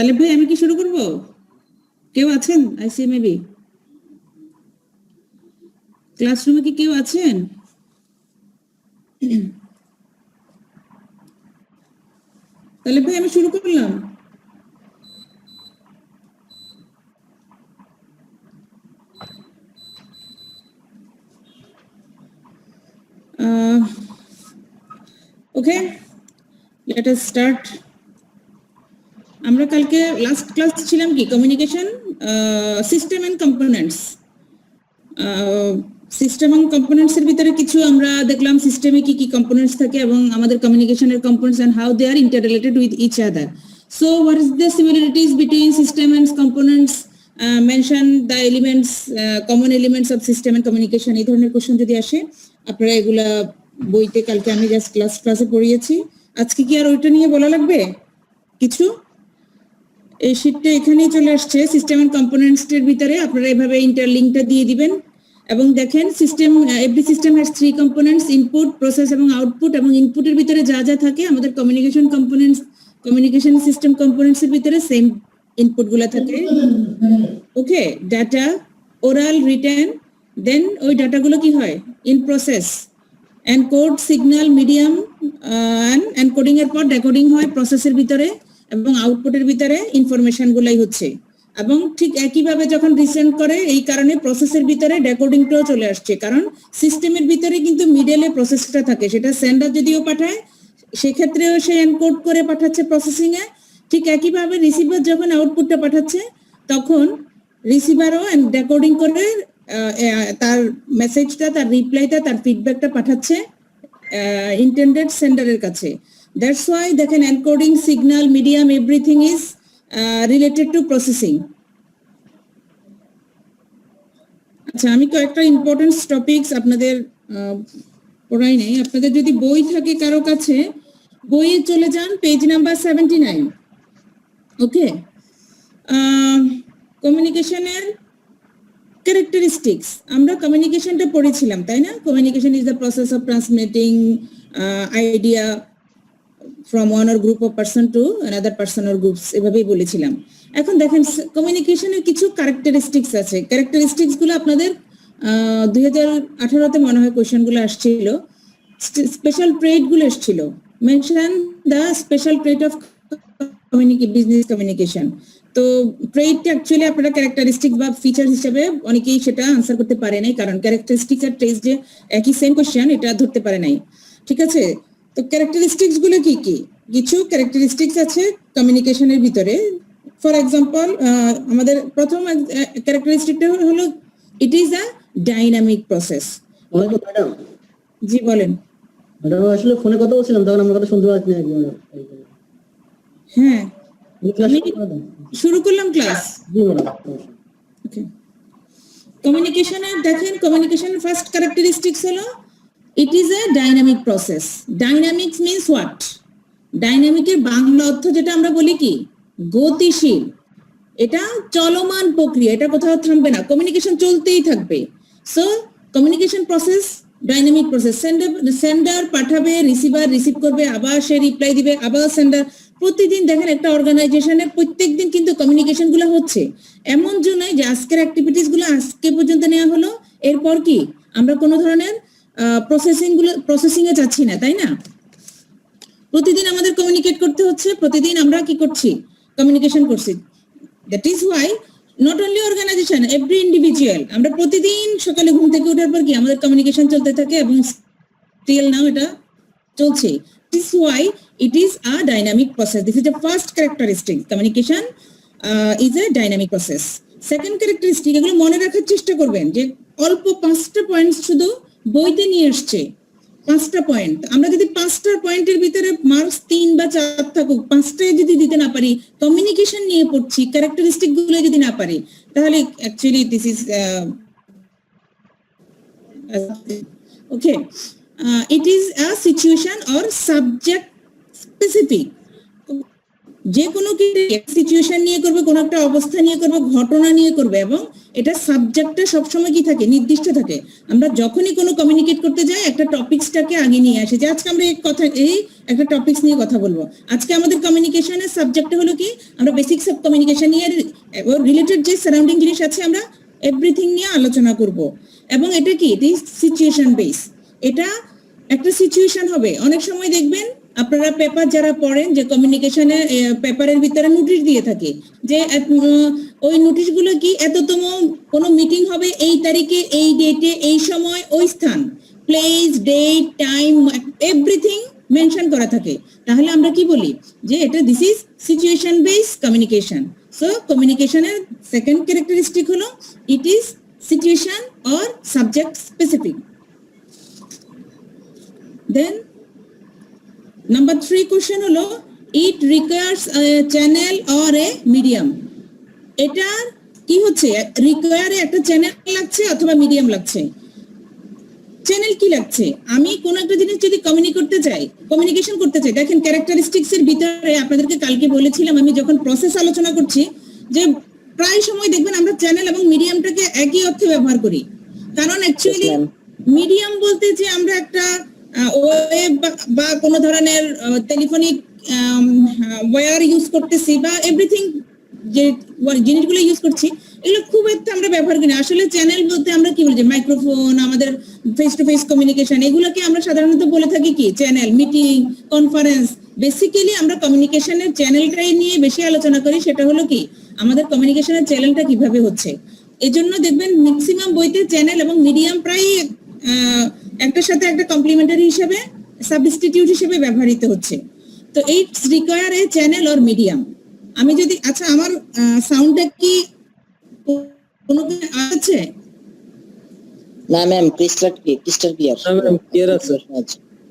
তাহলে ভাই আমি কি শুরু করব? কেউ আছেন? আইসি মেবি ক্লাসরুমে কি কেউ আছেন? তাহলে ভাই আমি শুরু করলাম। Okay, let us start. আমরা কালকে লাস্ট ক্লাস ছিলাম কি communication system and components. System এবং কম্পোনেন্টস এর ভিতরে কিছু আমরা দেখলাম সিস্টেমে কি কি কম্পোনেন্টস থাকে এবং আমাদের কমিউনিকেশনের components and how they are interrelated with each other. So what is the similarities between system and components? Mention the elements, common elements of system and communication. এই ধরনের কোশ্চেন যদি আসে আপনারা এগুলা বইতে কালকে আমি জাস্ট ক্লাসে পড়িয়েছি। আজকে কি আর ওইটা নিয়ে বলা লাগবে কিছু? এই শীটটা এখানেই চলে আসছে সিস্টেম এন্ড কম্পোনেন্টস এর ভিতরে। আপনারা এভাবে ইন্টারলিংকটা দিয়ে দিবেন এবং দেখেন system, every system has 3 components, input, process এবং আউটপুট। এবং ইনপুটের ভিতরে যা যা থাকে আমাদের communication components, communication system components এর ভিতরে সেম ইনপুট গুলো থাকে। ওকে, ডাটা, ওরাল, রিটেন, দেন ওই ডাটাগুলো কি হয় in process, encode, signal, medium, encoding এর পর ডেকোডিং হয় প্রসেসের ভিতরে এবং আউটপুটের ভিতরে ইনফরমেশন গুলাই হচ্ছে। এবং ঠিক একইভাবে যখন রিসেন্ড করে এই কারণে প্রসেসের ভিতরে ডেকোডিংটাও চলে আসছে, কারণ সিস্টেমের ভিতরে কিন্তু মিডলে প্রসেসটা থাকে। সেটা সেন্ডার যদিও পাঠায় সেক্ষেত্রেও সে এনকোড করে পাঠাচ্ছে প্রসেসিং এ, ঠিক একইভাবে রিসিভার যখন আউটপুটটা পাঠাচ্ছে তখন রিসিভারও ডেকোডিং করে তার মেসেজটা, তার রিপ্লাইটা, তার ফিডব্যাকটা পাঠাচ্ছে ইন্টেন্ডেড সেন্ডারের কাছে। দ্যাটস ওয়াই দেখেন encoding, signal, medium, everything is related two processing. আচ্ছা, আমি কয়েকটা ইম্পর্টেন্ট টপিকস আপনাদের পড়াই নেই। আপনাদের যদি বই থাকে কারো কাছে, বইয়ে চলে যান পেজ নাম্বার 79। ওকে, কমিউনিকেশনের ক্যারেক্টারিস্টিক্স। আমরা কমিউনিকেশনটা পড়েছিলাম তাই না? Communication is the process of transmitting idea from one or group of person to another person or groups, এভাবেই বলেছিলাম। এখন দেখেন কমিউনিকেশনের কিছু ক্যারেক্টারিস্টিক্স আছে। ক্যারেক্টারিস্টিক্স গুলো আপনাদের 2018 তে মনে হয় কোশ্চেন গুলো আসছিল, স্পেশাল ট্রেড গুলো এসেছিল। Mention the special trade of business communication. তো ট্রেডটা অ্যাকচুয়ালি আপনারা ক্যারেক্টারিস্টিক বা ফিচার হিসেবে অনেকেই সেটা আনসার করতে পারে নাই, কারণ ক্যারেক্টারিস্টিক আর ট্রেড যে একই সেম কোশ্চেন এটা ধরতে পারে নাই। ঠিক আছে, তো ক্যারেক্টারিস্টিক্স গুলো কি কি? কিছু ক্যারেক্টারিস্টিক্স আছে কমিউনিকেশনের ভিতরে। ফর এক্সাম্পল, আমাদের প্রথম ক্যারেক্টারিস্টিকটা হলো it is a dynamic process. জি বলেন। ম্যাডাম আসলে ফোনে কথা বলছিলাম তখন আমার কথা শুনতে পাচ্ছি না। হ্যাঁ, শুরু করলাম ক্লাস। জি ম্যাডাম। ওকে, কমিউনিকেশনের দেখেন কমিউনিকেশনের ফার্স্ট ক্যারেক্টারিস্টিক্স হলো it is a dynamic process. Dynamics means what? ডাইনামিকের বাংলা অর্থ যেটা আমরা বলি কি গতিশীল। এটা চলমান প্রক্রিয়া, এটা কোথাও থামবে না, কমিউনিকেশন চলতেই থাকবে। So communication process dynamic process. Sender পাঠাবে, রিসিভার রিসিভ করবে, আবার সে রিপ্লাই দিবে, আবার সেন্ডার। প্রতিদিন দেখেন একটা অর্গানাইজেশনে প্রত্যেকদিন কিন্তু কমিউনিকেশন গুলো হচ্ছে। এমন যে নয় যে আজকের অ্যাক্টিভিটিস গুলো আজকে পর্যন্ত নেওয়া হলো, এরপর কি আমরা কোনো ধরনের প্রসেসিং এ যাচ্ছি না, তাই না? প্রতিদিন আমাদের কমিউনিকেট করতে হচ্ছে, প্রতিদিন আমরা কি করছি কমিউনিকেশন করছি। That is why not only organisation, every individual, আমরা প্রতিদিন সকালে ঘুম থেকে ওঠার পর কি আমাদের কমিউনিকেশন চলতে থাকে এবং স্টিল নাও এটা চলছে। This why it is a dynamic process. This is the first characteristic, communication is a dynamic process. Second characteristic, এগুলো মনে রাখার চেষ্টা করবেন যে অল্প 5টা পয়েন্ট শুধু বইতে নিয়ে আসছে, 5টা পয়েন্ট। আমরা যদি 5টা পয়েন্টের ভিতরে মার্কস 3 বা 4 থাকুক, 5টায় যদি দিতে না পারি, কমিউনিকেশন নিয়ে পড়ছি, ক্যারেক্টারিস্টিক গুলো যদি না পারি, তাহলে actually this is okay. It is a situation or subject specific. যে কোনো সিচুয়েশন নিয়ে করবে, কোনো একটা অবস্থা নিয়ে করবে, ঘটনা নিয়ে করবে, এবং এটা সাবজেক্টটা সবসময় কি থাকে, নির্দিষ্ট থাকে। আমরা যখনই কোনো কমিউনিকেট করতে যাই একটা টপিকসটাকে আগে নিয়ে আসি, যে আজকে আমরা এই একটা টপিকস নিয়ে কথা বলবো। আজকে আমাদের কমিউনিকেশনের সাবজেক্ট হলো কি, আমরা বেসিক্স অফ কমিউনিকেশন নিয়ে রিলেটেড যে সারাউন্ডিং জিনিস আছে আমরা এভরিথিং নিয়ে আলোচনা করব। এবং এটা কি, ইট ইজ সিচুয়েশন বেস। এটা একটা সিচুয়েশন হবে। অনেক সময় দেখবেন আপনারা পেপার যারা পড়েন, যে কমিউনিকেশনে পেপারের ভিতরে নোটিশ দিয়ে থাকে, যে ওই নোটিশগুলো কি, এততম কোনো মিটিং হবে এই তারিখে, এই ডেটে, এই সময়, ওই স্থান, place, date, time, everything mention করা থাকে। তাহলে আমরা কি বলি, যে এটা this is situation base communication. So কমিউনিকেশনের সেকেন্ড ক্যারেক্টারিস্টিক হলো it is situation or subject specific. Then number 3 question হলো, it requires a channel or a medium. এটা কি হচ্ছে, রিকোয়ারে একটা চ্যানেল লাগছে অথবা মিডিয়াম লাগছে। চ্যানেল কি লাগছে, আমি কোন একটা জিনিস যদি কমিউনিকেশন করতে চাই, দেখেন ক্যারেক্টারিস্টিক্স এর ভিতরে আপনাদেরকে কালকে বলেছিলাম, আমি যখন প্রসেস আলোচনা করছি, যে প্রায় সময় দেখবেন আমরা চ্যানেল এবং মিডিয়ামটাকে একই অর্থে ব্যবহার করি। কারণ অ্যাকচুয়ালি মিডিয়াম বলতে যে আমরা একটা ওয়েব বা কোনো ধরনের টেলিফোনিক ওয়্যার ইউজ করতেছি, বা এভরিথিং যে জিনিসগুলো ইউজ করছি, এগুলো খুব একটা আমরা ব্যবহার করি না। আসলে চ্যানেল বলতে আমরা কি বলছি, মাইক্রোফোন, আমাদের ফেস টু ফেস কমিউনিকেশন, এগুলোকে আমরা সাধারণত বলে থাকি কি, চ্যানেল, মিটিং, কনফারেন্স। বেসিক্যালি আমরা কমিউনিকেশনের চ্যানেলটাই নিয়ে বেশি আলোচনা করি, সেটা হলো কি, আমাদের কমিউনিকেশনের চ্যানেলটা কিভাবে হচ্ছে। এজন্য দেখবেন ম্যাক্সিমাম বইতে চ্যানেল এবং মিডিয়াম প্রায় একটার সাথে একটা কমপ্লিমেন্টারি হিসেবে, সাবস্টিটিউট হিসেবে ব্যবহৃত হচ্ছে। তো it's require a channel or medium. আমি যদি, আচ্ছা আমার সাউন্ডটা কি কোনো আছে? না ম্যাম, ক্রিস্টাল ক্লিয়ার। হ্যাঁ ম্যাম, ক্লিয়ার আছে।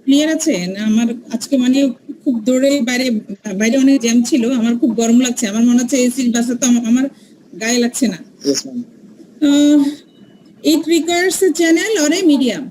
ক্লিয়ার আছে না? আমার আজকে মানে খুব দৌড়ে বাইরে অনেক জ্যাম ছিল, আমার খুব গরম লাগছে, আমার মনে হচ্ছে এসির বাসা তো আমার গায়ে লাগছে না। Yes ma'am. It requires A channel or a medium.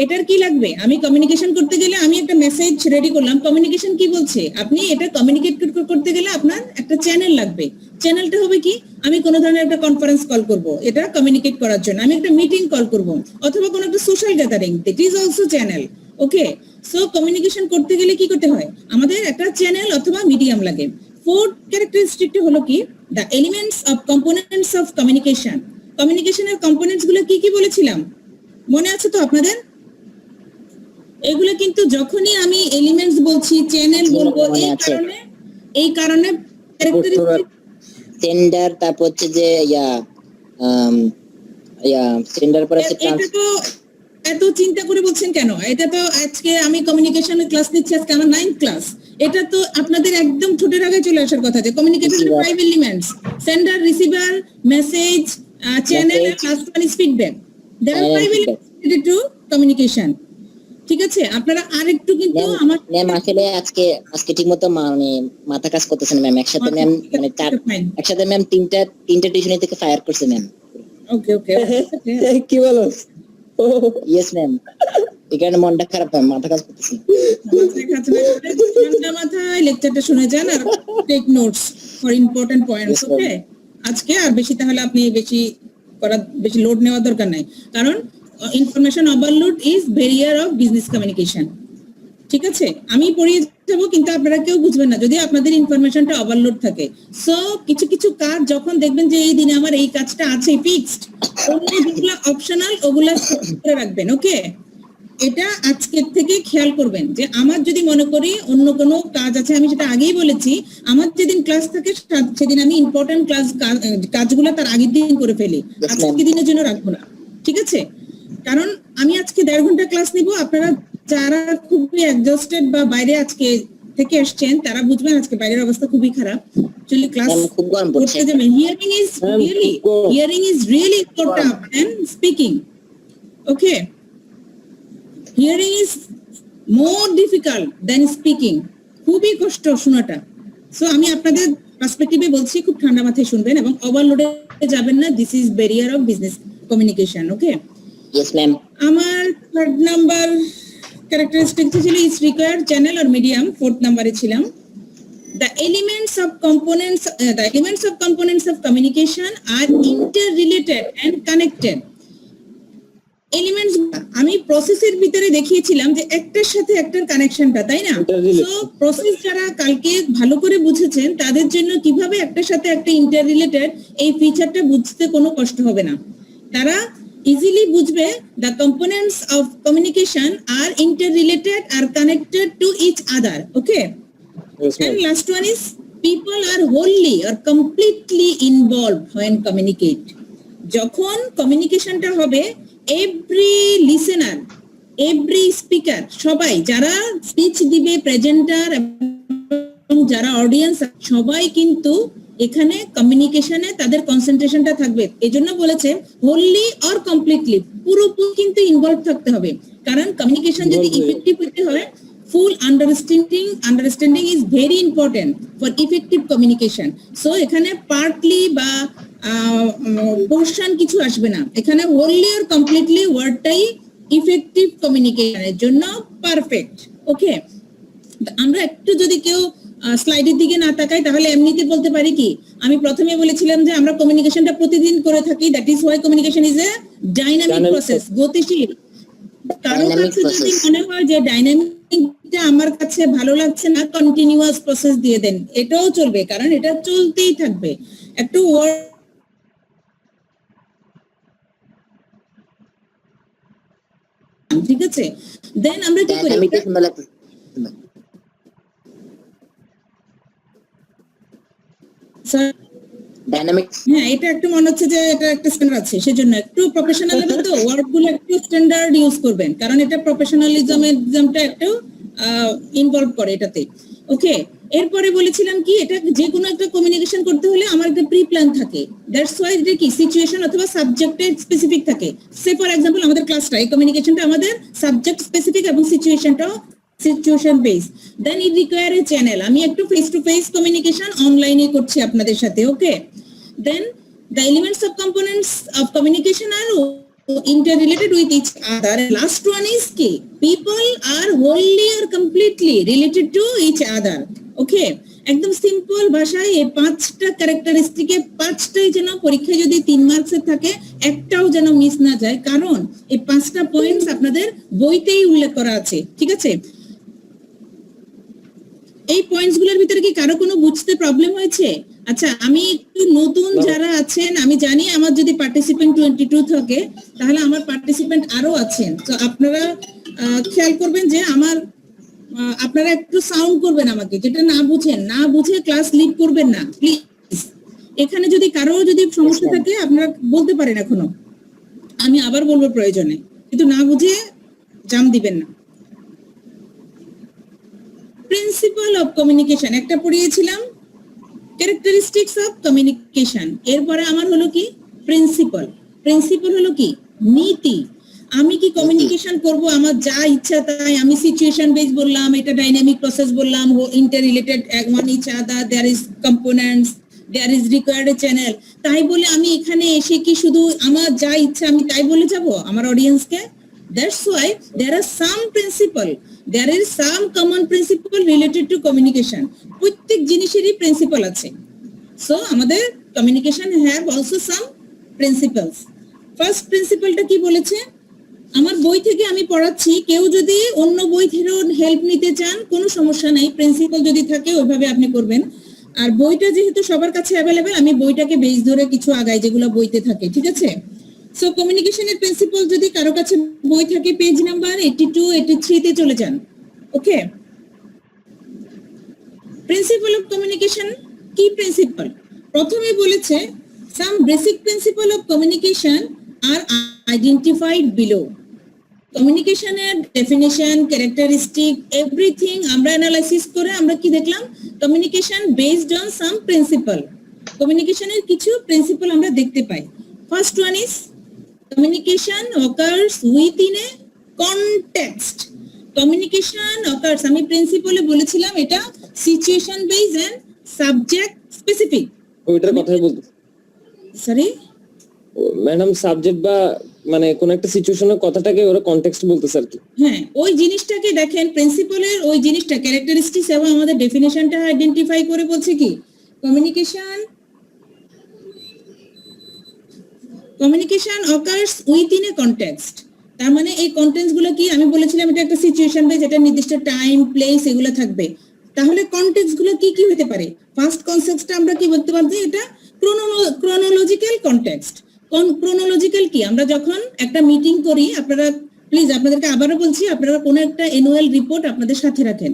এটার কি লাগবে, আমি কমিউনিকেশন করতে গেলে আমি একটা মেসেজ রেডি করলাম, কমিউনিকেশন কি বলছে, আপনি এটা কমিউনিকেট করতে গেলে আপনার একটা চ্যানেল লাগবে। চ্যানেলটা হবে কি, আমি কোনো ধরনের একটা কনফারেন্স কল করব এটা কমিউনিকেট করার জন্য, আমি একটা মিটিং কল করব, অথবা কোনো একটা social gathering, that is also channel. Okay, so communication করতে গেলে কি করতে হয়, আমাদের একটা চ্যানেল অথবা মিডিয়াম লাগে। ফোর্থ ক্যারেক্টারিস্টিকটা হলো কি, the elements of components of communication. কমিউনিকেশনের কম্পোনেন্টস গুলো কি কি বলেছিলাম, মনে আছে তো আপনাদের? এগুলো কিন্তু যখনই আমি এলিমেন্টস বলছি, চ্যানেল বলবো, এই কারণে ক্যারেক্টারিস্টিক সেন্ডার, তারপর হচ্ছে যে সেন্ডার পর আছে এটা তো এত চিন্তা করে বলছেন কেন? এটা তো আজকে আমি কমিউনিকেশনের ক্লাস নিচ্ছি, আজকে আমার 9th ক্লাস। এটা তো আপনাদের একদম ছোটের আগে চলে আসার কথা, যে কমিউনিকেশনের 5 elements, sender, receiver, message, channel, আর last one is feedback. There are 5 elements related to communication. ঠিক আছে, আপনারা আরেকটু কিন্তু আমার ম্যাম আসলে আজকে ঠিকমতো মানে মাথা কাজ করতেছে না ম্যাম। একসাথে ম্যাম মানে একসাথে ম্যাম তিনটা টিউশনি থেকে ফায়ার করছে ম্যাম। ওকে ওকে কি বলো? ইয়েস ম্যাম, এই কারণে মনটা খারাপ ম্যাম, মাথা কাজ করতেছে ঠান্ডা মাথায় লেকচারটা শুনে যান আর take notes for important points. Okay, আজকে আর বেশি তাহলে আপনি বেশি লোড নেওয়ার দরকার নাই, কারণ information overload is barrier of business communication. ঠিক আছে, আমি পড়িয়ে যাবো কিন্তু আপনারা কেউ বুঝবেন না যদি আপনাদের ইনফরমেশনটা ওভারলোড থাকে। সো কিছু কাজ যখন দেখবেন যে এই দিনে আমার এই কাজটা আছে ফিক্সড, অন্য যেগুলো অপশনাল ওগুলা করে রাখবেন। ওকে, এটা আজকের থেকে খেয়াল করবেন যে আমার যদি মনে করি অন্য কোনো কাজ আছে, আমি সেটা আগেই বলেছি, আমার যেদিন ক্লাস থাকে সেদিন আমি ইম্পর্টেন্ট কাজগুলো তার আগের দিন করে ফেলি, আজকে দিনের জন্য রাখবো না। ঠিক আছে, কারণ আমি আজকে 1.5 ঘন্টা ক্লাস নিব, আপনারা যারা খুবই এক্সস্টেড বা বাইরে আজকে থেকে এসেছেন তারা বুঝবেন আজকে বাইরের অবস্থা খুবই খারাপ। অ্যাকচুয়ালি ক্লাস খুব গরম পড়ছে। Hearing is really important than speaking. Okay, hearing is more difficult than speaking, খুবই কষ্ট শোনাটা। সো আমি আপনাদের পার্সপেক্টিভে বলছি, খুব ঠান্ডা মাথায় শুনবেন এবং ওভারলোডে যাবেন না। This is barrier of business communication. Okay, yes ma'am. আমার 3rd নাম্বার ক্যারেক্টারিস্টিক ছিল is required channel or medium, 4th নাম্বারে ছিলাম। the elements of components of communication are interrelated and connected. Elements আমি প্রসেসের ভিতরে দেখিয়েছিলাম যে একটার সাথে একটার কানেকশনটা, তাই না? সো প্রসেস যারা কালকে ভালো করে বুঝেছেন তাদের জন্য কিভাবে একটার সাথে একটা ইন্টার রিলেটেড এই ফিচারটা বুঝতে কোনো কষ্ট হবে না। তারা ইজিলি বুঝবে the components of communication are interrelated, are connected to each other. Okay. And last one is people are wholly or completely involved when communicate. যখন কমিউনিকেশনটা হবে এভরি লিসেনার, এভরি স্পিকার, সবাই যারা স্পিচ দিবে, প্রেজেন্টার এবং যারা audience, সবাই কিন্তু এখানে কমিউনিকেশনে তাদের কনসেন্ট্রেশনটা থাকবে। এজন্য বলেছে হোললি অর কমপ্লিটলি, পুরোপুরি কিন্তু ইনভলভ থাকতে হবে। কারণ কমিউনিকেশন যদি ইফেক্টিভ হতে হয়, full understanding is very important for effective communication. So এখানে partly বা পোর্শন কিছু আসবে না, এখানে wholly or completely ওয়ার্ডটাই ইফেক্টিভ কমিউনিকেশনের জন্য পারফেক্ট। ওকে, আমরা একটু যদি কেউ স্লাইডের দিকে না তাকাই তাহলে এমনিতে বলতে পারি কি, আমি প্রথমে বলেছিলাম যে আমরা কমিউনিকেশনটা প্রতিদিন করে থাকি, that is why communication is a dynamic process, গতিশীল। কারো কাছে যদি মনে হয় যে ডাইনামিকটা আমার কাছে ভালো লাগছে না, কন্টিনিউয়াস প্রসেস দিয়ে দেন, এটাও চলবে, কারণ এটা চলতেই থাকবে। একটু ঠিক আছে, দেন আমরা কি করি, হ্যাঁ এটা একটু মনে হচ্ছে যে এটা একটা স্ট্যান্ডার্ড আছে, সেজন্য একটু প্রফেশনাল লেভেল তো ওয়ার্ড গুলো একটু স্ট্যান্ডার্ড ইউজ করবেন, কারণ এটা প্রফেশনালিজমটা একটু ইনভলভ করে এটাতে। ওকে, এরপরে বলেছিলাম কি, এটা যে কোনো একটা কমিউনিকেশন করতে হলে আমার একটা প্রি প্ল্যান থাকে, দ্যাটস ওয়াই এটা কি সিচুয়েশন অথবা সাবজেক্টের স্পেসিফিক থাকে। সে ফর এক্সাম্পল আমাদের ক্লাসটা, এই কমিউনিকেশনটা আমাদের সাবজেক্ট স্পেসিফিক এবং সিচুয়েশনটাও situation based. Then it require a channel, আমি একটু ফেস টু ফেস কমিউনিকেশন অনলাইনে করছি আপনাদের সাথে। ওকে, then the elements of components of communication are interrelated with each other. Last one is key, people are wholly or completely related to each other. Okay, একদম simple ভাষায় এই পাঁচটা ক্যারেক্টারিস্টিকে, পাঁচটাই যেন পরীক্ষায় যদি 3 মার্কসের থাকে একটাও যেন মিস না যায়, কারণ এই পাঁচটা পয়েন্টস আপনাদের বইতেই উল্লেখ করা আছে। ঠিক আছে, এই পয়েন্টস গুলোর ভিতরে কি কারো কোনো বুঝতে প্রবলেম হয়েছে? আচ্ছা, আমি একটু নতুন যারা আছেন, আমি জানি আমার যদি পার্টিসিপেন্ট 22 থাকে তাহলে আমার পার্টিসিপেন্ট আরো আছেন, তো আপনারা খেয়াল করবেন যে আপনারা একটু সাউন্ড করবেন আমাকে, যেটা না বুঝে ক্লাস লিড করবেন না প্লিজ। এখানে যদি কারো যদি সমস্যা থাকে আপনারা বলতে পারেন এখনো, আমি আবার বলবো প্রয়োজনে, কিন্তু না বুঝে জাম দিবেন না। প্রিন্সিপাল অফ কমিউনিকেশন একটা পড়িয়েছিলাম, ক্যারেক্টারিস্টিক্স অফ কমিউনিকেশন, এরপরে আমার হলো কি প্রিন্সিপাল হলো কি নীতি। আমি কি কমিউনিকেশন করব আমার যা ইচ্ছা তাই, আমি সিচুয়েশন বেস বললাম, এটা ডাইনামিক প্রসেস বললাম, interrelated one each other, there is components, there is required a channel, তাই বলে আমি এখানে এসে কি শুধু আমার যা ইচ্ছা আমি তাই বলে যাব আমার অডিয়েন্সকে? That's why there are some principle, there is some common principle related to communication. প্রত্যেক জিনিসেরই প্রিন্সিপাল আছে। সো আমাদের communication have also some principles. First প্রিন্সিপালটা কি বলেছে, আমার বই থেকে আমি পড়াচ্ছি, কেউ যদি অন্য বই থেকেও হেল্প নিতে চান কোনো সমস্যা নাই, প্রিন্সিপাল যদি থাকে ওইভাবে আপনি করবেন। আর বইটা যেহেতু সবার কাছে অ্যাভেলেবেল, আমি বইটাকে বেস ধরে কিছু আগাই যেগুলো বইতে থাকে। ঠিক আছে, সো কমিউনিকেশনের প্রিন্সিপাল যদি কারো কাছে বই থাকে পেজ নাম্বার 82, 83 তে চলে যান। ওকে, প্রিন্সিপাল অফ কমিউনিকেশন কি প্রিন্সিপাল? প্রথমে বলেছে some basic principle of communication are identified below. কমিউনিকেশনের ডেফিনিশন, ক্যারেক্টারিস্টিক, এভরিথিং আমরা অ্যানালাইসিস করে আমরা কি দেখলাম, communication based on some principle. কমিউনিকেশনের কিছু প্রিন্সিপাল আমরা দেখতে পাই। First one is communication occurs within a context. Communication occurs, আমি প্রিন্সিপালে বলেছিলাম এটা situation based and subject specific. ওইটার কথাই বলতে, সরি ম্যাডাম সাবজেক্ট বা মানে কোন একটা সিচুয়েশনের কথাটাকে ওরা কনটেক্সট বলতেছে আর কি। হ্যাঁ, ওই জিনিসটাকে দেখেন, প্রিন্সিপালের ওই জিনিসটা ক্যারেক্টারিস্টিক্স এবং আমাদের ডেফিনেশনটা আইডেন্টিফাই করে বলছে কি communication occurs within a context. তার মানে এই কন্টেন্টস গুলো কি, আমি বলেছিলাম এটা একটা সিচুয়েশন বেস, এটা নির্দিষ্ট টাইম প্লেস এগুলো থাকবে। তাহলে কনটেক্সট গুলো কি কি হতে পারে? ফার্স্ট কনসেপ্টটা আমরা কি বলতে পারছি, এটা ক্রোনোলজিক্যাল কনটেক্সট। ক্রোনোলজিক্যাল কি, আমরা যখন একটা মিটিং করি, আপনারা প্লিজ আপনাদেরকে আবারও বলছি, আপনারা কোনো একটা অ্যানুয়াল রিপোর্ট আপনাদের সাথে রাখেন,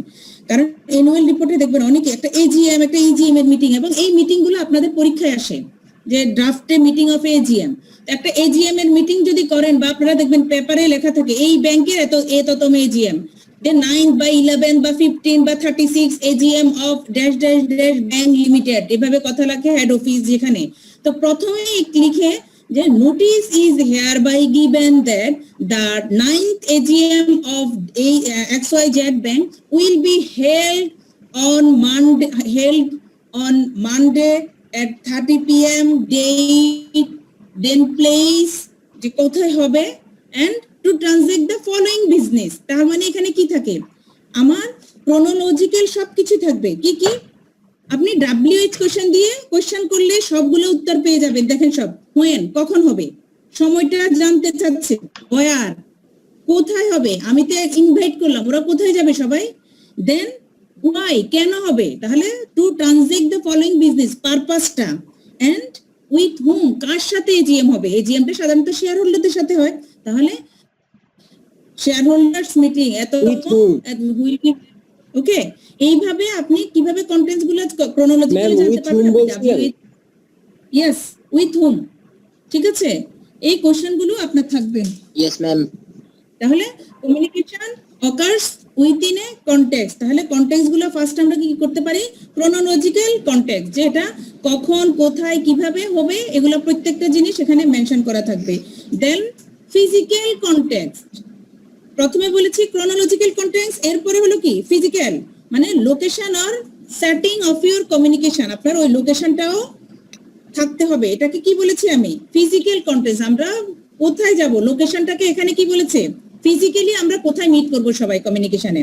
কারণ অ্যানুয়াল রিপোর্টে দেখবেন অনেকে একটা এজিএম একটা ইজিএম এর মিটিং, এবং এই মিটিং গুলো আপনাদের পরীক্ষায় আসে যে ড্রাফটে মিটিং অফ এজিএম। একটা এজিএম এর মিটিং যদি করেন, বা আপনারা দেখবেন পেপারে লেখা থাকে এই ব্যাংকের এততম এজিএম, the 9 by 11 বা 15 বা 36 AGM of dash dash dash bank limited, এভাবে কথা লেখে হেড অফিস যেখানে। তো প্রথমে লিখে যে notice is hereby given that the 9th AGM of XYZ bank will be held on Monday at 30 PM, date then place, যে কোথায় হবে, and to transact the following business। তার মানে এখানে কি থাকে, আমার ক্রোনোলজিক্যাল সবকিছু থাকবে। কি কি, আপনি WH কোশ্চেন দিয়ে কোশ্চেন করলে সবগুলো উত্তর পেয়ে যাবেন। দেখেন সব when কখন হবে, সময়টা জানতে চাচ্ছে, where কোথায় হবে, আমি তো ইনভাইট করলাম, ওরা কোথায় যাবে সবাই, দেন why কেন হবে, তাহলে to transact the following business পারপাসটা, এন্ড উইথ হুম কার সাথে এজিএম হবে। এজিএমটা সাধারণত শেয়ার হোল্ডারদের সাথে হয়, তাহলে শেয়ার হোল্ডার্স মিটিং ওকে। এইভাবে আপনি কিভাবে কন্টেন্টস গুলো ক্রোনোলজিক্যালি জানতে পারবেন। ইয়েস, উইথ হুম, ঠিক আছে, এই কোশ্চেন গুলো আপনার থাকবে। Yes ma'am. তাহলে communication occurs within a context, তাহলে কনটেক্সট গুলো ফার্স্ট আমরা কি করতে পারি, ক্রোনোলজিক্যাল কনটেক্সট, যে এটা কখন কোথায় কিভাবে হবে এগুলো প্রত্যেকটা জিনিস এখানে মেনশন করা থাকবে। দেন ফিজিক্যাল কনটেক্সট, প্রথমে বলেছি ক্রোনোলজিক্যাল কনটেক্সট, এরপরে হলো কি ফিজিক্যাল, মানে location or setting of your communication, আপনার ওই লোকেশনটাও থাকতে হবে। এটাকে কি বলেছি আমি, ফিজিক্যাল কনটেক্সট। আমরা কোথায় যাব, লোকেশনটাকে এখানে কি বলেছে, ফিজিক্যালি আমরা কোথায় মিট করব সবাই কমিউনিকেশনে।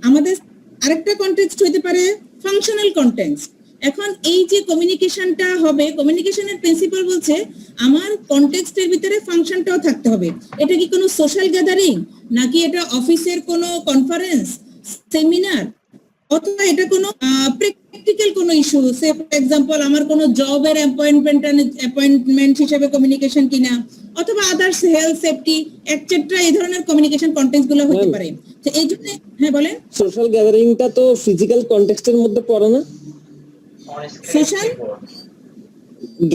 আমাদের আরেকটা কনটেক্সট হতে পারে ফাংশনাল কনটেক্সট। এখন এই যে কমিউনিকেশনটা হবে, কমিউনিকেশনের প্রিন্সিপাল বলছে আমার কনটেক্সটের ভিতরে ফাংশনটাও থাকতে হবে। এটা কি কোনো সোশ্যাল গ্যাদারিং, নাকি এটা অফিসের কোনো কনফারেন্স সেমিনার, অথবা এটা কোনো প্র্যাকটিক্যাল কোনো ইস্যু, সে ফর এক্সাম্পল আমার কোনো জবের অ্যাপয়েন্টমেন্ট হিসেবে কমিউনিকেশন কিনা, অথবা আদার্স হেলথ সেফটি এটসেট্রা, এই ধরনের কমিউনিকেশন কন্টেক্সট গুলো হতে পারে। তো এই জন্য হ্যাঁ বলেন, সোশ্যাল গ্যাদারিংটা তো ফিজিক্যাল কনটেক্সটের মধ্যে পড়ে না? সোশ্যাল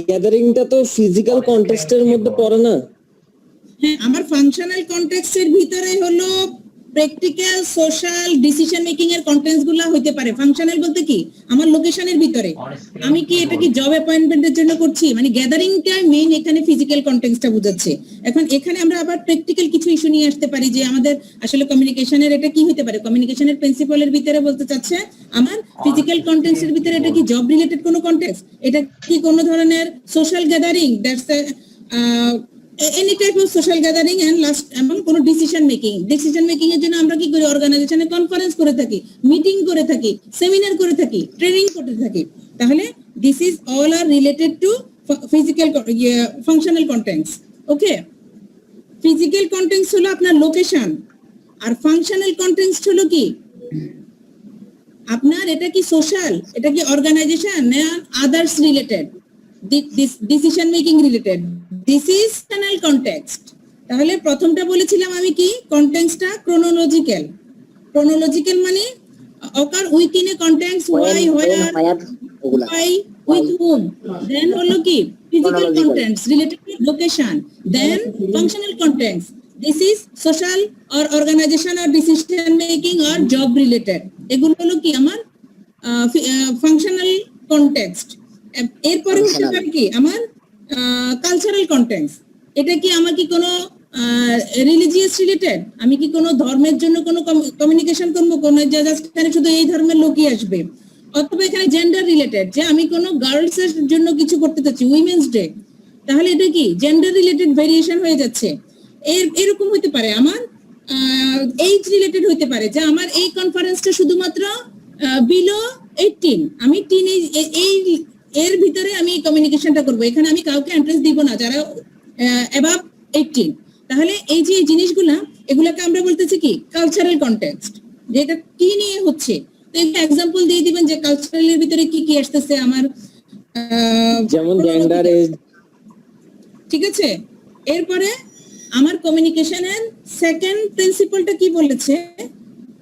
গ্যাদারিংটা তো ফিজিক্যাল কনটেক্সটের মধ্যে পড়ে না? হ্যাঁ, আমার ফাংশনাল কনটেক্সটের ভিতরে হলো প্র্যাকটিক্যাল সোশ্যাল ডিসিশন মেকিং এর কন্টেন্টস গুলো হতে পারে। ফাংশনাল বলতে কি, আমার লোকেশনের ভিতরে আমি কি এটা কি জব অ্যাপয়েন্টমেন্টের জন্য করছি, মানে গ্যাদারিংটা মেইন এখানে ফিজিক্যাল কন্টেক্সটটা বোঝাচ্ছে। এখন এখানে আমরা আবার প্র্যাকটিক্যাল কিছু ইস্যু নিয়ে আসতে পারি, যে আমাদের আসলে কমিউনিকেশনের এটা কি হতে পারে, কমিউনিকেশনের প্রিন্সিপালের ভিতরে বলতে চাচ্ছে আমার ফিজিক্যাল কন্টেক্সটের ভিতরে এটা কি জব রিলেটেড কোনো কন্টেক্সট, এটা কি কোনো ধরনের social gathering, that's any type of social gathering, and last এমন কোনো ডিসিশন মেকিং এর জন্য আমরা কি করি, অর্গানাইজেশনে কনফারেন্স করে থাকি, মিটিং করে থাকি, সেমিনার করে থাকি, ট্রেনিং করে থাকি। তাহলে this is all are related to physical functional contents. Okay, physical contents হলো আপনার লোকেশন, আর ফাংশনাল কন্টেন্টস হলো কি আপনার এটা কি সোশ্যাল, এটা কি অর্গানাইজেশন না others related, decision making related, this is functional context. তাহলে প্রথমটা বলেছিলাম আমি কি, কনটেক্সটটা ক্রোনোলজিক্যাল মানে occur within a context, why, where, why, with whom, then হলো কি physical contents related to location, then functional contents, this is social or organization or decision making or job related, এগুলো হলো কি আমার ফাংশনাল কনটেক্সট। এরপরে হতে পারে কি আমার কালচারাল কন্টেক্সট, এটা কি আমার কি কোনো রিলিজিয়াস রিলেটেড, আমি কি কোনো ধর্মের জন্য কোনো কমিউনিকেশন করবো, কোনো এখানে শুধু এই ধর্মের লোকই আসবে, অথবা এখানে জেন্ডার রিলেটেড, যে আমি কোনো গার্লস এর জন্য কিছু করতে চাচ্ছি, উইমেন্স ডে, তাহলে এটা কি জেন্ডার রিলেটেড ভেরিয়েশন হয়ে যাচ্ছে। এরকম হতে পারে আমার এইজ রিলেটেড হতে পারে যে আমার এই কনফারেন্সটা শুধুমাত্র বিলো 18, আমি টিনেজ এর ভিতরে আমি কমিউনিকেশনটা করব, এখানে আমি কাউকে এন্ট্রেন্স দিব না যারা অ্যাবাভ 18। তাহলে এই যে জিনিসগুলা এগুলাকে আমরা বলতেছি কি কালচারাল কনটেক্সট, যেটা কি নিয়ে হচ্ছে। তো একটা এক্সাম্পল দিয়ে দিবেন যে কালচারালের ভিতরে কি কি আসতেছে আমার, যেমন জেন্ডার, এজ। ঠিক আছে। এরপরে আমার কমিউনিকেশনের সেকেন্ড প্রিন্সিপালটা কি বলেছে,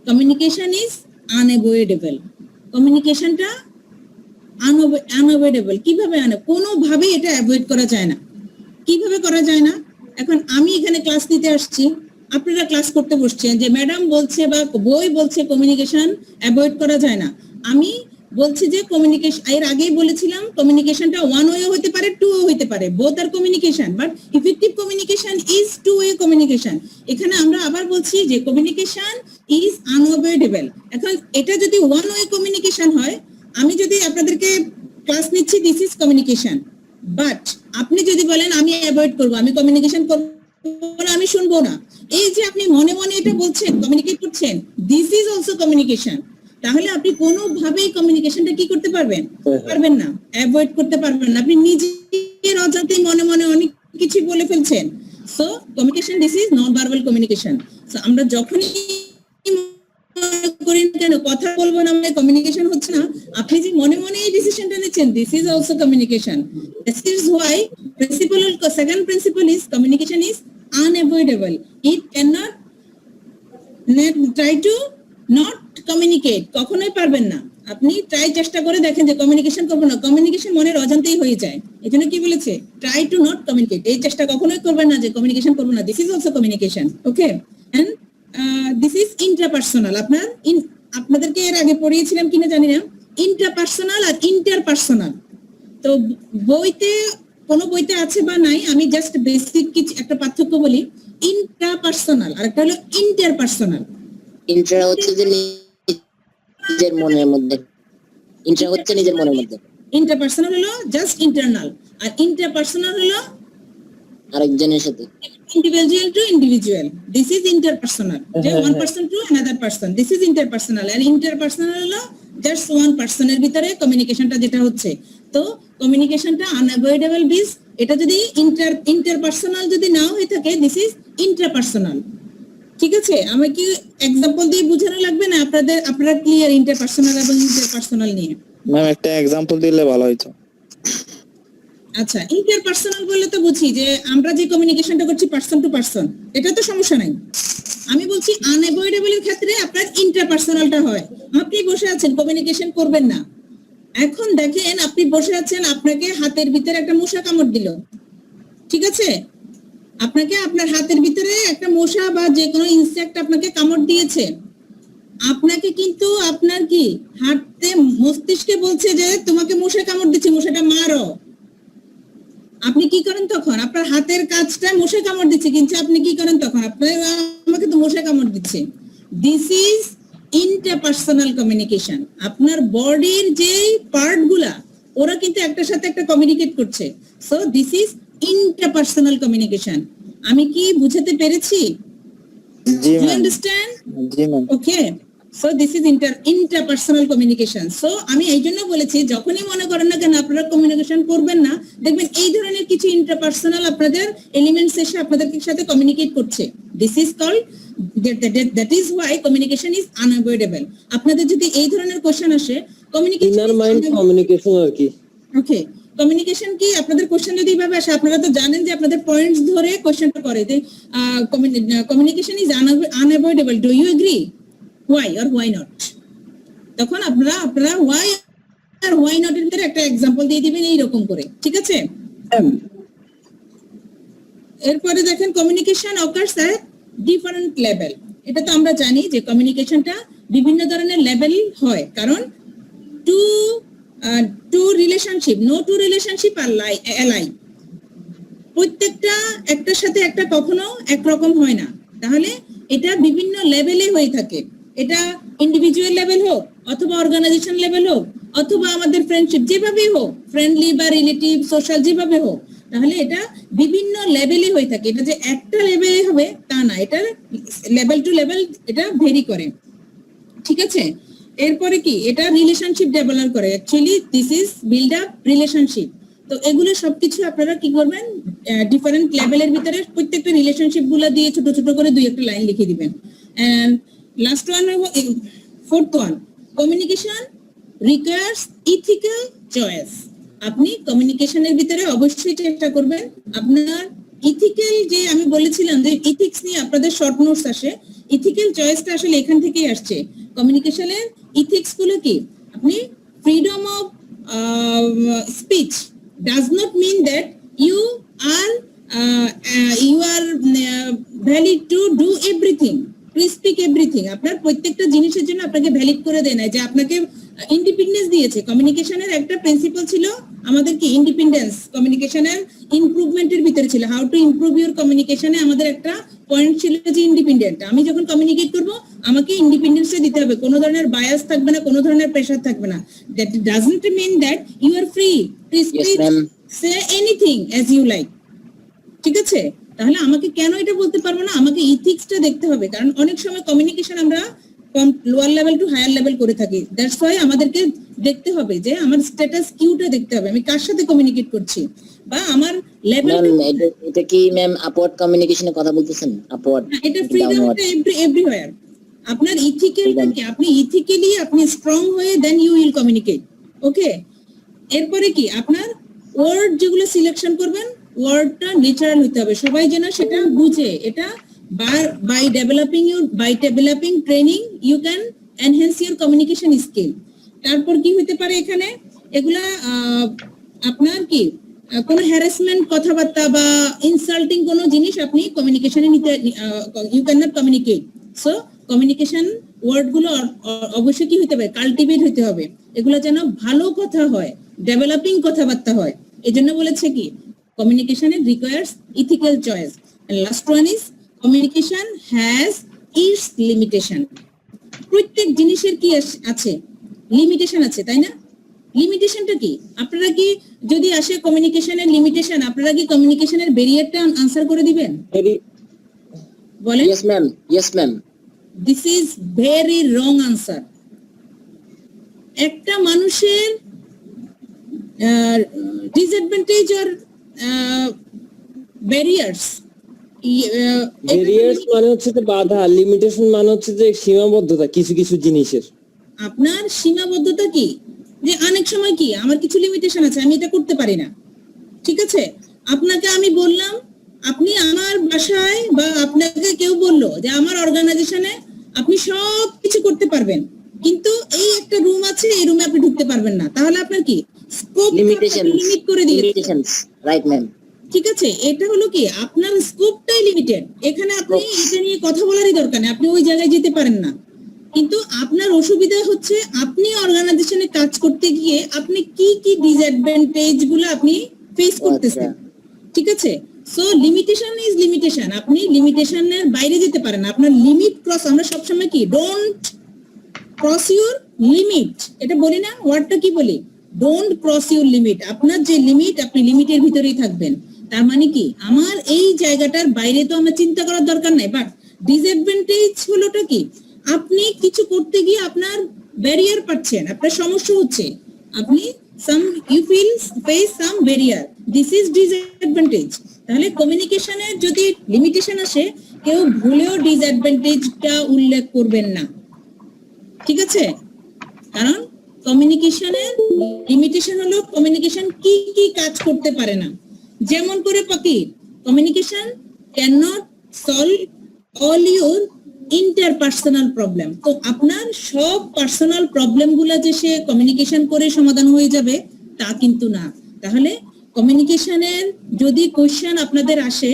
কমিউনিকেশন ইজ আনএভয়েডেবল। কমিউনিকেশনটা আনএভয়েডেবল। কিভাবে কোনোভাবেই এটা অ্যাভয়েড করা যায় না। কিভাবে করা যায় না? এখন আমি এখানে ক্লাস নিতে আসছি, আপনারা ক্লাস করতে বসছেন, যে ম্যাডাম বলছে বা বই বলছে কমিউনিকেশন অ্যাভয়েড করা যায় না। আমি বলছি যে কমিউনিকেশন, এর আগেই বলেছিলাম কমিউনিকেশনটা ওয়ান ওয়ে হতে পারে, টু ওয়ে হতে পারে, both are communication, but effective communication is two way communication. এখানে আমরা আবার বলছি যে কমিউনিকেশন ইজ আনঅ্যাভয়েডেবল। এখন এটা যদি ওয়ান ওয়ে কমিউনিকেশন হয়, আমি যদি আপনাদেরকে ক্লাস নিচ্ছি দিস ইজ কমিউনিকেশন, বাট আপনি যদি বলেন আমি অ্যাভয়েড করব, আমি কমিউনিকেশন করব না, আমি শুনবো না, এই যে আপনি মনে মনে এটা বলছেন, কমিউনিকেট করছেন, দিস ইজ অলসো কমিউনিকেশন। তাহলে আপনি কোনোভাবেই কমিউনিকেশনটা কি করতে পারবেন না, অ্যাভয়েড করতে পারবেন না। আপনি নিজের অজান্তেই মনে মনে অনেক কিছু বলে ফেলছেন। So communication this is non verbal communication. So আমরা যখনই করি কেন কথা বলবো না, মানে কমিউনিকেশন হচ্ছে না, আপনি যে মনে মনে এই ডিসিশনটা নিচ্ছেন, this is also communication. This is why second principle is communication is unavoidable. It can not try to not communicate, কখনোই পারবেন না। আপনি ট্রাই চেষ্টা করে দেখেন যে কমিউনিকেশন করবো না, কমিউনিকেশন মনের অজান্তেই হয়ে যায়। এই জন্য কি বলেছে, ট্রাই টু নট কমিউনিকেট, এই চেষ্টা কখনোই করবেন না যে কমিউনিকেশন করবো না। This is also communication. Okay, and this is intrapersonal. আপনাদেরকে এর আগে পড়িয়েছিলাম কিনা জানি না, ইন্ট্রাপার্সোনাল আর ইন্টারপার্সোনাল। তো কোন বইতে আছে বা নাই, আমি জাস্ট বেসিক কিছু একটা পার্থক্য বলি। ইন্ট্রাপার্সোনাল আর একটা হলো ইন্টারপার্সোনাল। ইন্ট্রা হচ্ছে যে নিজের মনের মধ্যে, ইন্ট্রা হচ্ছে নিজের মনের মধ্যে, ইন্টারপার্সোনাল হলো জাস্ট ইন্টারনাল, আর ইন্টারপার্সোনাল হলো আরেকজনের সাথে, individual to individual. This is interpersonal. যে one person to another person, this is interpersonal. R interpersonal হলো just one person এর ভিতরে কমিউনিকেশনটা যেটা হচ্ছে। তো কমিউনিকেশনটা আনঅ্যাভয়েডেবল বিজ, এটা যদি ইন্টারপার্সোনাল যদি নাও হয়ে থাকে, দিস ইজ ইন্ট্রাপার্সোনাল। ঠিক আছে, আমি কি এক্সাম্পল দিয়ে বোঝানো লাগবে না? আপনারা ক্লিয়ার ইন্টারপার্সোনাল এবং ইন্টারপার্সোনাল নিয়ে? ম্যাম একটা এক্সাম্পল দিলে ভালো হতো। আচ্ছা, ইন্টারপার্সোনাল বলে তো বুঝি যে আমরা যে কমিউনিকেশনটা করছি পারসন টু পারসন, এটা তো সমস্যা নাই। আমি বলছি আনঅ্যাভয়েডেবলের ক্ষেত্রে আপনার ইন্টারপার্সোনালটা হয়। আপনি বসে আছেন, কমিউনিকেশন করবেন না। এখন দেখেন আপনি বসে আছেন, আপনাকে হাতের ভিতরে একটা মশা কামড় দিল, ঠিক আছে? আপনাকে আপনার হাতের ভিতরে একটা মশা বা যে কোনো ইনসেক্ট আপনাকে কামড় দিয়েছে। আপনাকে কিন্তু আপনার কি হাতে মস্তিষ্কে বলছে যে তোমাকে মশা কামড় দিচ্ছে, মশাটা মারো। আপনি কি করেন তখন? আপনার হাতের কাজটা মশা কামড় দিচ্ছে, কিন্তু আপনি কি করেন তখন? আমাকে তো মশা কামড় দিচ্ছে। This is interpersonal communication. আপনার বডির যে পার্ট গুলা ওরা কিন্তু একটার সাথে একটা কমিউনিকেট করছে। So this is interpersonal communication. আমি কি বুঝাতে পেরেছি? G U ma'am, understand? G ma'am. Okay, so this is interpersonal communication. So আমি এই জন্য বলেছি, যখনই মনে করেন না কেন আপনারা কমিউনিকেশন করবেন না, দেখবেন এই ধরনের কিছু ইন্টারপার্সোনাল আপনাদের এলিমেন্টস এসে আপনাদের সাথে কমিউনিকেট করছে। This is called, that is why communication is unavoidable. আপনাদের যদি এই ধরনের কোশ্চেন আসে, কমিউনিকেশন ইনার মাইন্ড কমিউনিকেশন আর কি। ওকে, কমিউনিকেশন কি আপনাদের কোশ্চেন যদি এইভাবে আসে, আপনারা তো জানেন যে আপনাদের পয়েন্টস ধরে কোশ্চেনটা করে যে communication is unavoidable, do you agree? why or why not? তখন আপনারা why আর why not এর একটা एग्जांपल দিয়ে দিবেন এইরকম করে, ঠিক আছে? এরপরে দেখেন কমিউনিকেশন অকার্স এট ডিফারেন্ট লেভেল। এটা তো আমরা জানি যে কমিউনিকেশনটা বিভিন্ন ধরনের লেভেল হয়, কারণ two relationship, no two relationship are ally, প্রত্যেকটা একটার সাথে একটা কখনো একরকম হয় না। তাহলে এটা বিভিন্ন লেভেলে হয়ে থাকে। এটা ইন্ডিভিজুয়াল লেভেল হোক, অথবা অর্গানাইজেশন লেভেল হোক, অথবা আমাদের ফ্রেন্ডশিপ, যেভাবেই হোক, ফ্রেন্ডলি বা রিলেটিভ সোশ্যাল যেভাবে হোক, তাহলে এটা বিভিন্ন লেভেলে হয়ে থাকে, এটা যে একটা লেভেলে হবে তা না, এটা লেভেল টু লেভেল এটা ভেরি করে, ঠিক আছে। এরপরে কি, এটা রিলেশনশিপ ডেভেলপ করে, actually this is build up relationship. তো এগুলো সবকিছু আপনারা কি করবেন, ডিফারেন্ট লেভেলের ভিতরে প্রত্যেকটা রিলেশনশিপ গুলো দিয়ে ছোট ছোট করে দুই একটা লাইন লিখে দিবেন। And last one, fourth one, communication requires ethical choice. আপনি কমিউনিকেশনের ভিতরে অবশ্যই চেষ্টা করবেন আপনার ইথিক্যাল, যে আমি বলেছিলাম যে ইথিক্স নিয়ে আপনাদের শর্ট নোটস আসে, ইথিক্যাল চয়েসটা আসলে এখান থেকেই আসছে। কমিউনিকেশনের ইথিক্স গুলো কি, আপনি freedom of speech does not mean that you are valid to do everything, to speak everything. আপনার প্রত্যেকটা জিনিসের জন্য আপনাকে ভ্যালিড করে দেয় না, যে আপনাকে ইন্ডিপেন্ডেন্স দিয়েছে। কমিউনিকেশনের একটা প্রিন্সিপাল ছিল আমাদের কি, ইন্ডিপেন্ডেন্স। কমিউনিকেশনের ইমপ্রুভমেন্টের ভিতরে ছিল হাউ টু ইমপ্রুভ ইউর কমিউনিকেশনে আমাদের একটা পয়েন্ট ছিল যে ইন্ডিপেন্ডেন্ট। আমি যখন কমিউনিকেট করব আমাকে ইন্ডিপেন্ডেন্সে দিতে হবে, কোনো ধরনের বায়াস থাকবে না, কোনো ধরনের প্রেশার থাকবে না। That doesn't mean that you are free to speak say anything as you like, ঠিক আছে। তাহলে আমাকে কেন এটা বলতে পারবো না, আমাকে ইথিক্সটা দেখতে হবে, কারণ অনেক সময় কমিউনিকেশন আমরা lower level to higher level করে থাকি। দ্যাটস ওয়াই আমাদেরকে দেখতে হবে যে আমার স্ট্যাটাস কিউটা দেখতে হবে, আমি কার সাথে কমিউনিকেট করছি, বা আমার লেভেল। এটা কি ম্যাম আপওয়ার্ড কমিউনিকেশনের কথা বলতেছেন? আপওয়ার্ড, এটা ফ্রিডমটা এভরিওয়্যার। আপনার ইথিক্যালটা কি, আপনি ইথিক্যালি আপনি স্ট্রং হয়ে দেন ইউ উইল কমিউনিকেট, ওকে। এরপরে কি, আপনার ওয়ার্ড যেগুলো সিলেকশন করবেন, ওয়ার্ডটা ন্যাচারাল হতে হবে, সবাই যেন সেটা বুঝে। এটা by developing training you can enhance your communication skill. তারপর কি হতে পারে এখানে, এগুলা আপনার কি কোনো হ্যারাসমেন্ট কথাবার্তা বা ইনসাল্টিং কোনো জিনিস আপনি কমিউনিকেশনে নিতে, you can not communicate. So communication word গুলো অবশ্যই কি হতে হবে, কাল্টিভেট হতে হবে, এগুলো যেন ভালো কথা হয়, ডেভেলপিং কথাবার্তা হয়। এজন্য বলেছে কি, কমিউনিকেশনে requires ethical choice. And last one is communication has its limitation. প্রত্যেক জিনিসের কি আছে, লিমিটেশন আছে, তাই না? লিমিটেশনটা কি, আপনারা কি যদি আসে কমিউনিকেশনের লিমিটেশন, আপনারা কি কমিউনিকেশনের ব্যারিয়ারটা আনসার করে দিবেন? বলেন। Yes ma'am, yes ma'am. This is very wrong answer. একটা মানুষের ডিসঅ্যাডভান্টেজ আর ব্যারিয়ার্স, ব্যারিয়ার্স মানে হচ্ছে যে বাধা, লিমিটেশন মানে হচ্ছে যে সীমাবদ্ধতা কিছু কিছু জিনিসের। আপনার সীমাবদ্ধতা কি, যে অনেক সময় কি আমার কিছু লিমিটেশন আছে, আমি এটা করতে পারি না, ঠিক আছে। আপনাকে আমি বললাম, আপনি আমার বাসায় বা আপনাকে কেউ বললো যে আমার অর্গানাইজেশনে আপনি সব কিছু করতে পারবেন, কিন্তু এই একটা রুম আছে, এই রুমে আপনি ঢুকতে পারবেন না, তাহলে আপনার কি স্কোপ লিমিট করে দিয়েছে, রাইট ম্যাম, ঠিক আছে। এটা হলো কি, আপনার স্কোপটাই লিমিটেড, এখানে আপনি এটা নিয়ে কথা বলারই দরকার নেই, আপনি ওই জায়গায় যেতে পারেন না। কিন্তু আপনার অসুবিধা হচ্ছে আপনি অর্গানাইজেশনে কাজ করতে গিয়ে আপনি কি কি ডিসঅ্যাডভান্টেজ গুলো আপনি ফেস করতেছেন, ঠিক আছে। সো লিমিটেশন ইজ লিমিটেশন, আপনি লিমিটেশনের বাইরে যেতে পারেন না, আপনার লিমিট ক্রস। আমরা সবসময় কি, ডোন্ট ক্রস ইউর লিমিট, এটা বলি না, ওয়ার্ডটা কি বলি, ডোন্ট ক্রস ইউর লিমিট। আপনার যে লিমিট, আপনি লিমিটের ভিতরেই থাকবেন। তার মানে কি, আমার এই জায়গাটার বাইরে তো আমার চিন্তা করার দরকার নাই। বাট ডিসঅ্যাডভান্টেজ হলোটা কি, আপনি কিছু করতে গিয়ে আপনার ব্যারিয়ার পাচ্ছেন, আপনার সমস্যা হচ্ছে, আপনি you face some barrier, this is disadvantage. তাহলে কমিউনিকেশনের যদি লিমিটেশন আসে, কেউ ভুলেও ডিসঅ্যাডভান্টেজটা উল্লেখ করবেন না, ঠিক আছে। কারণ কমিউনিকেশনের লিমিটেশন হলো কমিউনিকেশন কি কি কাজ করতে পারে না। যেমন করে পাকি, communication can not solve all your interpersonal problem. তো আপনার সব পার্সোনাল প্রবলেম গুলা যে সে কমিউনিকেশন করে সমাধান হয়ে যাবে তা কিন্তু না। তাহলে কমিউনিকেশনের যদি কোশ্চেন আপনাদের আসে,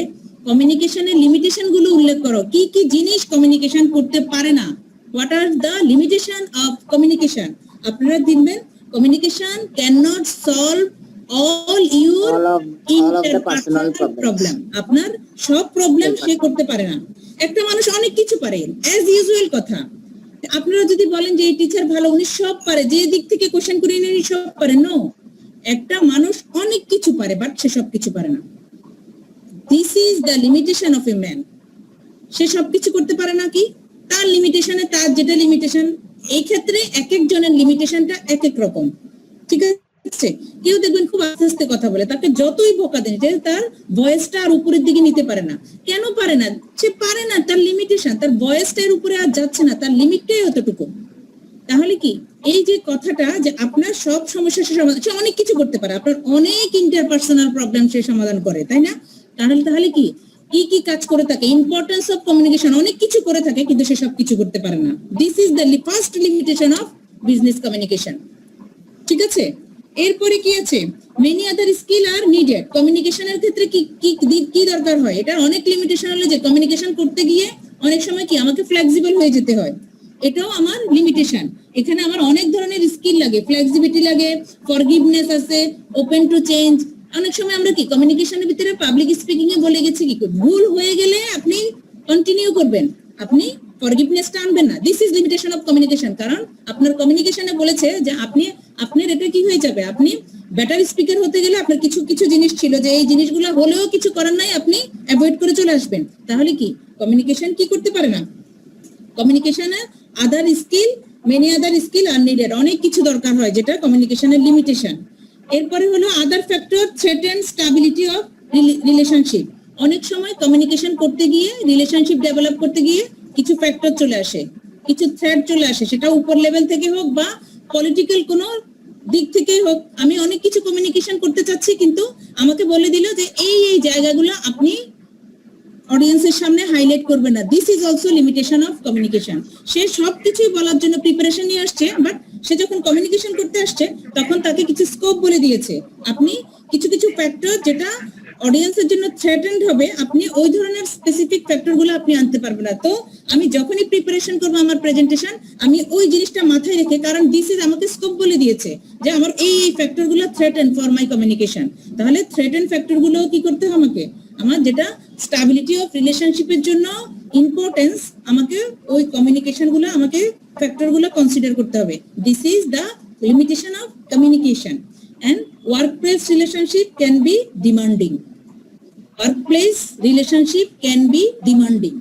কমিউনিকেশনের লিমিটেশন গুলো উল্লেখ করো, কি কি জিনিস কমিউনিকেশন করতে পারে না, what are the limitation of communication. আপনারা দেখবেন communication can not solve all your interpersonal problem, আপনার সব প্রবলেম সে করতে পারে না। একটা মানুষ অনেক কিছু পারে, অ্যাজ ইউজুয়াল কথা। আপনারা যদি বলেন যে এই টিচার ভালো, উনি সব পারে, যে দিক থেকে কোশ্চেন করে উনি সব পারে, নো। একটা মানুষ অনেক কিছু পারে বাট সে সব কিছু পারে না। This is the limitation of a man. সে সবকিছু করতে পারে না, কি তার লিমিটেশনে, তার যেটা লিমিটেশন, এই ক্ষেত্রে এক একজনের লিমিটেশনটা এক এক রকম, ঠিক আছে? কেউ দেখবেন খুব আস্তে আস্তে কথা বলে, তাকে যতই বোকা দেন যে তার ভয়েসটা আর উপরের দিকে নিতে পারে না। কেন পারে না? সে পারে না, তার লিমিটেশন, তার ভয়েসটা এর উপরে আর যাচ্ছে না, তার লিমিটটাই অতটুকু। তাহলে কি এই যে কথাটা যে আপনার সব সমস্যা সে সমাধান, সে অনেক কিছু করতে পারে, আপনার অনেক ইন্টারপার্সোনাল প্রবলেম সে সমাধান করে, তাই না? তাহলে কি কি কি কাজ করে থাকে, ইম্পর্টেন্স অফ কমিউনিকেশন, অনেক কিছু করে থাকে কিন্তু সে সব কিছু করতে পারে না। This is the first limitation of business communication, ঠিক আছে? এরপরে কি আছে, many other skill are needed. কমিউনিকেশনের ক্ষেত্রে কি কি কি দরকার হয়, এটা অনেক লিমিটেশন হলো যে কমিউনিকেশন করতে গিয়ে অনেক সময় কি আমাকে ফ্লেক্সিবল হয়ে যেতে হয়, এটাও আমার লিমিটেশন। এখানে আমার অনেক ধরনের স্কিল লাগে, ফ্লেক্সিবিলিটি লাগে, ফরগিভনেস আছে, ওপেন টু চেঞ্জ। অনেক সময় আমরা কি কমিউনিকেশনের ভিতরে পাবলিক স্পিকিং এ বলে গেছি কি ভুল হয়ে গেলে আপনি কন্টিনিউ করবেন, আপনি ফরগিভনেসটা আনবেন না। This is limitation of communication. কারণ আপনার কমিউনিকেশনে বলেছে যে আপনার এটা কি হয়ে যাবে, আপনি বেটার স্পিকার হতে গেলে আপনার কিছু কিছু জিনিস ছিল যে এই জিনিসগুলো হলেও কিছু করার নাই, আপনি অ্যাভয়েড করে চলে আসবেন। তাহলে কি কমিউনিকেশন কি করতে পারে না? কমিউনিকেশনে other skill, many other skill are needed, অনেক কিছু দরকার হয় যেটা কমিউনিকেশনের লিমিটেশন। এরপরে হলো other factor threaten stability of relationship. অনেক সময় কমিউনিকেশন করতে গিয়ে, রিলেশনশিপ ডেভেলপ করতে গিয়ে কিছু ফ্যাক্টর চলে আসে, কিছু থ্রেট চলে আসে, সেটা উপর লেভেল থেকে হোক বা পলিটিক্যাল কোনো দিক থেকে হোক। আমি অনেক কিছু কমিউনিকেশন করতে চাচ্ছি কিন্তু আমাকে বলে দিল যে এই এই জায়গাগুলো আপনি অডিয়েন্সের সামনে হাইলাইট করবে না। This is also limitation of communication. সে সবকিছুই বলার জন্য প্রিপারেশন নিয়ে আসছে, বাট সে যখন কমিউনিকেশন করতে আসছে তখন তাকে কিছু স্কোপ বলে দিয়েছে, আপনি কিছু কিছু ফ্যাক্টর যেটা অডিয়েন্সের জন্য থ্রেটেন্ড হবে, আপনি ওই ধরনের স্পেসিফিক ফ্যাক্টরগুলো আপনি আনতে পারবেন না। তো আমি যখনই প্রিপারেশন করবো আমার প্রেজেন্টেশন, আমি ওই জিনিসটা মাথায় রেখে, কারণ দিস ইজ আমাকে স্কোপ বলে দিয়েছে যে আমার এই এই ফ্যাক্টরগুলো থ্রেটেন ফর মাই কমিউনিকেশন। তাহলে থ্রেটেন ফ্যাক্টরগুলো কি করতে হবে আমাকে, আমার যেটা স্টেবিলিটি অফ রিলেশনশিপের জন্য ইম্পর্টেন্স, আমাকে ওই কমিউনিকেশন গুলো, আমাকে ফ্যাক্টর গুলো কনসিডার করতে হবে। This is the limitation of communication. And workplace relationship can be demanding. Workplace relationship can be demanding.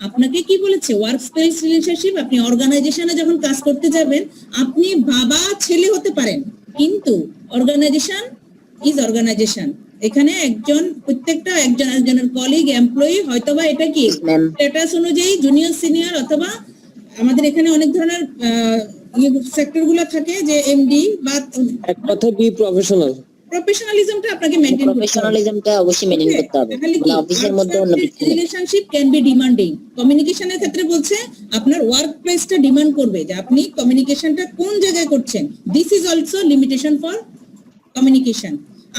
আপনাকে কি বলেছে, ওয়ার্কপ্লেস রিলেশনশিপ, আপনি অর্গানাইজেশনে যখন কাজ করতে যাবেন, আপনি বাবা ছেলে হতে পারেন কিন্তু অর্গানাইজেশন ইজ অর্গানাইজেশন। এখানে প্রত্যেকটা একজনের কলিগ, এমপ্লয়ি, হয়তোবা এটা কি স্ট্যাটাস অনুযায়ী জুনিয়র সিনিয়র, অথবা আমাদের এখানে অনেক ধরনের সেক্টর গুলো থাকে যে এমডি বা এক কথা বি প্রফেশনাল। প্রফেশনালিজমটা আপনাকে মেইনটেইন করতে হবে। প্রফেশনালিজমটা অবশ্যই মেইনটেইন করতে হবে, মানে অফিসের মধ্যে অন্য কিছু না। Relationship can be demanding. কমিউনিকেশনের ক্ষেত্রে বলছে আপনার ওয়ার্ক প্লেসটা ডিমান্ড করবে যে আপনি কমিউনিকেশনটা কোন জায়গায় করছেন। This is also limitation for communication.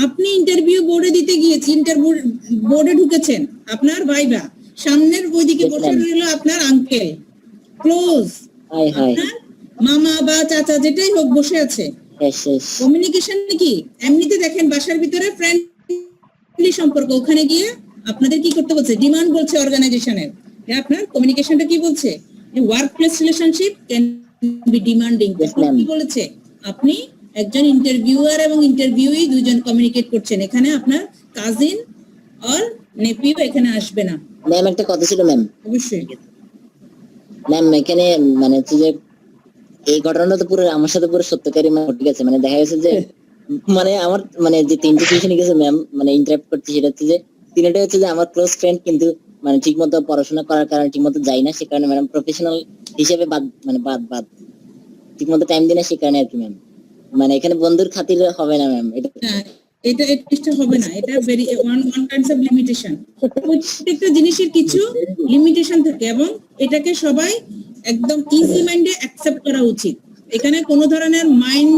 আপনি ইন্টারভিউ বোর্ডে দিতে গিয়েছেন, ইন্টারভিউ বোর্ডে ঢুকেছেন, আপনার ভাইবা সামনের ওইদিকে বসে রইল আপনার আঙ্কেল, ক্লোজ, আপনার মামা বা চাচা যেটাই হোক বসে আছে। কমিউনিকেশন কি এমনিতে দেখেন বাসার ভিতরে ফ্রেন্ডলি সম্পর্ক, ওখানে গিয়ে আপনাদের কি করতে বলছে, ডিমান্ড বলছে অর্গানাইজেশনের। আপনার কমিউনিকেশনটা কি বলছে, work place relationship can be demanding. কি বলেছে, আপনি একজন ইন্টারভিউয়ার এবং ইন্টারভিউই দুইজন কমিউনিকেট করছেন, এখানে আপনার কাজিন আর নেপিউ এখানে আসবে না। ম্যাম একটা কথা ছিল ম্যাম, অবশ্যই ম্যাম এখানে মানে হচ্ছে যে এই ঘটনাটা তো পুরো আমার সাথে পুরো সত্যকারী ঘটে গেছে। মানে দেখা গেছে যে মানে আমার মানে যে তিনটে টিউশনে গেছে ম্যাম, মানে ইন্টারাপ্ট করতে, সেটা হচ্ছে যে তিনটা হচ্ছে যে আমার ক্লোজ ফ্রেন্ড, কিন্তু মানে ঠিক মতো পড়াশোনা করার কারণে ঠিক মতো যাই না, সে কারণে ম্যাডাম প্রফেশনাল হিসেবে বাদ ঠিক মতো টাইম দিই না, সে কারণে আর কি ম্যাম। মানে এখানে বন্ধুর খাতিরে হবে না ম্যাম, এটা এটা হবে না, এটা very one kinds of limitation. প্রত্যেকটা জিনিসের কিছু লিমিটেশন থাকে এবং এটাকে সবাই একদম ইজি মাইন্ডে অ্যাকসেপ্ট করা উচিত। এখানে কোনো ধরনের মাইন্ড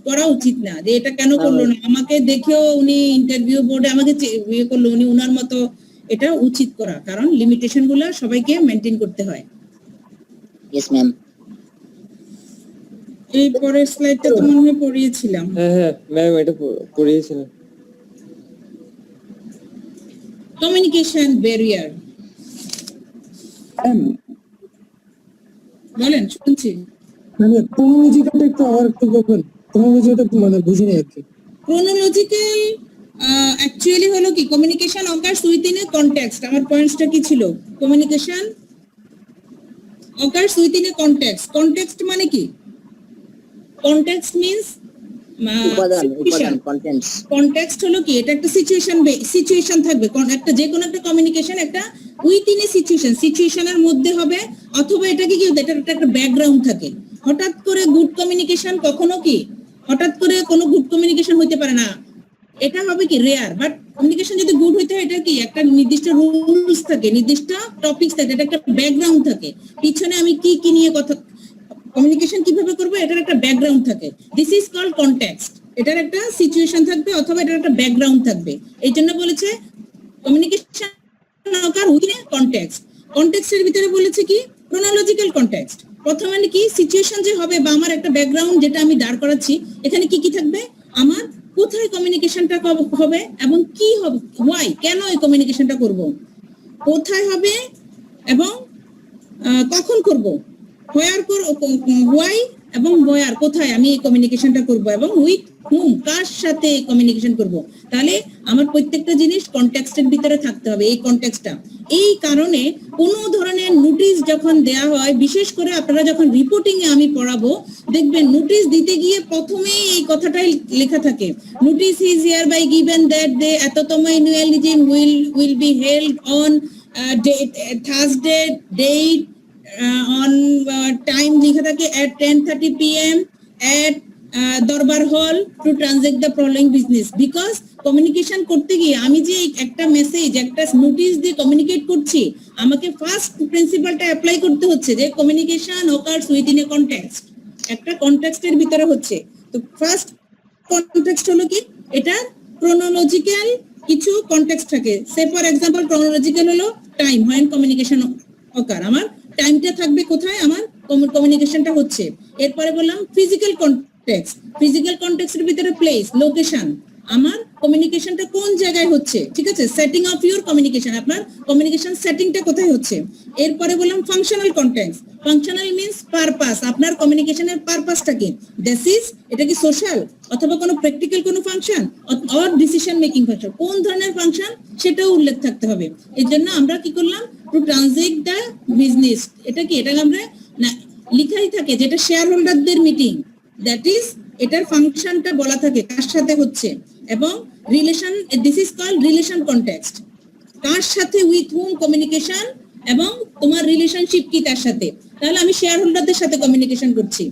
করা উচিত না যে এটা কেন করলো না, আমাকে দেখেও উনি ইন্টারভিউ বোর্ডে আমাকে ইয়ে করলো, উনি উনার মতো, এটা উচিত করা, কারণ লিমিটেশন গুলো সবাইকে মেনটেন করতে হয়। Yes ma'am. এই পরের স্লাইডটা তো মনে হয় পড়িয়েছিলাম। হ্যাঁ ম্যাম এটা পড়িয়েছিলাম। কমিউনিকেশন ব্যারিয়ার বলেন, শুনছি। মানে কমিউনিকেশনটা একটু আবার একটু বলবেন, কমিউনিকেশনটা মানে বুঝিনি আর কি। ক্রোনোলজিক্যাল অ্যাকচুয়ালি হলো কি communication occurs within a context. আমার পয়েন্টসটা কি ছিল? Communication occurs within a context. Context মানে কি? Context means উপাদান কন্টেন্টস। কনটেক্সট হলো কি? এটা একটা সিচুয়েশন থাকবে, একটা যে কোনো একটা কমিউনিকেশন একটা উইথিন এ সিচুয়েশনের মধ্যে হবে, অথবা এটা কি এটা একটা ব্যাকগ্রাউন্ড থাকে। হঠাৎ করে গুড কমিউনিকেশন কখনো কি হঠাৎ করে কোনো গুড কমিউনিকেশন হইতে পারে না, এটা হবে কি রেয়ার। বাট কমিউনিকেশন যদি গুড হইতে হয়, এটা কি একটা নির্দিষ্ট রুলস থাকে, নির্দিষ্ট টপিকস থাকে, এটা একটা ব্যাকগ্রাউন্ড থাকে, পিছনে আমি কি কি নিয়ে কথা কমিউনিকেশন কিভাবে করব এটার একটা ব্যাকগ্রাউন্ড থাকে। This is called context. এটার একটা সিচুয়েশন থাকবে অথবা এটার একটা ব্যাকগ্রাউন্ড থাকবে, এই জন্য বলেছে communication occur within a context. কনটেক্সটের ভিতরে বলেছে কি ক্রোনোলজিক্যাল কনটেক্সট। প্রথমে কি সিচুয়েশন যে হবে বা আমার একটা ব্যাকগ্রাউন্ড যেটা আমি দাঁড় করাচ্ছি, এখানে কি কি থাকবে, আমার কোথায় কমিউনিকেশনটা হবে এবং কি হবে, ওয়াই কেন এই কমিউনিকেশনটা করব, কোথায় হবে এবং কখন করব, হোয়াই এবং ওয়্যার কোথায় আমি এই কমিউনিকেশনটা করব, এবং উইথ হুম কার সাথে কমিউনিকেশন করব। তাহলে আমার প্রত্যেকটা জিনিস কনটেক্সটের ভিতরে থাকতে হবে, এই কনটেক্সটটা। এই কারণে কোনো ধরনের নোটিশ যখন দেয়া হয়, বিশেষ করে আপনারা যখন রিপোর্টিং এ আমি পড়াবো, দেখবেন নোটিশ দিতে গিয়ে প্রথমেই এই কথাটাই লেখা থাকে, notice is hereby given that the এততম অ্যানুয়ালিজম will be held on Thursday date on time লিখা থাকে at 10:30 p.m. at দরবার হল to transact the following business. Because communication করতে গিয়ে আমি যে একটা মেসেজ একটা নোটিশ দিয়ে কমিউনিকেট করছি, আমাকে ফার্স্ট প্রিন্সিপালটা অ্যাপ্লাই করতে হচ্ছে যে communication occurs within a context, একটা কনটেক্সটের ভিতরে হচ্ছে। তো ফার্স্ট কনটেক্সট হলো কি, এটা ক্রোনোলজিক্যাল কিছু কনটেক্সট থাকে। সে ফর এক্সাম্পল ক্রোনোলজিক্যাল হলো টাইম when কমিউনিকেশন occur, আমার টাইমটা থাকবে কোথায় আমার কমিউনিকেশনটা হচ্ছে। এরপরে বললাম ফিজিক্যাল কনটেক্সট, ফিজিক্যাল কনটেক্সটের ভিতরে প্লেস লোকেশন, আমার কমিউনিকেশনটা কোন জায়গায় হচ্ছে, ঠিক আছে, সেটিং অফ ইউর কমিউনিকেশন, আপনার কমিউনিকেশন সেটিংটা কোথায় হচ্ছে। এরপরে বললাম functional context, functional means purpose, আপনার কমিউনিকেশনের পারপাসটা কি, দিস ইজ এটা কি সোশ্যাল অথবা কোনো প্র্যাকটিক্যাল কোনো function or decision making function, কোন ধরনের ফাংশন সেটাও উল্লেখ থাকতে হবে। এর জন্য আমরা কি করলাম, টু ট্রানজেক্ট দ্য বিজনেস, এটা কি এটা আমরা লিখাই থাকে যেটা শেয়ার হোল্ডারদের মিটিং, দ্যাট ইজ এটার ফাংশনটা বলা থাকে কার সাথে হচ্ছে, এবং relation, this is called relation context, কার সাথে উইথ হুম কমিউনিকেশন এবং তোমার রিলেশনশিপ কি তার সাথে, তাহলে আমি শেয়ার হোল্ডারদের সাথে কমিউনিকেশন করছি।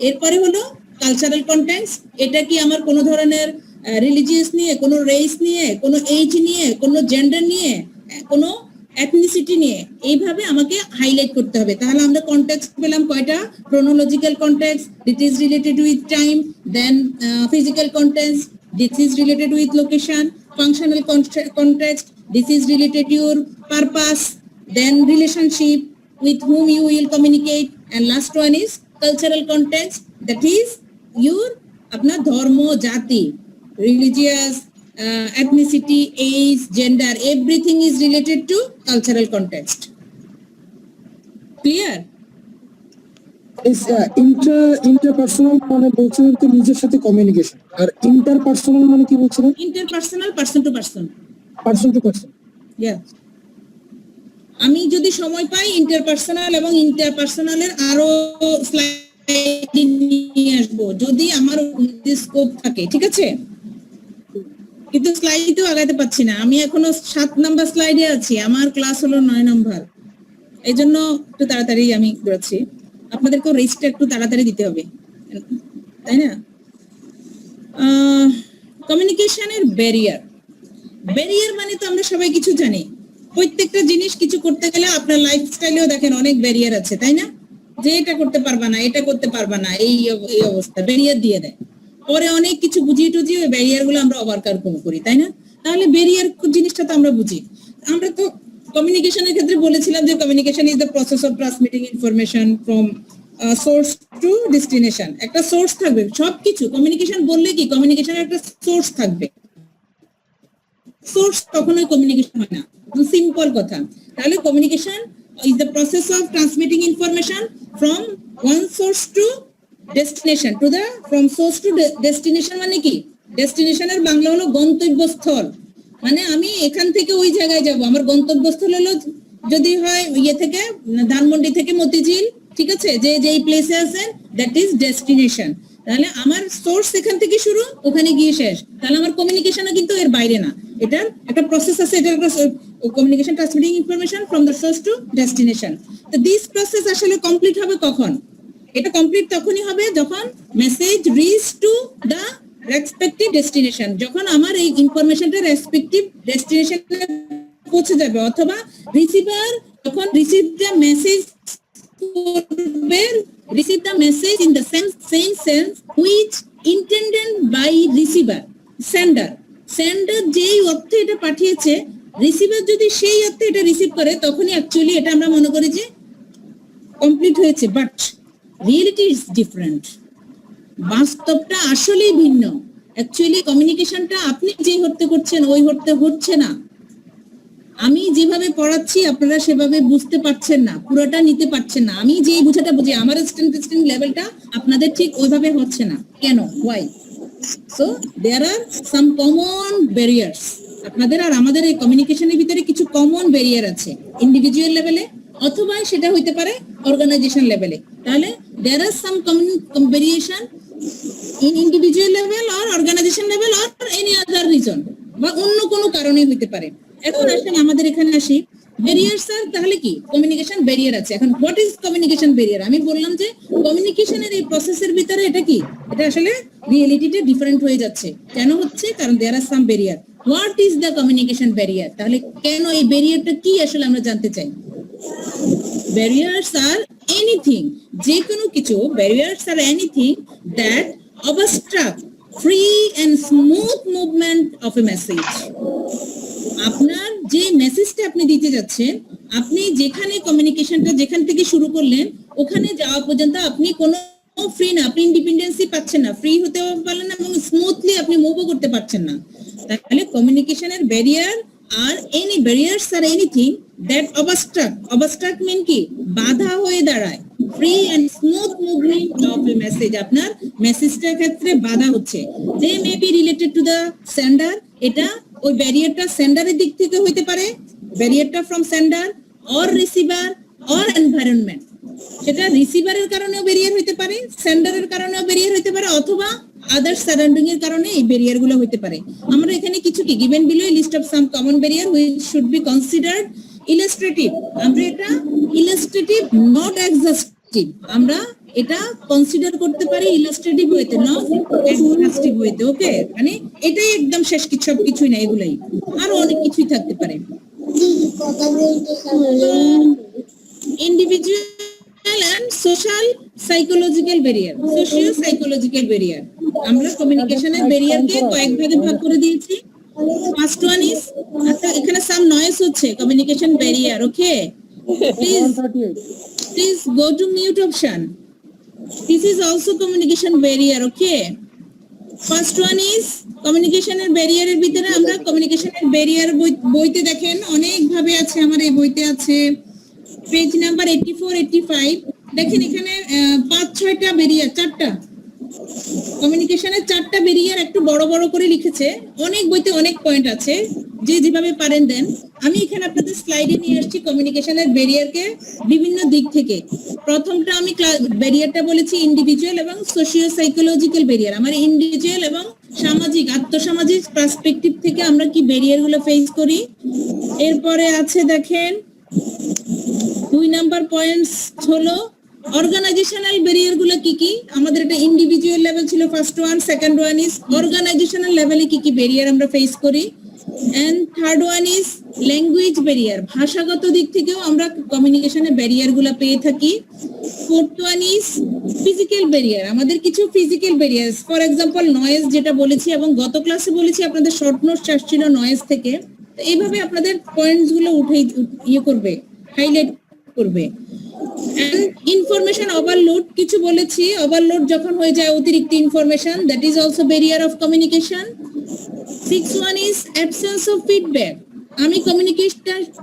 এরপরে হলো কালচারাল কনটেক্সট, এটা কি আমার কোনো ধরনের রিলিজিয়াস নিয়ে, কোনো রেস নিয়ে, কোনো এজ নিয়ে, কোনো জেন্ডার নিয়ে, কোনো এথনিসিটি নিয়ে, এইভাবে আমাকে হাইলাইট করতে হবে। তাহলে আমরা কনটেক্সট পেলাম কয়টা, chronological context, it is related with time, then physical context, this is related with location, functional context, this is related to your purpose, then relationship with whom you will communicate, and last one is cultural context, that is your apna dharma, jati, religious, ethnicity, age, gender, everything is related to cultural context. Clear? Interpersonal মানে বলছিলেন তো নিজের সাথে communication, আর interpersonal মানে কি বলছিলেন? Interpersonal, person to person. Person to person. Yeah. আমি যদি সময় পাই ইন্টারপার্সোনাল এবং ইন্টারপার্সোনালের আরো স্লাইড নিয়ে আসবো যদি আমার স্কোপ থাকে, ঠিক আছে, কিন্তু স্লাইডও আগাইতে পারছি না, আমি এখনো 7 নাম্বার স্লাইডে আছি, আমার ক্লাস হলো 9 নাম্বার, এই জন্য একটু তাড়াতাড়ি আমি দৌড়াচ্ছি, আপনাদেরকেও রেস্টটা একটু তাড়াতাড়ি দিতে হবে, তাই না। কমিউনিকেশনের ব্যারিয়ার, ব্যারিয়ার মানে তো আমরা সবাই কিছু জানি, প্রত্যেকটা জিনিস কিছু করতে গেলে আপনার লাইফস্টাইলেও দেখেন অনেক ব্যারিয়ার আছে, তাই না, যে এটা করতে পারবা না, এটা করতে পারবা না, এই অবস্থা ব্যারিয়ার দিয়ে দেয়, পরে অনেক কিছু বুঝিয়ে টুঝিয়ে ওই ব্যারিয়ার গুলো আমরা ওভারকাম করি, তাই না। তাহলে ব্যারিয়ার জিনিসটা তো আমরা বুঝি। আমরা তো কমিউনিকেশনের ক্ষেত্রে বলেছিলাম যে communication is the process of transmitting information from source to destination, একটা সোর্স থাকবে, সবকিছু কমিউনিকেশন বললে কি কমিউনিকেশনের একটা সোর্স থাকবে, সোর্স কখনোই কমিউনিকেশন হয় না, সিম্পল কথা। তাহলে communication is the process of transmitting information from one source to destination, to the from source to destination মানে কি ডেস্টিনেশনের বাংলা হলো গন্তব্যস্থল, মানে আমি এখান থেকে ওই জায়গায় যাব, আমার গন্তব্যস্থল হলো যদি হয় ইয়ে থেকে ধানমন্ডি থেকে মতিঝিল, ঠিক আছে, যে যেই প্লেসে আছেন দ্যাট ইজ ডেস্টিনেশন। তাহলে আমার সোর্স এখান থেকে শুরু, ওখানে গিয়ে শেষ, তাহলে আমার কমিউনিকেশনও কিন্তু এর বাইরে না, এটার একটা প্রসেস আছে, এটার একটা communication transmitting information from the source to destination. তো দিস প্রসেস আসলে কমপ্লিট হবে কখন? এটা কমপ্লিট তখনই হবে যখন message reach to the respective destination, যখন আমার এই ইনফরমেশনটা রেসপেক্টিভ ডেস্টিনেশনে পৌঁছে যাবে, অথবা রিসিভার যখন রিসিভ দ্য মেসেজ করবে, receive the message in the same sense which intended by receiver, sender যেই অর্থে এটা পাঠিয়েছে, রিসিভার যদি সেই অর্থে এটা রিসিভ করে, তখনই অ্যাকচুয়ালি এটা আমরা মনে করি যে কমপ্লিট হয়েছে। বাট রিয়েলিটি ইজ ডিফারেন্ট, বাস্তবটা আসলেই ভিন্ন। অ্যাকচুয়ালি কমিউনিকেশনটা আপনি যে হতে করছেন ওই হতে হচ্ছে না, আমি যেভাবে পড়াচ্ছি আপনারা সেভাবে বুঝতে পারছেন না, পুরোটা নিতে পারছেন না, আমি যেই বুঝাটা বুঝি আমার স্ট্যান্ডিং লেভেলটা আপনাদের ঠিক ওইভাবে হচ্ছে না। কেন? Why? So there are some common barriers, আপনাদের আর আমাদের এই কমিউনিকেশনের ভিতরে কিছু কমন ব্যারিয়ার আছে, ইন্ডিভিজুয়াল লেভেলে অথবা সেটা হইতে পারে অর্গানাইজেশন লেভেলে। তাহলে there are some common variation in individual level or organization level or any other reason, বা অন্য কোনো কারণে হইতে পারে। এখন আসেন আমাদের এখানে আসি, ব্যারিয়ার স্যার তাহলে কি? কমিউনিকেশন ব্যারিয়ার আছে। এখন হোয়াট ইজ কমিউনিকেশন ব্যারিয়ার? আমি বললাম যে কমিউনিকেশনের এই প্রসেসের ভিতরে এটা কি, এটা আসলে রিয়েলিটিতে ডিফারেন্ট হয়ে যাচ্ছে। কেন হচ্ছে? কারণ there are some barrier. What is the communication barrier? তাহলে কেন এই ব্যারিয়ারটা কি আসলে আমরা জানতে চাই। ব্যারিয়ার্স আর এনিথিং, যে কোনো কিছু, barriers are anything that obstruct free and smooth movement of a message. আপনার যে মেসেজটা আপনি দিতে যাচ্ছেন, আপনি যেখানে কমিউনিকেশনটা যেখান থেকে শুরু করলেন ওখানে যাওয়া পর্যন্ত আপনি কোনো ফ্রি না, আপনি ইন্ডিপেন্ডেন্সি পাচ্ছেন না, ফ্রি হতে পারলেন না, এবং স্মুথলি আপনি মুভও করতে পারছেন না। তাহলে কমিউনিকেশনের barrier are any barriers are anything that obstruct mean কি? বাধা হয়ে দাঁড়ায় free and smooth movement of a message, আপনার মেসেজটার ক্ষেত্রে বাধা হচ্ছে। They may be related to the sender, এটা ওই ব্যারিয়ারটা সেন্ডারের দিক থেকে হইতে পারে, ব্যারিয়ারটা from sender or receiver or environment, সেটা রিসিভারের কারণেও ব্যারিয়ার হইতে পারে, সেন্ডারের কারণেও ব্যারিয়ার হইতে পারে, অথবা আদার সারাউন্ডিং এর কারণে এই ব্যারিয়ার গুলো হইতে পারে। আমরা এখানে কিছু কি given below list of some common barrier which should be considered illustrative. আমরা এটা ইলাস্ট্রেটিভ নট এক্সাস্টিভ, আমরা এটা কনসিডার করতে পারি ইলাস্ট্রেটিভ ওয়েতে, নট এক্সাস্টিভ ওয়েতে। ওকে, মানে এটাই একদম শেষ, কিছু সব কিছুই না, এগুলাই আরো অনেক কিছুই থাকতে পারে। Individual and social psychological barrier, socio psychological barrier, আমরা কমিউনিকেশনের ব্যারিয়ারকে কয়েক ভাগে ভাগ করে দিয়েছি। ফার্স্ট ওয়ান ইজ, আচ্ছা এখানে সাম নয়েজ হচ্ছে, communication barrier. Okay, please go to mute option, this is also communication barrier. Okay, first one is কমিউনিকেশনের ব্যারিয়ারের ভিতরে আমরা কমিউনিকেশনের ব্যারিয়ার বইতে দেখেন অনেক ভাবে আছে, আমার এই বইতে আছে পেজ নাম্বার 84-85, দেখেন এখানে 5-6টা ব্যারিয়ার, 4টা কমিউনিকেশনের 4টা ব্যারিয়ার একটু বড় বড় করে লিখেছে। অনেক বইতে অনেক পয়েন্ট আছে, যে যেভাবে পারেন দেন। আমি এখানে আপনাদের স্লাইডে নিয়ে আসছি কমিউনিকেশনের ব্যারিয়ারকে বিভিন্ন দিক থেকে। প্রথমটা আমি ব্যারিয়ারটা বলেছি ইন্ডিভিজুয়াল এবং সোশিও সাইকোলজিক্যাল ব্যারিয়ার। আমার ইন্ডিভিজুয়াল এবং সামাজিক, আত্মসামাজিক পার্সপেক্টিভ থেকে আমরা কি ব্যারিয়ার গুলো ফেস করি। এরপরে আছে দেখেন 2 নাম্বার পয়েন্টস হলো অর্গানাইজেশনাল ব্যারিয়ার গুলো কি কি। আমাদের এটা ইন্ডিভিজুয়াল লেভেল ছিল first one, second one is organisational লেভেলে কি কি ব্যারিয়ার আমরা ফেস করি, and third one is language barrier, ভাষাগত দিক থেকেও আমরা কমিউনিকেশনের ব্যারিয়ার গুলো পেয়ে থাকি। Fourth one is physical barrier, আমাদের কিছু physical barrier, for example noise যেটা বলেছি, এবং গত ক্লাসে বলেছি আপনাদের শর্ট নোটস আসছিল নয়েজ থেকে। এইভাবে আপনাদের পয়েন্টস গুলো উঠে ইয়ে করবে, হাইলাইট করবে। এন্ড ইনফরমেশন ওভারলোড কিছু বলেছি, ওভারলোড যখন হয়ে যায় অতিরিক্ত information, that is also barrier of communication. 6 is absence of feedback, আমি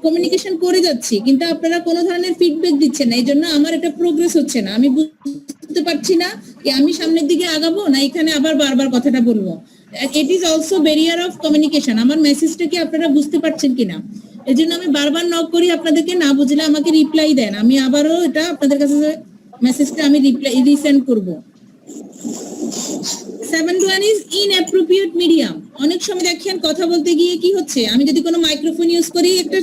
কমিউনিকেশন করে যাচ্ছি কিন্তু আপনারা কোনো ধরনের ফিডব্যাক দিচ্ছেন না, এই জন্য আমার এটা প্রোগ্রেস হচ্ছে না, আমি বুঝতে পারছি না যে আমি সামনের দিকে আগাবো না এখানে আবার বারবার কথাটা বলবো। It is also barrier of communication. আমার মেসেজটা কি আপনারা বুঝতে পারছেন কিনা? এই জন্য আমি বারবার নক করি, আপনাদেরকে না বুঝলে আমাকে রিপ্লাই দেন, আমি আবারও এটা আপনাদের কাছে মেসেজটা আমি রিসেন্ড করব। 7th is inappropriate medium। অনেক সময় দেখেন কথা বলতে গিয়ে কি হচ্ছে, আমি যদি কোনো মাইক্রোফোন ইউজ করি একটা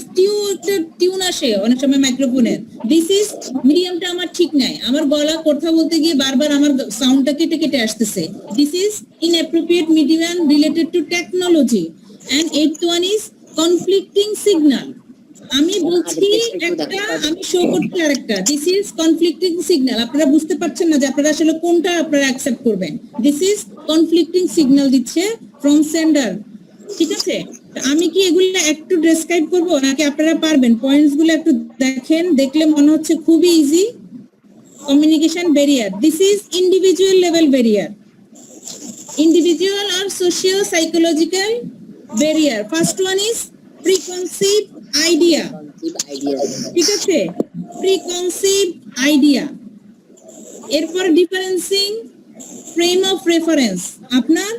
টিউন আসে অনেক সময় মাইক্রোফোনের, দিস ইজ মিডিয়ামটা আমার ঠিক নাই, আমার গলা কথা বলতে গিয়ে বারবার আমার সাউন্ডটা কেটে কেটে আসতেছে, this is inappropriate medium related to technology। and 8th one is conflicting signal। আমি বলছি একটা, আমি শো করছি আরেকটা, দিস ইজ কনফ্লিক্টিং সিগন্যাল। আপনারা বুঝতে পারছেন না যে আপনারা আসলে কোনটা আপনারা অ্যাকসেপ্ট করবেন। দিস ইজ কনফ্লিক্টিং সিগন্যাল দিচ্ছে ফ্রম সেন্ডার, ঠিক আছে? আমি কি এগুলো একটু ডেসক্রাইব করব নাকি আপনারা পারবেন? পয়েন্টস গুলো একটু দেখেন, দেখলে মনে হচ্ছে খুবই easy. Communication barrier, this is individual level barrier, individual আর socio psychological barrier. First one is preconceive idea, ঠিক আছে? Preconceive idea. এরপর ডিফারেন্সিং ফ্রেম অফ রেফারেন্স। আপনার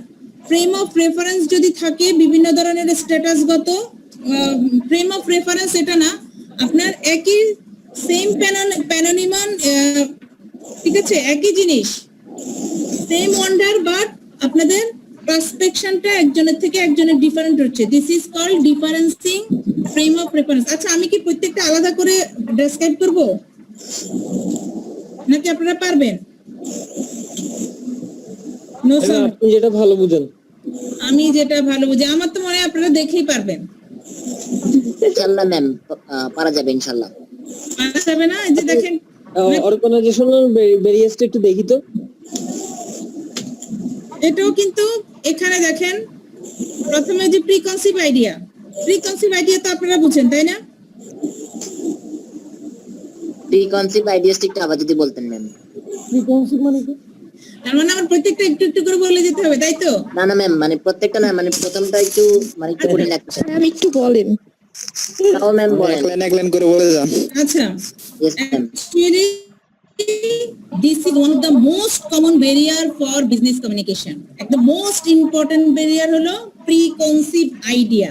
ফ্রেম অফ রেফারেন্স যদি থাকে বিভিন্ন ধরনের স্ট্যাটাসগত ফ্রেম অফ রেফারেন্স, এটা না আপনার একই সেম প্যানোনিমান, ঠিক আছে, একই জিনিস সেম ওয়ান্ডার, বাট আপনাদের পার্সপেকশনটা একজনের থেকে একজনের ডিফারেন্ট হচ্ছে। This is called differencing frame of reference. আচ্ছা, আমি কি প্রত্যেকটা আলাদা করে ডেসক্রাইব করব নাকি আপনারা পারবেন? নো স্যার, আপনি যেটা ভালো বুঝেন। আমি যেটা ভালো বুঝি, আমার তো মনে হয় আপনারা দেখেই পারবেন। ইনশাআল্লাহ ম্যাম, পারা যাবে ইনশাআল্লাহ। পারা যাবে না? এই যে দেখেন অর্গানাইজেশনাল ব্যারিয়ারটা একটু দেখি তো। এটাও কিন্তু এখানে দেখেন প্রথমে যে প্রিকনসিভ আইডিয়া, প্রিকনসিভ আইডিয়া তো আপনারা বুঝেন তাই না? প্রিকনসিভ আইডিয়াসটিকটা আবার যদি বলতেন ম্যাম। ফ্রিকোয়েন্সি মানে কি? তার মানে আমার প্রত্যেকটা একটু একটু করে বলে যেতে হবে, তাই তো? না না ম্যাম, মানে প্রত্যেকটা না, মানে প্রথমটা একটু মানে একটু কঠিন লাগছে। আমি একটু বলেন। তাও ম্যাম বলেন। এক লাইন করে বলে যান। আচ্ছা, yes ma'am. actually this is one of the most common barrier for business communication. The most important barrier হলো preconceived idea।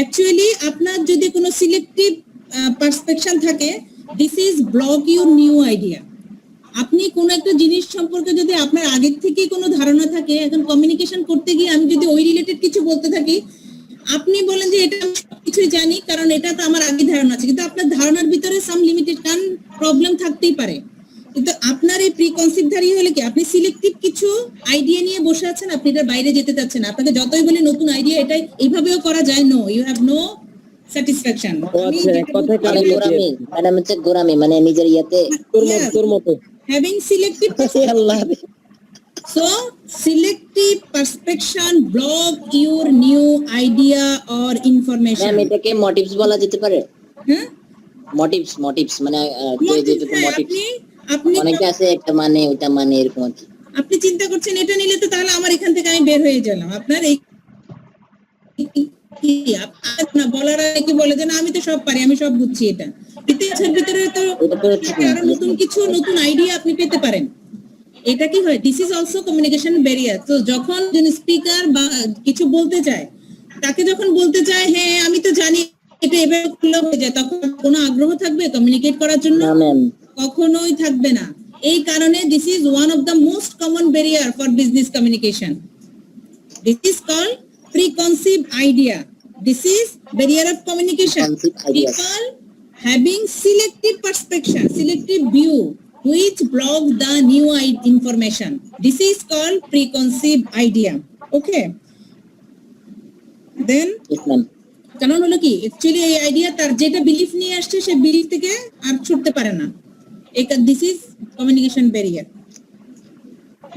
Actually আপনার যদি কোনো সিলেক্টিভ পার্সপেকশন থাকে, this is block your new idea। আপনি কোন একটা জিনিস সম্পর্কে যদি আপনার আগের থেকে কোনো ধারণা থাকে, এখন কমিউনিকেশন করতে গিয়ে আমি যদি ওই রিলেটেড কিছু বলতে থাকি, আপনি বলেন যে এটা আমি সবকিছুই জানি কারণ এটা তো আমার আগে ধারণা আছে, কিন্তু আপনার ধারণার ভিতরে সাম লিমিটেশন প্রবলেম থাকতেই পারে। কিন্তু আপনার এই প্রিকনসিভ ধারণা হলে কি, আপনি সিলেক্টিভ কিছু আইডিয়া নিয়ে বসে আছেন, আপনি এটার বাইরে যেতে চাচ্ছেন। আপনাকে যতই বলি নতুন আইডিয়া এটাই এইভাবেও করা যায়, no, you have no satisfaction. আচ্ছা, এক কথায় মানে গোরামি, ম্যাডাম হচ্ছে গোরামি, মানে নিজের ইয়াতে তোর মতো having selective, Allah. so selective perspection block your new idea or information। Ma'am এটাকে মোটিভস বলা যেতে পারে। হ্যাঁ, মোটিভস মানে যেটা হ্যাঁ, মোটিভস আপনি অনেকে আছে, একটা মানে ওটা মানে এরকম আর কি। আপনি চিন্তা করছেন এটা নিলে তো তাহলে আমার এখান থেকে আমি বের হয়ে গেলাম। আপনার এই না বলার আগে কি বলে যে না আমি তো সব পারি, আমি সব বুঝছি, এটা ইতিহাসের ভিতরে তো আরো নতুন কিছু নতুন আইডিয়া আপনি পেতে পারেন। এটা কি হয়, this is also communication barrier. তো যখন স্পিকার বা কিছু বলতে চায়, তাকে যখন বলতে চায় হ্যাঁ আমি তো জানি এটা এভাবে করলে হয়ে যায়, তখন কোনো আগ্রহ থাকবে কমিউনিকেট করার জন্য? না ম্যাম, কখনোই থাকবে না। এই কারণে this is one of the most common barrier for business communication. This is called preconceived idea। This is barrier of communication। Preconceived ideas। People having selective perspection, selective view, which block the new information. This is called preconceived idea। Okay, then yes ma'am. কারণ হলো কি, actually এই idea তার যেটা belief নিয়ে আসছে সে belief থেকে আর ছুটতে পারে না। This is communication barrier.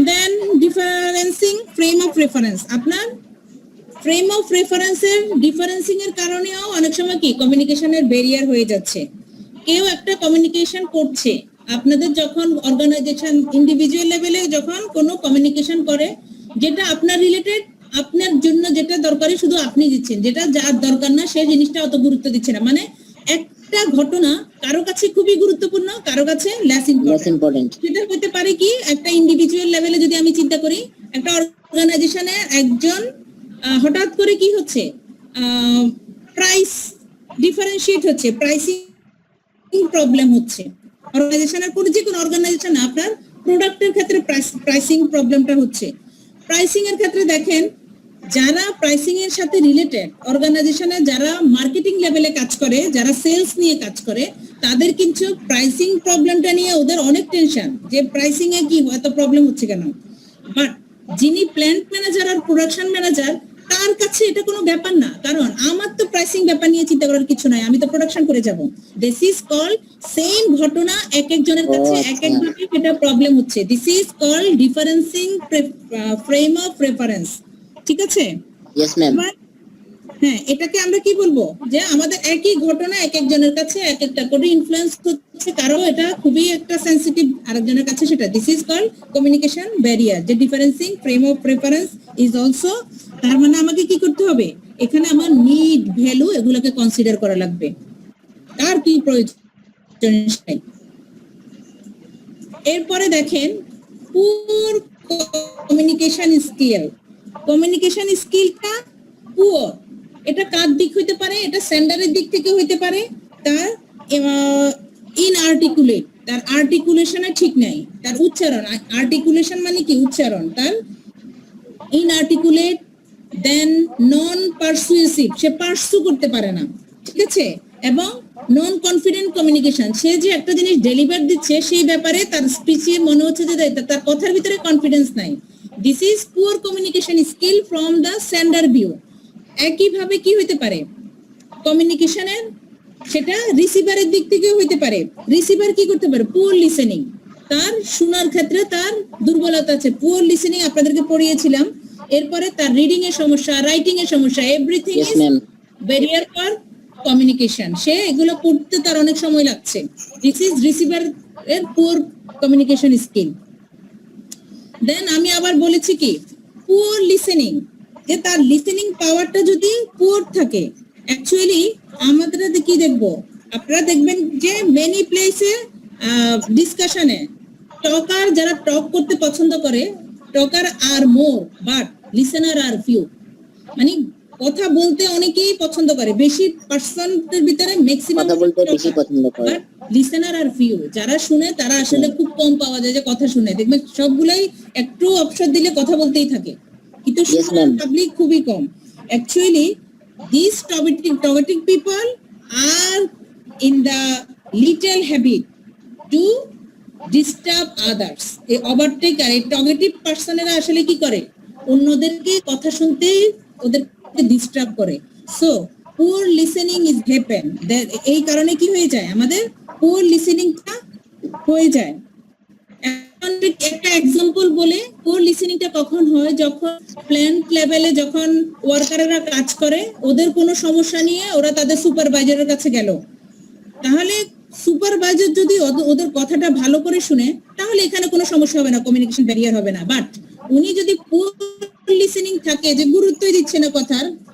Then differencing frame of reference. আপনার ফ্রেম অফ রেফারেন্সের ডিফারেন্সিং এর কারণেও অনেক সময় কি কমিউনিকেশনের ব্যারিয়ার হয়ে যাচ্ছে। কেউ একটা কমিউনিকেশন করছে, আপনাদের যখন অর্গানাইজেশন ইন্ডিভিজুয়াল লেভেলে যখন কোনো কমিউনিকেশন করে যেটা আপনার রিলেটেড, আপনার জন্য যেটা দরকারি শুধু আপনি দিচ্ছেন, যেটা যার দরকার না সেই জিনিসটা অত গুরুত্ব দিচ্ছে না। মানে একটা ঘটনা কারো কাছে খুবই গুরুত্বপূর্ণ, কারো কাছে লেস ইম্পর্টেন্ট। সেটা হতে পারে কি, একটা ইন্ডিভিজুয়াল লেভেলে যদি আমি চিন্তা করি, একটা অর্গানাইজেশনে একজন হঠাৎ করে কি হচ্ছে, প্রাইস ডিফারেন্সিয়েট হচ্ছে, প্রাইসিং প্রবলেম হচ্ছে অর্গানাইজেশনের, যে কোনো অর্গানাইজেশন আপনার প্রোডাক্টের ক্ষেত্রে প্রাইসিং প্রবলেমটা হচ্ছে। প্রাইসিং এর ক্ষেত্রে দেখেন, যারা প্রাইসিং এর সাথে রিলেটেড অর্গানাইজেশনে যারা মার্কেটিং লেভেলে কাজ করে, যারা সেলস নিয়ে কাজ করে, তাদের কিন্তু প্রাইসিং প্রবলেমটা নিয়ে ওদের অনেক টেনশন যে প্রাইসিং এ কি এত প্রবলেম হচ্ছে কেন। বাট যিনি প্ল্যান্ট ম্যানেজার আর প্রোডাকশন ম্যানেজার, তার কাছে এটা কোনো ব্যাপার না, কারণ আমার তো প্রাইসিং ব্যাপার নিয়ে চিন্তা করার কিছু নাই, আমি তো প্রোডাকশন করে যাব। দিস ইজ কল্ড, সেম ঘটনা এক একজনের কাছে এক একভাবে এটা প্রবলেম হচ্ছে। This is called differencing frame of reference, ঠিক আছে? Yes ma'am. হ্যাঁ, এটাকে আমরা কি বলবো, যে আমাদের একই ঘটনা এক একজনের কাছে এক একটা করে ইনফ্লুয়েন্স হচ্ছে, কারো এটা খুবই একটা সেনসিটিভ, আরেকজনের কাছে সেটা। This is called communication barrier. যে differencing frame of reference is also, তার মানে আমাকে কি করতে হবে, এখানে আমার নিড ভ্যালু এগুলোকে কনসিডার করা লাগবে, তার কি প্রয়োজন। এরপরে দেখেন পুর কমিউনিকেশন স্কিল। কমিউনিকেশন স্কিলটা পুয়ার, এটা কার দিক হইতে পারে, এটা সেন্ডারের দিক থেকে হইতে পারে, তার ইনআর্টিকুলেট, তার আর্টিকুলেশনে ঠিক নাই, তার উচ্চারণ, আর্টিকুলেশন মানে কি উচ্চারণ, তার ইনআর্টিকুলেট, দেন নন পারসুয়েসিভ, সে পারসু করতে পারে না, ঠিক আছে, এবং নন কনফিডেন্ট কমিউনিকেশন, সে যে একটা জিনিস ডেলিভার দিচ্ছে সেই ব্যাপারে তার স্পিচে মনে হচ্ছে যে তার কথার ভিতরে কনফিডেন্স নাই। This is poor communication skill from the sender view. একইভাবে কি হইতে পারে কমিউনিকেশনের, সেটা রিসিভারের দিক থেকে হইতে পারে। রিসিভার কি করতে পারে, পুয়ার লিসেনিং, তার শোনার ক্ষেত্রে তার দুর্বলতা আছে, পুয়ার লিসেনিং আপনাদেরকে পড়িয়েছিলাম। এরপরে তার রিডিং এর সমস্যা, রাইটিং এর সমস্যা, everything is barrier for communication, সে এগুলো পড়তে তার অনেক সময় লাগছে। দিস ইজ রিসিভার এর পুয়ার কমিউনিকেশন স্কিল। দেন আমি আবার বলেছি কি পুয়ার লিসেনিং, যে তার লিসেনিং পাওয়ারটা যদি পুয়ার থাকে, অ্যাকচুয়ালি আমাদের কি দেখবো, আপনারা দেখবেন যে মেনি প্লেসে ডিসকাশনে টকার, যারা টক করতে পছন্দ করে, talker are more but listener are few, মানে কথা বলতে অনেকেই পছন্দ করে, বেশি পার্সেন্টের ভিতরে ম্যাক্সিমাম কথা বলতে বেশি পছন্দ করে, বাট লিসেনার আর ফিউ, যারা শুনে তারা আসলে খুব কম পাওয়া যায় যে কথা শুনে, দেখবেন সবগুলাই একটু অবসর দিলে কথা বলতেই থাকে, কিন্তু পাবলিক খুবই কম। অ্যাকচুয়ালি দিস টগেটিভ people are in the little habit to disturb others. এই ওভারটেক আর এই টগেটিভ পার্সনেরা আসলে কি করে, অন্যদেরকে কথা শুনতে ওদেরকে ডিস্টার্ব করে। So poor listening is happen, এই কারণে কি হয়ে যায়, আমাদের পুয়ার লিসেনিংটা হয়ে যায়। একটা এক্সাম্পল বলে, পুয়ার লিসেনিংটা কখন হয়, যখন প্ল্যান্ট লেভেলে যখন ওয়ার্কাররা কাজ করে, ওদের কোনো সমস্যা নিয়ে ওরা তাদের সুপারভাইজারের কাছে গেল, তাহলে সুপারভাইজার যদি ওদের কথাটা ভালো করে শুনে, তাহলে এখানে কোনো সমস্যা হবে না, কমিউনিকেশন ব্যারিয়ার হবে না। বাট উনি যদি পুয়ার লিসেনিং থাকে, যে গুরুত্বই দিচ্ছে না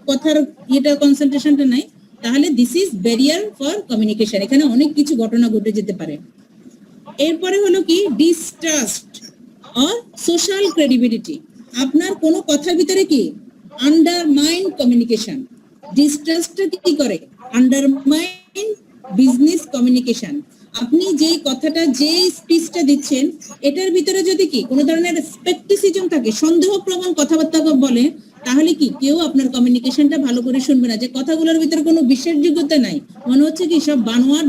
কথার এটা কনসেন্ট্রেশনটা নাই, তাহলে this is barrier for communication. এখানে অনেক কিছু ঘটনা ঘটে যেতে পারে। এরপরে হলো কি ডিস্ট্রাস্ট অর সোশ্যাল ক্রেডিবিলিটি। আপনার কোনো কথার ভিতরে কি আন্ডারমাইন কমিউনিকেশন। ডিস্ট্রাস্টটা কি করে, আন্ডারমাইন বিজনেস কমিউনিকেশন। আপনি যেই কথাটা, যেই স্পিচটা দিচ্ছেন, এটার ভিতরে যদি কি কোনো ধরনের স্পেকটিসিজম থাকে, সন্দেহপ্রবণ কথাবার্তা বলে, তাহলে কি কেউ আপনার কমিউনিকেশনটা ভালো করে শুনবে না। যে কথাগুলোর ভিতরে কোনো বিশ্বাসযোগ্যতা নাই, মনে হচ্ছে কি সব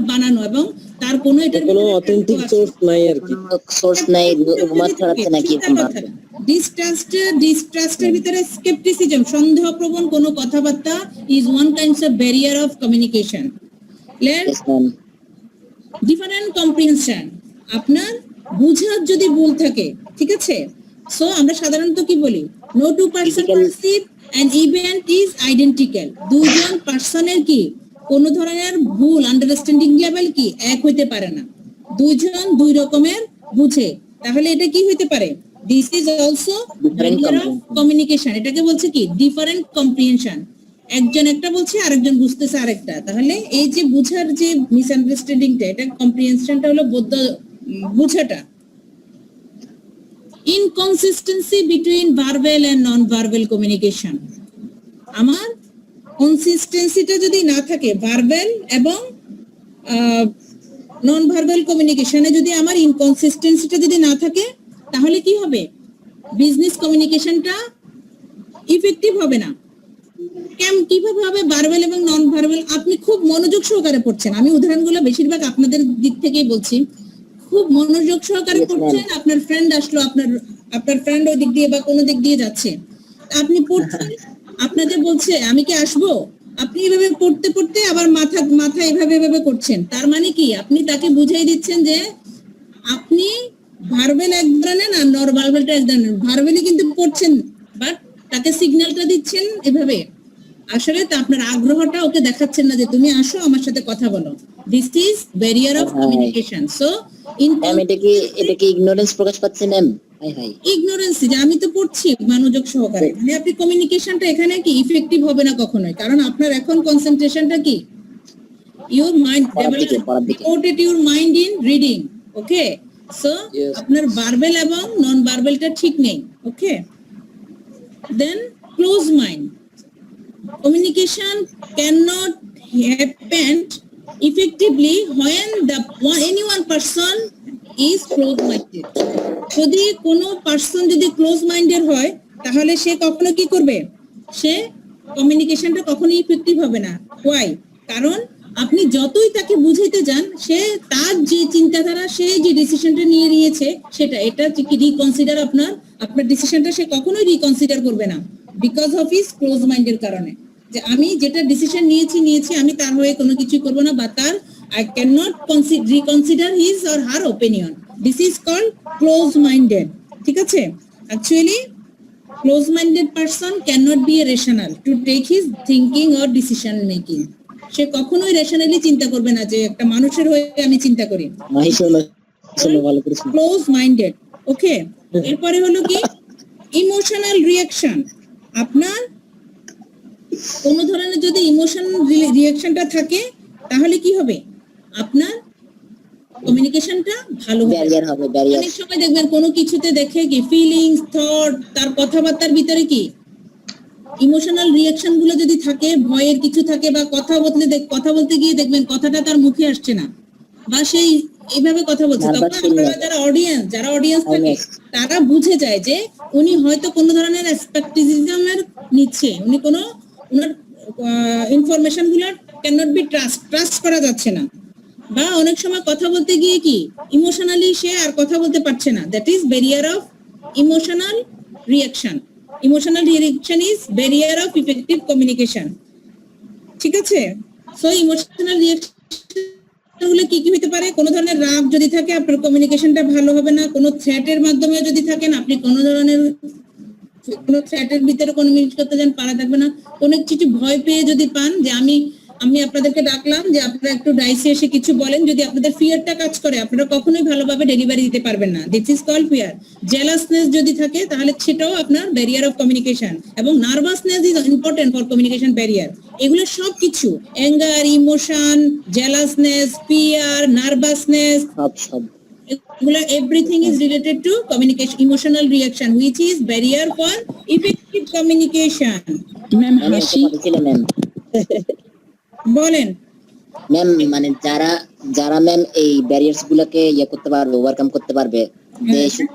বানানো, এবং তার কোনো এটার কোনো অথেন্টিক সোর্স নাই আর কি, সোর্স নাই, রুমার ছড়াচ্ছে নাকি এরকম ভাবে। ডিস্ট্রাস্টের ভিতরে স্কেপটিসিজম, সন্দেহপ্রবণ কোনো কথাবার্তা is one kinds of barrier of communication. Different comprehension, আপনার বুঝার যদি ভুল থাকে, ঠিক আছে। সো আমরা সাধারণত কি বলি, no two person perceive an event is identical. দুইজন পারসনের কি কোন ধরনের ভুল, আন্ডারস্ট্যান্ডিং লেভেল কি এক হইতে পারে না, দুইজন দুই রকমের বুঝে, তাহলে এটা কি হইতে পারে, this is also barrier of communication. এটাকে বলছে কি ডিফারেন্ট কম্প্রিহেনশন, একজন একটা বলছে আরেকজন বুঝতেছে আরেকটা, তাহলে এই যে বুঝার যে মিসআন্ডারস্ট্যান্ডিংটা, এটা কম্প্রিহেনশনটা হলো বুঝাটা। inconsistency between verbal and non-verbal communication. আমার কনসিস্টেন্সিটা যদি না থাকে ভার্বাল এবং নন ভার্বাল কমিউনিকেশনে যদি আমার ইনকনসিস্টেন্সিটা যদি না থাকে তাহলে কি হবে? বিজনেস কমিউনিকেশনটা ইফেক্টিভ হবে না। কিভাবে হবে? ভার্বাল এবং নন ভার্বাল। আপনি খুব মনোযোগ সহকারে পড়ছেন, আমি উদাহরণগুলো বেশিরভাগ আপনাদের দিক থেকেই বলছি, খুব মনোযোগ সহকারে পড়ছেন, আপনার ফ্রেন্ড আসলো, আপনার ফ্রেন্ড ওই দিক দিয়ে বা কোনো দিক দিয়ে যাচ্ছে, আপনি পড়ছেন, আপনাকে বলছে আমি কি আসবো, আপনি এভাবে পড়তে পড়তে আবার মাথা এভাবে করছেন, তার মানে কি আপনি তাকে বুঝাই দিচ্ছেন যে আপনি ভার্বাল এক ধরনের আর নন ভার্বালটা এক ধরনের। ভার্বালি কিন্তু পড়ছেন বাট তাকে সিগন্যালটা দিচ্ছেন এভাবে, আসলে তা আপনার আগ্রহটা ওকে দেখাচ্ছেন না যে তুমি আসো আমার সাথে কথা বলো। This is barrier of communication. So ma'am এটা কি ইগনোরেন্স প্রকাশ পাচ্ছে ম্যাম? হাই ইগনোরেন্স, যে আমি তো পড়ছি মনোযোগ সহকারে, মানে আপনি কমিউনিকেশনটা এখানে কি ইফেক্টিভ হবে না কখনোই, কারণ আপনার এখন কনসেন্ট্রেশনটা কি your mind devoted your mind in reading. Okay, so Yes. আপনার ভার্বাল এবং নন ভার্বালটা ঠিক নেই। ওকে, then close mind. Communication cannot happen effectively when any one person is close minded. যদি কোনো পার্সন যদি ক্লোজ মাইন্ডেড হয় তাহলে সে কখনো কি করবে? সে কমিউনিকেশনটা কখনোই ইফেক্টিভ হবে না। ওয়াই? কারণ আপনি যতই তাকে বুঝাইতে যান, সে তার যে চিন্তাধারা, সে যে ডিসিশনটা নিয়ে নিয়েছে সেটা, এটা কি রিকনসিডার আপনার ডিসিশনটা সে কখনোই রিকনসিডার করবে না, বিকজ অফ হিজ ক্লোজ মাইন্ডের কারণে। যে আমি যেটা ডিসিশন নিয়েছি আমি তার হয়ে কোনো কিছুই করবো না, বা তার I cannot reconsider his or her opinion. This is called close-minded. ঠিক আছে? Actually, close-minded person cannot be a rational to take his thinking or decision making. সে কখনোই রেশনালি চিন্তা করবে না যে একটা মানুষের হয়ে আমি চিন্তা করি। ভালো করে ক্লোজ মাইন্ডেড। ওকে, এরপরে হলো কি ইমোশনাল রিঅ্যাকশন। আপনার কোন ধরনের যদি ইমোশনাল রিঅ্যাকশনটা থাকে তাহলে কি হবে? আপনার কমিউনিকেশনটা ভালো হবে। ব্যারিয়ার হবে, ব্যারিয়ার। অনেক সময় দেখবেন কোনো কিছুতে দেখে কি ফিলিংস, থট, তার কথাবার্তার ভিতরে কি ইমোশনাল রিঅ্যাকশন গুলো যদি থাকে, ভয়ের কিছু থাকে, বা কথা বলতে গিয়ে দেখবেন কথাটা তার মুখে আসছে না, বা সেই এইভাবে কথা বলছে, তখন আপনারা যারা অডিয়েন্স থাকে তারা বুঝে যায় যে উনি হয়তো কোনো ধরনের এক্সপেক্টেশনের নিচ্ছে, উনি কোনো ওনার ইনফরমেশন গুলো ক্যানট বি ট্রাস্ট করা যাচ্ছে না, বা অনেক সময় কথা বলতে গিয়ে কি ইমোশনালি সে আর কথা বলতে পারছে না। That is barrier of emotional reaction. Emotional reaction is barrier of effective communication. ঠিক আছে? সো ইমোশনাল রিঅ্যাকশন গুলো কি হতে পারে? কোনো ধরনের রাগ যদি থাকে আপনার কমিউনিকেশনটা ভালো হবে না। কোনো থ্রেটের মাধ্যমে যদি থাকেন, আপনি কোনো ধরনের কোনো থ্রেটের ভিতরে কমিউনিকেট করতে যান, পারা থাকবে না। কোনো কিছু ভয় পেয়ে যদি পান যে আমি আপনাদেরকে ডাকলাম যে আপনারা একটু ডাইসে এসে কিছু বলেন, যদি আপনাদের ফিয়ারটা কাজ করে আপনারা কখনোই ভালোভাবে ডেলিভারি দিতে পারবেন না। This is called fear. Jealousness যদি থাকে তাহলে সেটাও আপনার ব্যারিয়ার অফ কমিউনিকেশন, এবং nervousness is important for communication barrier. এগুলো সব কিছু, anger, emotion, jealousness, fear, nervousness, সব এগুলো everything is related to communication, emotional reaction which is barrier for effective communication. Ma'am হাসি ম্যাম বলেন। ম্যাম মানে যারা ম্যাম এই ব্যারিয়ার্স গুলোকে করতে পারবে, ওভারকাম করতে পারবে,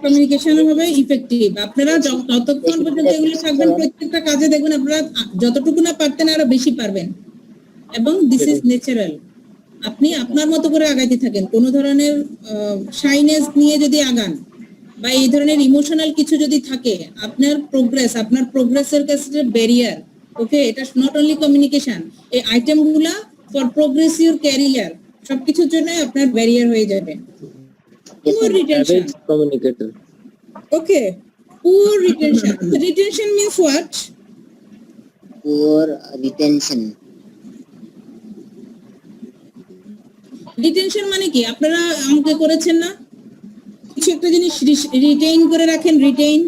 কমিউনিকেশন হবে ইফেক্টিভ। আপনারা যতক্ষণ পর্যন্ত এগুলো থাকবেন, প্রত্যেকটা কাজে দেখবেন আপনারা যতটুকু না পারতেন আরো বেশি পারবেন, এবং দিস ইজ ন্যাচারাল। আপনি আপনার মতো করে আগাইতে থাকেন, কোনো ধরনের শাইনেস নিয়ে যদি আগান, বা এই ধরনের ইমোশনাল কিছু যদি থাকে, আপনার প্রোগ্রেসের কাছে ব্যারিয়ার। ওকে, এটা নট অনলি কমিউনিকেশন, এই আইটেমগুলা ফর প্রোগ্রেস ইউর ক্যারিয়ার, সবকিছুর জন্য আপনার ব্যারিয়ার হয়ে যাবে। Poor retention. communicator. Okay, poor retention. So retention means what? Poor retention. Retention মানে কি? আপনারা আমাকে করেছেন না, কিছু একটা জিনিস রিটেইন করে রাখেন, রিটেইন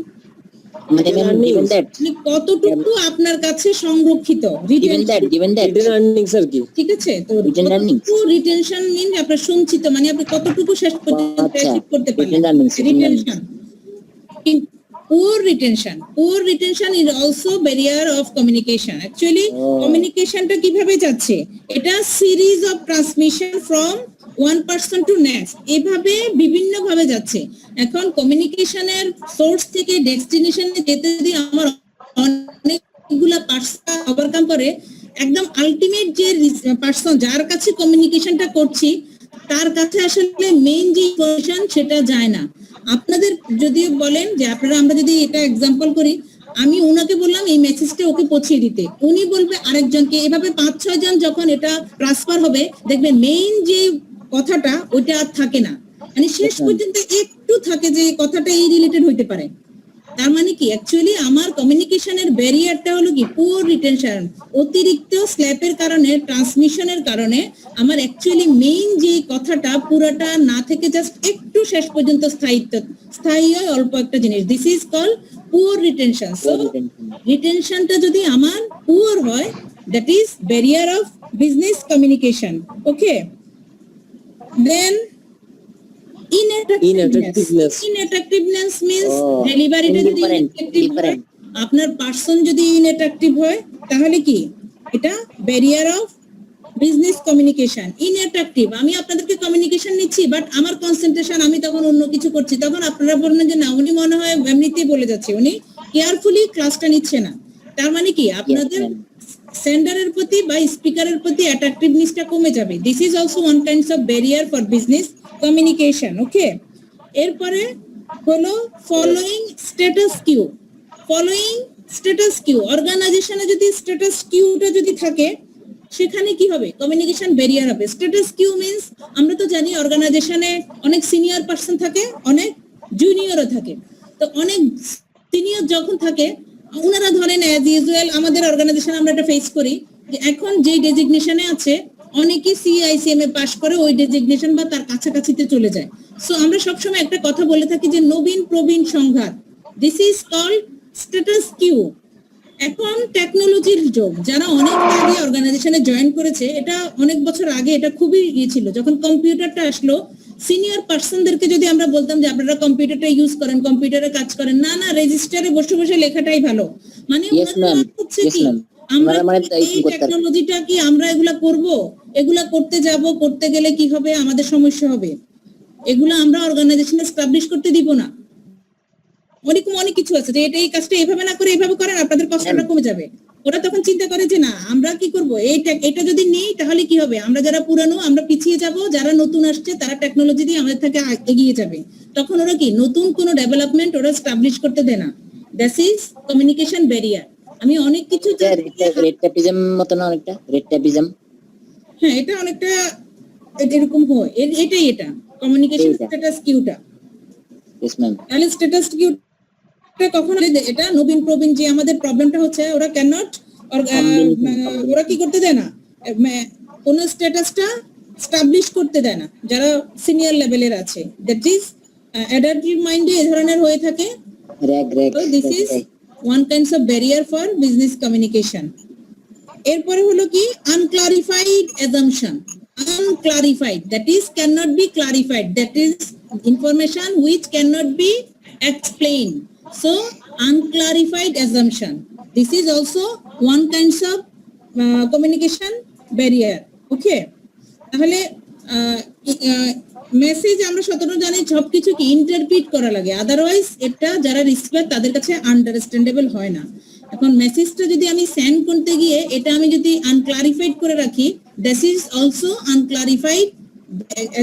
মানে given that, মানে কতটুকু আপনার কাছে সংরক্ষিত, given that, Hidden earnings আর কি? ঠিক আছে? তো Hidden earnings. রিটেনশন মিন আপনার সঞ্চিত, মানে আপনি কতটুকু শেষ পর্যন্ত আচ্ছা, অ্যাচিভ করতে hidden পারেন, earnings, hidden retention. poor retention is also barrier of communication. Actually communication টা কিভাবে যাচ্ছে, এটা series of transmission from one person to next, এভাবে বিভিন্ন ভাবে যাচ্ছে। এখন কমিউনিকেশনের সোর্স থেকে ডেস্টিনেশনে যেতে যদি আমার অনেকগুলা পার্সন ওভারকাম করে, একদম আলটিমেট যে পার্সন যার কাছে কমিউনিকেশনটা করছি তার কাছে আসলে মেইন যে ইনফরমেশন সেটা যায় না। আপনাদের যদি বলেন যে আমরা যদি এটা এক্সাম্পল করি, আমি ওনাকে বললাম এই মেসেজটা ওকে পৌঁছে দিতে, উনি বলবে আরেকজনকে, এভাবে 5-6 জন যখন এটা ট্রান্সফার হবে দেখবেন মেইন যে কথাটা ওইটা আর থাকে না, মানে শেষ পর্যন্ত একটু থাকে যে কথাটা এই রিলেটেড হইতে পারে। তার মানে কি অ্যাকচুয়ালি আমার কমিউনিকেশনের ব্যারিয়ারটা হলো কি পুয়ার রিটেনশন, অতিরিক্ত স্ল্যাপের কারণে, ট্রান্সমিশনের কারণে আমার অ্যাকচুয়ালি মেইন যে কথাটা পুরোটা না থেকে জাস্ট একটু শেষ পর্যন্ত স্থায়ী হয় অল্প একটা জিনিস। This is call poor retention. So রিটেনশনটা যদি আমার পুয়ার হয়, that is barrier of business communication. Okay, then inattractiveness means delivery টা যদি ineffective হয়, আপনার পারসন যদি inattractive হয় তাহলে কি এটা barrier of business communication. inattractive, আমি আপনাদেরকে কমিউনিকেশন নিচ্ছি বাট আমার কনসেন্ট্রেশন আমি তখন অন্য কিছু করছি, তখন আপনারা বলবেন যে না উনি মনে হয় এমনিতেই বলে যাচ্ছে, উনি কেয়ারফুলি ক্লাসটা নিচ্ছে না। তার মানে কি আপনাদের সেন্ডারের প্রতি বা স্পিকারের প্রতি অ্যাট্রাকটিভনেসটা কমে যাবে। This is also one kinds of barrier for business communication. Okay, এরপরে হলো ফলোইং স্ট্যাটাস কিউ। অর্গানাইজেশনে যদি স্ট্যাটাস কিউটা যদি থাকে সেখানে কি হবে, কমিউনিকেশন ব্যারিয়ার হবে। স্ট্যাটাস কিউ মিন্স আমরা তো জানি অর্গানাইজেশনে অনেক সিনিয়র পারসন থাকে, অনেক জুনিয়রও থাকে। তো অনেক সিনিয়র যখন থাকে ওনারা ধরেন অ্যাজ ইউজুয়াল আমাদের অর্গানাইজেশন আমরা এটা ফেস করি যে এখন যে ডেজিগনেশনে আছে অনেকে সিআইসিএম এ পাস করে ওই ডেজিগনেশন বা তার কাছাকাছিতে চলে যায়। সো আমরা সবসময় একটা কথা বলে থাকি যে নবীন প্রবীণ সংঘাত, this is called status quo. এখন টেকনোলজির যুগ, যারা অনেক আগে অর্গানাইজেশনে জয়েন করেছে, এটা অনেক বছর আগে এটা খুবই ছিল, যখন কম্পিউটারটা আসলো সিনিয়র পার্সনদেরকে যদি আমরা বলতাম যে আপনারা কম্পিউটারটা ইউজ করেন, কম্পিউটারে কাজ করেন, না না রেজিস্টারে বসে বসে লেখাটাই ভালো, মানে হচ্ছে কি আমরা এই টেকনোলজিটা কি আমরা এগুলা করব, এগুলা করতে যাব, করতে গেলে কি হবে, আমাদের সমস্যা হবে, এগুলা আমরা অর্গানাইজেশনে এস্টাবলিশ করতে দিব না। অনেক কিছু আছে যে এটা এই কাজটা এভাবে না করে এভাবে করেন আপনাদের কষ্টটা কমে যাবে। ওরা তখন চিন্তা করে যে না আমরা কি করব, এটা যদি নেই তাহলে কি হবে, আমরা যারা পুরানো আমরা পিছিয়ে যাব, যারা নতুন আসছে তারা টেকনোলজি দিয়ে আমাদের থেকে এগিয়ে যাবে। তখন ওরা কি নতুন কোনো ডেভেলপমেন্ট ওরা এস্টাবলিশ করতে দেয় না। That is communication barrier. আমি অনেক কিছু রেড ট্যাপিজম মত না, অনেকটা রেড ট্যাপিজম, হ্যাঁ এটা অনেকটা এরকম হয়। এটাই এটা কমিউনিকেশন স্ট্যাটাস কিউটা। Yes ma'am. তাহলে স্ট্যাটাস কিউটা কখন এটা নবীন প্রবীণ যে আমাদের প্রবলেমটা হচ্ছে ওরা ক্যানট, ওরা কি করতে দেয় না, কোন স্ট্যাটাসটা এস্টাবলিশ করতে দেয় না যারা সিনিয়র লেভেলের আছে। দ্যাট ইজ অ্যাডাল্টিভ মাইন্ডে এই ধরনের হয়ে থাকে। So this is one kinds of barrier for business communication. এরপরে হলো কি unclarified assumption. Unclarified, that is cannot be clarified, that is information which cannot be explained. So unclarified assumption, this is also one kinds of communication barrier. Okay, তাহলে message আমরা সতর্ক জানি সবকিছু কি interpret করা লাগে, আদারওয়াইজ এটা যারা রিসিভার তাদের কাছে আন্ডারস্ট্যান্ডেবল হয় না। এখন মেসেজটা যদি আমি সেন্ড করতে গিয়ে এটা আমি যদি আনক্লারিফাইড করে রাখি, this is also unclarified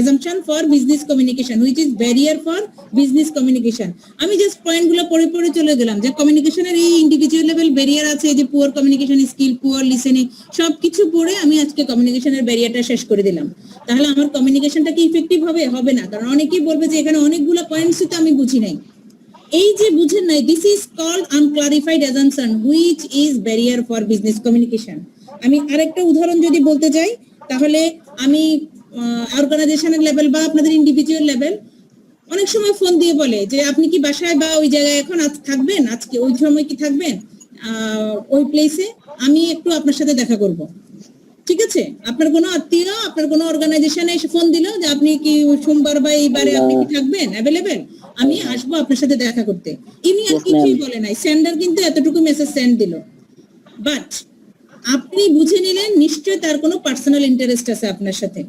assumption for business communication, which is barrier for business communication. আমি জাস্ট পয়েন্টগুলো পড়ে চলে গেলাম যে কমিউনিকেশনের এই ইন্ডিভিজুয়াল লেভেল ব্যারিয়ার আছে, যে poor communication skill, poor listening, সবকিছু পড়ে আমি আজকে কমিউনিকেশনের ব্যারিয়ারটা শেষ করে দিলাম। তাহলে আমার কমিউনিকেশনটা কি ইফেক্টিভ হবে না, কারণ অনেকেই বলবে যে এখানে অনেকগুলো পয়েন্টসই তো আমি বুঝি নাই। এই যে বুঝেন নাই, this is called unclarified assumption which is barrier for business communication. আমি আরেকটা উদাহরণ যদি বলতে যাই, তাহলে আমি অর্গানাইজেশনের লেভেল বা আপনাদের ইন্ডিভিজুয়াল লেভেল অনেক সময় ফোন দিয়ে বলে যে আপনি কি বাসায় বা ওই জায়গায় এখন থাকবেন, আজকে ওই সময় কি থাকবেন ওই প্লেসে, আমি একটু আপনার সাথে দেখা করব। ঠিক আছে, আপনার কোনো আত্মীয় আপনার কোনো অর্গানাইজেশনে এসে ফোন দিল যে আপনি কি সোমবার বা এইবারে আপনি কি থাকবেন অ্যাভেলেবেল, আমি আসবো আপনার সাথে দেখা করতে, ইনি আর Yes, কিছুই ma'am. বলে নাই, সেন্ডার কিন্তু এতটুকু মেসেজ সেন্ড দিল, বাট আপনি বুঝে নিলেন নিশ্চয় তার কোনো পার্সোনাল ইন্টারেস্ট আছে আপনার সাথে।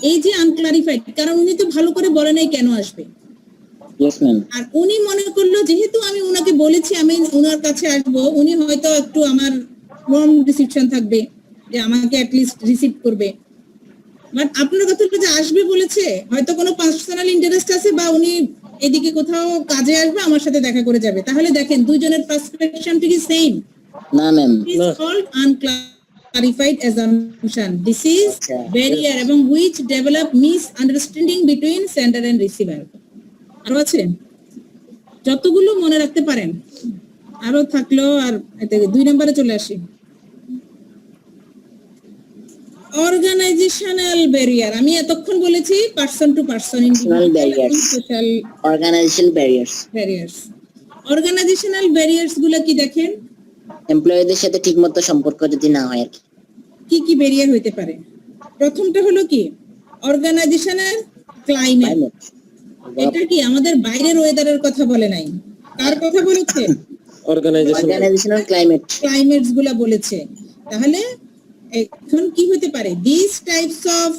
এই যে আনক্লারিফাইড, কারণ উনি তো ভালো করে বলে নাই কেন আসবে, ইয়েস ম্যাম। আর উনি মনে করলো যেহেতু আমি উনাকে বলেছি আমি উনার কাছে আসবো, উনি হয়তো একটু আমার ওয়ার্ম রিসিপশন থাকবে যে আমাকে অ্যাটলিস্ট রিসিভ করবে, বাট আপনার কথা হলো যে আসবে বলেছে, হয়তো কোনো পার্সোনাল ইন্টারেস্ট আছে বা উনি এদিকে কোথাও কাজে আসবে আমার সাথে দেখা করে যাবে। তাহলে দেখেন দুইজনের পার্সপেকশন কি সেম? না ma'am. is called unclarified assumption. This is আচ্ছা। barrier এবং which develop misunderstanding between sender and receiver. আরো আছে যতগুলো মনে রাখতে পারেন, আরো থাকলো, আর 2 নম্বরে চলে আসি। অর্গানাইজেশনাল ব্যারিয়ার, আমি এতক্ষণ বলেছি person to person, Personal barriers. Social organisational barriers. Barriers. Organisational barriers গুলা কি দেখেন, এমপ্লয়ীদের সাথে ঠিকমতো সম্পর্ক যদি না হয় আর কি। কি কি ব্যারিয়ার হইতে পারে? প্রথমটা হলো কি অর্গানাইজেশনের ক্লাইমেট। এটা কি আমাদের বাইরের ওয়েদারের কথা বলে নাই, কার কথা বলেছে? Organisational climate. ক্লাইমেটস গুলা বলেছে। তাহলে এখন কি হতে পারে, this types of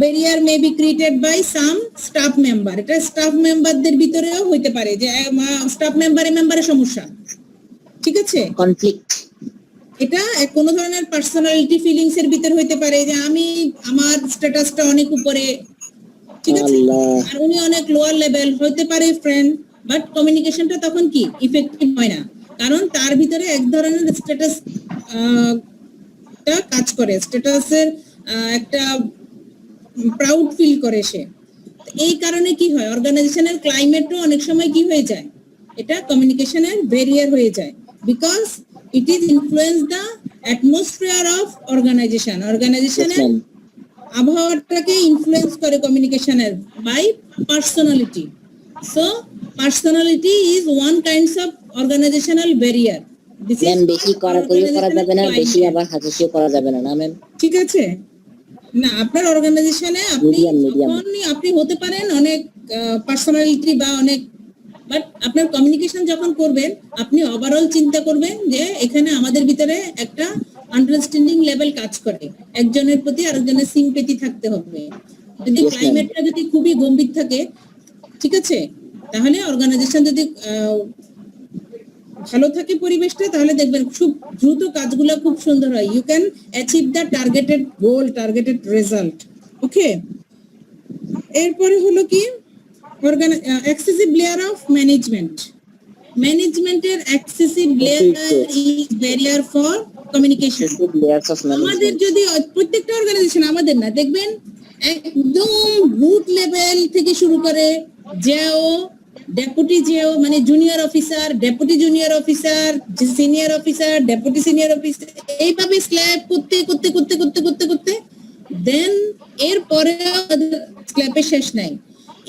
barrier may be created by some staff member. এটা স্টাফ মেম্বারদের ভিতরেও হইতে পারে যে স্টাফ মেম্বারের সমস্যা, ঠিক আছে? কনফ্লিক্ট। এটা কোন ধরনের পার্সোনালিটি ফিলিংস এর ভিতর হইতে পারে যে আমি আমার স্ট্যাটাসটা অনেক উপরে, ঠিক আছে, আর উনি অনেক লোয়ার লেভেল, হইতে পারে ফ্রেন্ড, বাট কমিউনিকেশনটা তখন কি ইফেক্টিভ হয় না, কারণ তার ভিতরে এক ধরনের স্ট্যাটাস কাজ করে, স্ট্যাটাসের একটা প্রাউড ফিল করে সে। এই কারণে কি হয়, অর্গানাইজেশনের ক্লাইমেটও অনেক সময় কি হয়ে যায়, এটা কমিউনিকেশনের ব্যারিয়ার হয়ে যায়, because it is influence the atmosphere of organization. অর্গানাইজেশনের আবহাওয়াটাকে ইনফ্লুয়েন্স করে কমিউনিকেশনের by personality. So personality is one kinds of organisational barrier. Ma'am বেশি কড়াকড়ি করা যাবে না, বেশি আবার হাসাহাসিও করা যাবে না, না ম্যাম? ঠিক আছে না, আপনার অর্গানাইজেশনে আপনি আপনি হতে পারেন অনেক পার্সোনালিটি বা অনেক, বাট আপনার কমিউনিকেশন যখন করবেন আপনি ওভারঅল চিন্তা করবেন যে এখানে আমাদের ভিতরে একটা আন্ডারস্ট্যান্ডিং লেভেল কাজ করে, একজনের প্রতি আরেকজনের সিম্পেথি থাকতে হবে। যদি ক্লাইমেটটা যদি খুবই গম্ভীর থাকে, ঠিক আছে, তাহলে অর্গানাইজেশন যদি ভালো থাকে পরিবেশটা, তাহলে দেখবেন খুব দ্রুত কাজগুলো খুব সুন্দর হয়, you can achieve the targeted goal, targeted result. Okay, এরপরে হলো কি excessive layer of management. Managemenটের excessive layer is barrier for communication. Layers of আমাদের ম্যানেজমেন্ট। যদি প্রত্যেকটা অর্গানাইজেশন, আমাদের না, দেখবেন একদম রুট লেভেল থেকে শুরু করে জেও, ডেপুটি জেও মানে junior officer, deputy junior officer, senior officer, deputy senior officer, এইভাবে স্ল্যাব করতে করতে করতে করতে করতে করতে দেন এরপরে স্ল্যাবে শেষ নাই।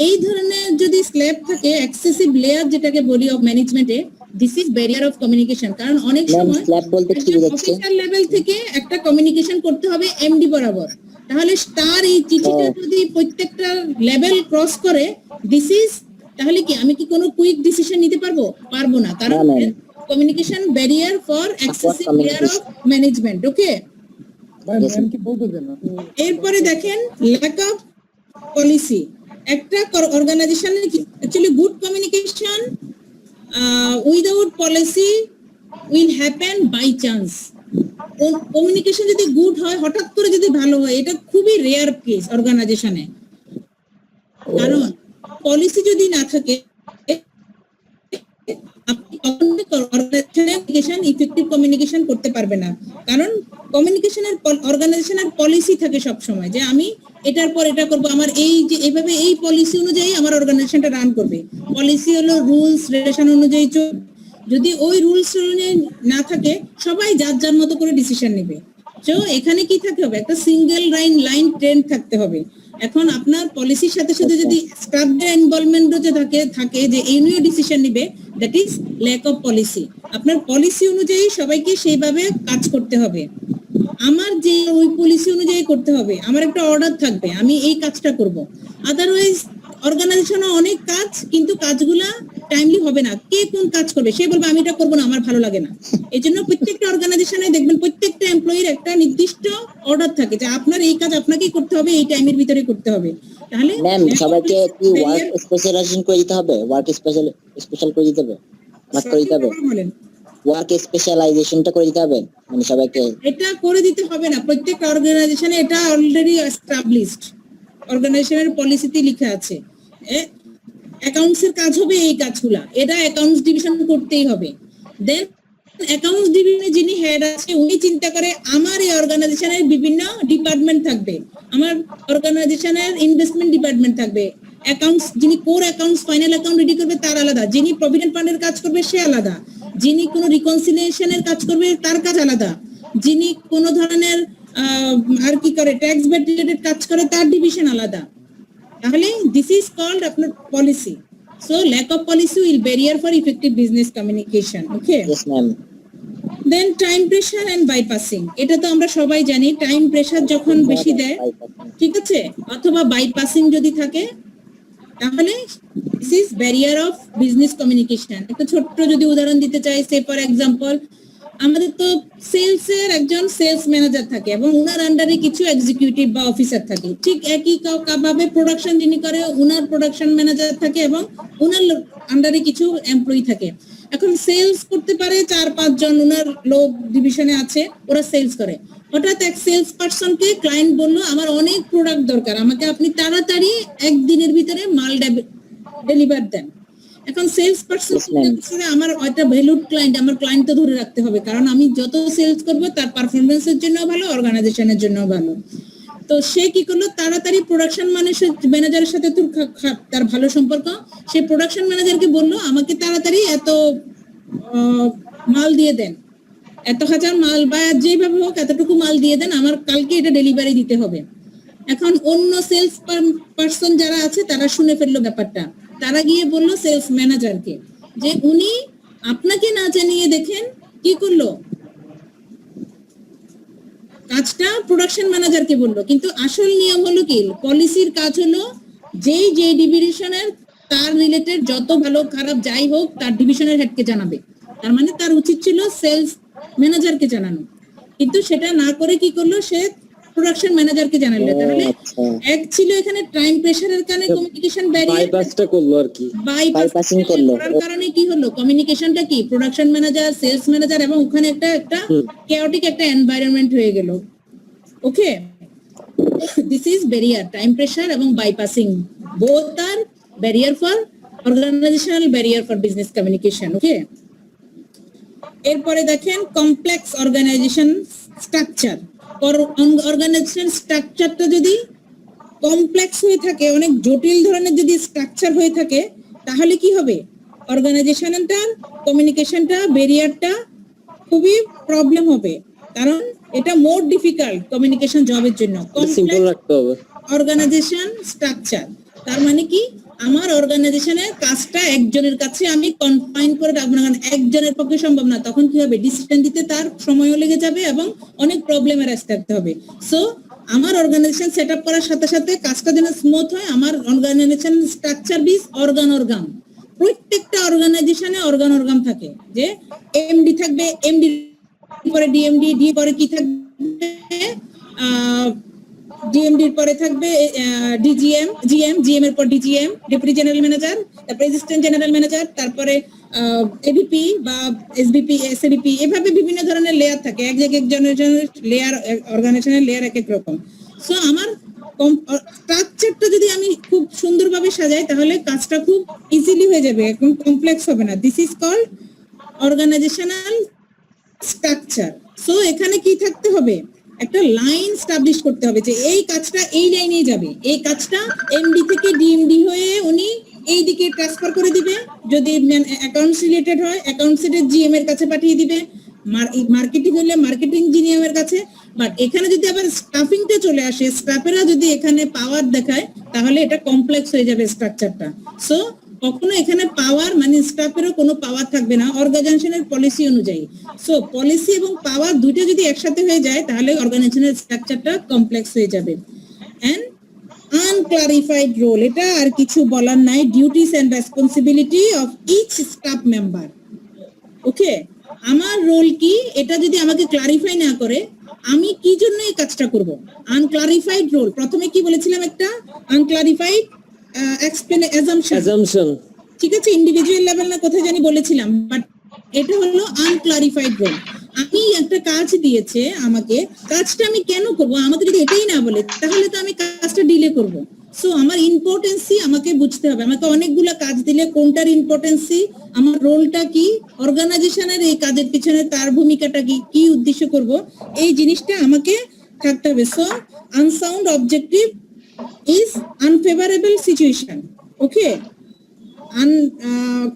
এই ধরনের যদি স্ল্যাব থাকে, এক্সেসিভ লেয়ার যেটাকে বলি অফ ম্যানেজমেন্টে, this is barrier of communication. কারণ অনেক সময় স্ল্যাব বলতে কি বোঝাচ্ছে? অফিসার লেভেল থেকে একটা কমিউনিকেশন করতে হবে এমডি বরাবর, তাহলে তার এই চিঠিটা যদি প্রত্যেকটা লেভেল ক্রস করে, দিস ইজ, তাহলে কি আমি কি কোনো কুইক ডিসিশন নিতে পারবো? পারবো না, কারণ communication barrier for excessive layer of management. Okay, এরপরে দেখেন ল্যাক অফ পলিসি। একটা অর্গানাইজেশনের actually good communication without policy will happen by chance. Communication যদি গুড হয়, হঠাৎ করে যদি ভালো হয়, এটা খুবই রেয়ার কেস অর্গানাইজেশনে, কারণ পলিসি যদি না থাকে আপনি অর্গানাইজেশন ইফেক্টিভ কমিউনিকেশন করতে পারবে না, কারণ কমিউনিকেশনের অর্গানাইজেশনের পলিসি থাকে সব সময় যে আমি এটার পর এটা করব, আমার এই যে এইভাবে এই পলিসি অনুযায়ী আমার অর্গানাইজেশনটা রান করবে। পলিসি হলো রুলস রেগুলেশন অনুযায়ী চলবে। যদি ওই রুলস অনুযায়ী না থাকে, সবাই যার যার মতো করে ডিসিশন নেবে। তো এখানে কি থাকতে হবে, একটা সিঙ্গেল লাইন ট্রেন্ড থাকতে হবে। এখন আপনার পলিসির সাথে সাথে যদি স্টাফদের ইনভলভমেন্টও যে থাকে যে এই নিয়ে ডিসিশন নেবে, that is lack of policy. আপনার পলিসি অনুযায়ী সবাইকে সেইভাবে কাজ করতে হবে। আমার যে ওই পলিসি অনুযায়ী করতে হবে, আমার একটা অর্ডার থাকবে, আমি এই কাজটা করব। আদারওয়াইজ অর্গানাইজেশনে অনেক কাজ, কিন্তু কাজগুলা টাইমলি হবে না। কে কোন কাজ করবে, সে বলবে আমি এটা করবো না, আমার ভালো লাগে না। এই জন্য প্রত্যেকটা অর্গানাইজেশনে দেখবেন প্রত্যেকটা এমপ্লয়ির একটা নির্দিষ্ট অর্ডার থাকে যে আপনার এই কাজ আপনাকেই করতে হবে, এই টাইমের ভিতরে করতে হবে। তাহলে ম্যাম সবাইকে কি ওয়ার্ক স্পেশালাইজেশন করে দিতে হবে, ওয়ার্ক স্পেশাল করে দিতে হবে, ভাগ করে দিতে হবে, বলেন ওয়ার্ক স্পেশালাইজেশনটা করে দিতে হবে মানে সবাইকে। এটা করে দিতে হবে না, প্রত্যেকটা অর্গানাইজেশনে এটা অলরেডি এস্টাবলিশড, অর্গানাইজেশনের পলিসিতে লেখা আছে। অ্যাকাউন্টস এর কাজ হবে এই কাজগুলা, এটা অ্যাকাউন্টস ডিভিশন করতেই হবে। দেন অ্যাকাউন্টস ডিভিশনে যিনি হেড আছে উনি চিন্তা করে আমার এই অর্গানাইজেশনের বিভিন্ন ডিপার্টমেন্ট থাকবে, আমার অর্গানাইজেশনের ইনভেস্টমেন্ট ডিপার্টমেন্ট থাকবে, অ্যাকাউন্টস যিনি core accounts final account ready করবে তার আলাদা, যিনি প্রভিডেন্ট ফান্ডের কাজ করবে সে আলাদা, যিনি কোনো রিকনসিলিয়েশনের কাজ করবে তার কাজ আলাদা, যিনি কোনো ধরনের আর কি করে ট্যাক্স ব্যাট রিলেটেড কাজ করে তার ডিভিশন আলাদা। তাহলে দিস ইজ কল্ড আপনার policy. So lack of policy will barrier for effective business communication. Okay, yes ma'am. Then time pressure and bypassing, এটা তো আমরা সবাই জানি। টাইম প্রেসার যখন বেশি দেয়, ঠিক আছে, অথবা বাইপাসিং যদি থাকে, তাহলে this is barrier of business communication. একটা ছোট্ট যদি উদাহরণ দিতে চাই, সে ফর এক্সাম্পল আমাদের তো সেলস এর একজন সেলস ম্যানেজার থাকে এবং উনার আন্ডারে কিছু এক্সিকিউটিভ বা অফিসার থাকে। ঠিক একই ভাবে প্রোডাকশন যিনি করে উনার প্রোডাকশন ম্যানেজার থাকে এবং উনার আন্ডারে কিছু এমপ্লয়ি থাকে। এখন সেলস করতে পারে 4-5 জন উনার লোক ডিভিশনে আছে, ওরা সেলস করে। হঠাৎ এক সেলস পারসনকে ক্লায়েন্ট বললো আমার অনেক প্রোডাক্ট দরকার, আমাকে আপনি তাড়াতাড়ি একদিনের ভিতরে মাল ডেলিভার দেন। এখন সেলস পারসন আমার একটা ভ্যালুড ক্লায়েন্ট, আমার ক্লায়েন্ট তো ধরে রাখতে হবে, কারণ আমি যত সেলস করবো তার পারফরমেন্সের জন্য ভালো, অর্গানাইজেশনের জন্য ভালো। তো সে কি করলো, তাড়াতাড়ি প্রোডাকশন ম্যানেজারের সাথে তার ভালো সম্পর্ক, সে প্রোডাকশন ম্যানেজারকে বললো আমাকে তাড়াতাড়ি এত মাল দিয়ে দেন, এত হাজার মাল বা যেভাবে হোক এতটুকু মাল দিয়ে দেন, আমার কালকে এটা ডেলিভারি দিতে হবে। এখন অন্য সেলস পারসন যারা আছে তারা শুনে ফেললো ব্যাপারটা, তারা গিয়ে বললো সেলস ম্যানেজারকে যে উনি আপনাকে না জানিয়ে দেখেন কি করলো, কাজটা প্রোডাকশন ম্যানেজারকে বললো। কিন্তু আসল নিয়ম হলো কি, পলিসির কাজ হলো যে ডিভিশনের তার রিলেটেড যত ভালো খারাপ যাই হোক তার ডিভিশনের হেডকে জানাবে। তার মানে তার উচিত ছিল সেলস ম্যানেজারকে জানানো, কিন্তু সেটা না করে কি করলো, সে প্রোডাকশন ম্যানেজারকে জানালো। তাহলে এক ছিল এখানে টাইম প্রেসারের কারণে কমিউনিকেশন ব্যারিয়ার, বাইপাসটা করলো আর কি, বাইপাসিং করলো। করার কারণে কি হলো, কমিউনিকেশনটা কি প্রোডাকশন ম্যানেজার, সেলস ম্যানেজার এবং ওখানে একটা chaotic একটা এনভায়রনমেন্ট হয়ে গেল। Okay, this is barrier, time pressure এবং bypassing both are barrier for organizational, barrier for business communication. Okay, এরপরে দেখেন কমপ্লেক্স অর্গানাইজেশন স্ট্রাকচার। অর্গানাইজেশন স্ট্রাকচারটা যদি কমপ্লেক্স হয়ে থাকে, অনেক জটিল ধরনের যদি স্ট্রাকচার হয়ে থাকে, তাহলে কি হবে, অর্গানাইজেশনটার কমিউনিকেশনটা ব্যারিয়ারটা খুবই প্রবলেম হবে, কারণ এটা মোর ডিফিকাল্ট কমিউনিকেশন জবের জন্য। সিম্পল রাখতে হবে অর্গানাইজেশন স্ট্রাকচার তার মানে কি, আমার অর্গানাইজেশনের কাজটা একজনের কাছে আমি কনফাইন করে রাখবো না, কারণ একজনের পক্ষে সম্ভব না। তখন কি হবে, ডিসিশন দিতে তার সময়ও লেগে যাবে এবং অনেক প্রবলেমের আসতে থাকতে হবে। সো আমার অর্গানাইজেশন সেট আপ করার সাথে সাথে কাজটা যেন স্মুথ হয়, আমার অর্গানাইজেশন স্ট্রাকচার বিস অর্গান। প্রত্যেকটা অর্গানাইজেশনে অর্গান থাকে, যে এমডি থাকবে, এমডি পরে ডিএমডি, ডি পরে কি থাকবে, ডিএমডি এর পরে থাকবে ডিজিএম, জিএম এর পর ডিজিএম, ডেপুটি জেনারেল ম্যানেজার, তারপরে অ্যাসিস্ট্যান্ট জেনারেল ম্যানেজার, তারপরে এভিপি বা এসবিপি, এসএডিপি, এভাবে বিভিন্ন ধরনের লেয়ার থাকে। একজনের লেয়ার, অর্গানাইজেশনের লেয়ার এক এক রকম। সো আমার স্ট্রাকচারটা যদি আমি খুব সুন্দরভাবে সাজাই তাহলে কাজটা খুব ইজিলি হয়ে যাবে, এখন কমপ্লেক্স হবে না। This is called organisational structure. So এখানে কি থাকতে হবে, একটা লাইন স্টাবলিশ করতে হবে যে এই কাজটা এই লাইনেই যাবে, এই কাজটা এমডি থেকে ডিএমডি হয়ে উনি এই দিকে ট্রান্সফার করে দিবে, যদি অ্যাকাউন্টস রিলেটেড হয় অ্যাকাউন্টস এর জিএম এর কাছে পাঠিয়ে দিবে, মার্কেটিং হলে মার্কেটিং জিএম এর কাছে। বাট এখানে যদি আবার স্টাফিংটা চলে আসে, স্টাফেরা যদি এখানে পাওয়ার দেখায়, তাহলে এটা কমপ্লেক্স হয়ে যাবে স্ট্রাকচারটা। সো কখনো এখানে পাওয়ার মানে স্টাফেরও কোনো পাওয়ার থাকবে না অর্গানাইজেশনের পলিসি অনুযায়ী। সো পলিসি এবং পাওয়ার দুটো যদি একসাথে হয়ে যায় তাহলে অর্গানাইজেশনের স্ট্রাকচারটা কমপ্লেক্স হয়ে যাবে। এন্ড আনক্লারিফাইড রোল, এটা আর কিছু বলার নাই, duties and responsibility of each staff member. Okay, আমার রোল কি এটা যদি আমাকে ক্লারিফাই না করে আমি কি জন্য এই কাজটা করব? আনক্লারিফাইড রোল, প্রথমে কি বলেছিলাম একটা আনক্লারিফাইড অ্যাজাম্পশন ঠিক আছে, ইন্ডিভিজুয়াল লেভেল না কোথায় জানি বলেছিলাম, বাট এটা হলো আনক্লারিফাইড রোল। আমি একটা কাজ দিয়েছে আমাকে, কাজটা আমি কেন করব? আমাকে যদি এটাই না বলে তাহলে তো আমি কাজটা ডিলে করব। সো আমার ইম্পর্টেন্সি আমাকে বুঝতে হবে, আমাকে অনেকগুলো কাজ দিলে কোনটার ইম্পর্টেন্সি, আমার রোলটা কি, অর্গানাইজেশনের এই কাজের পিছনে তার ভূমিকাটা কি, কি উদ্দেশ্য করব, এই জিনিসটা আমাকে থাকতে হবে। So unsound objective is unfavorable situation. Okay,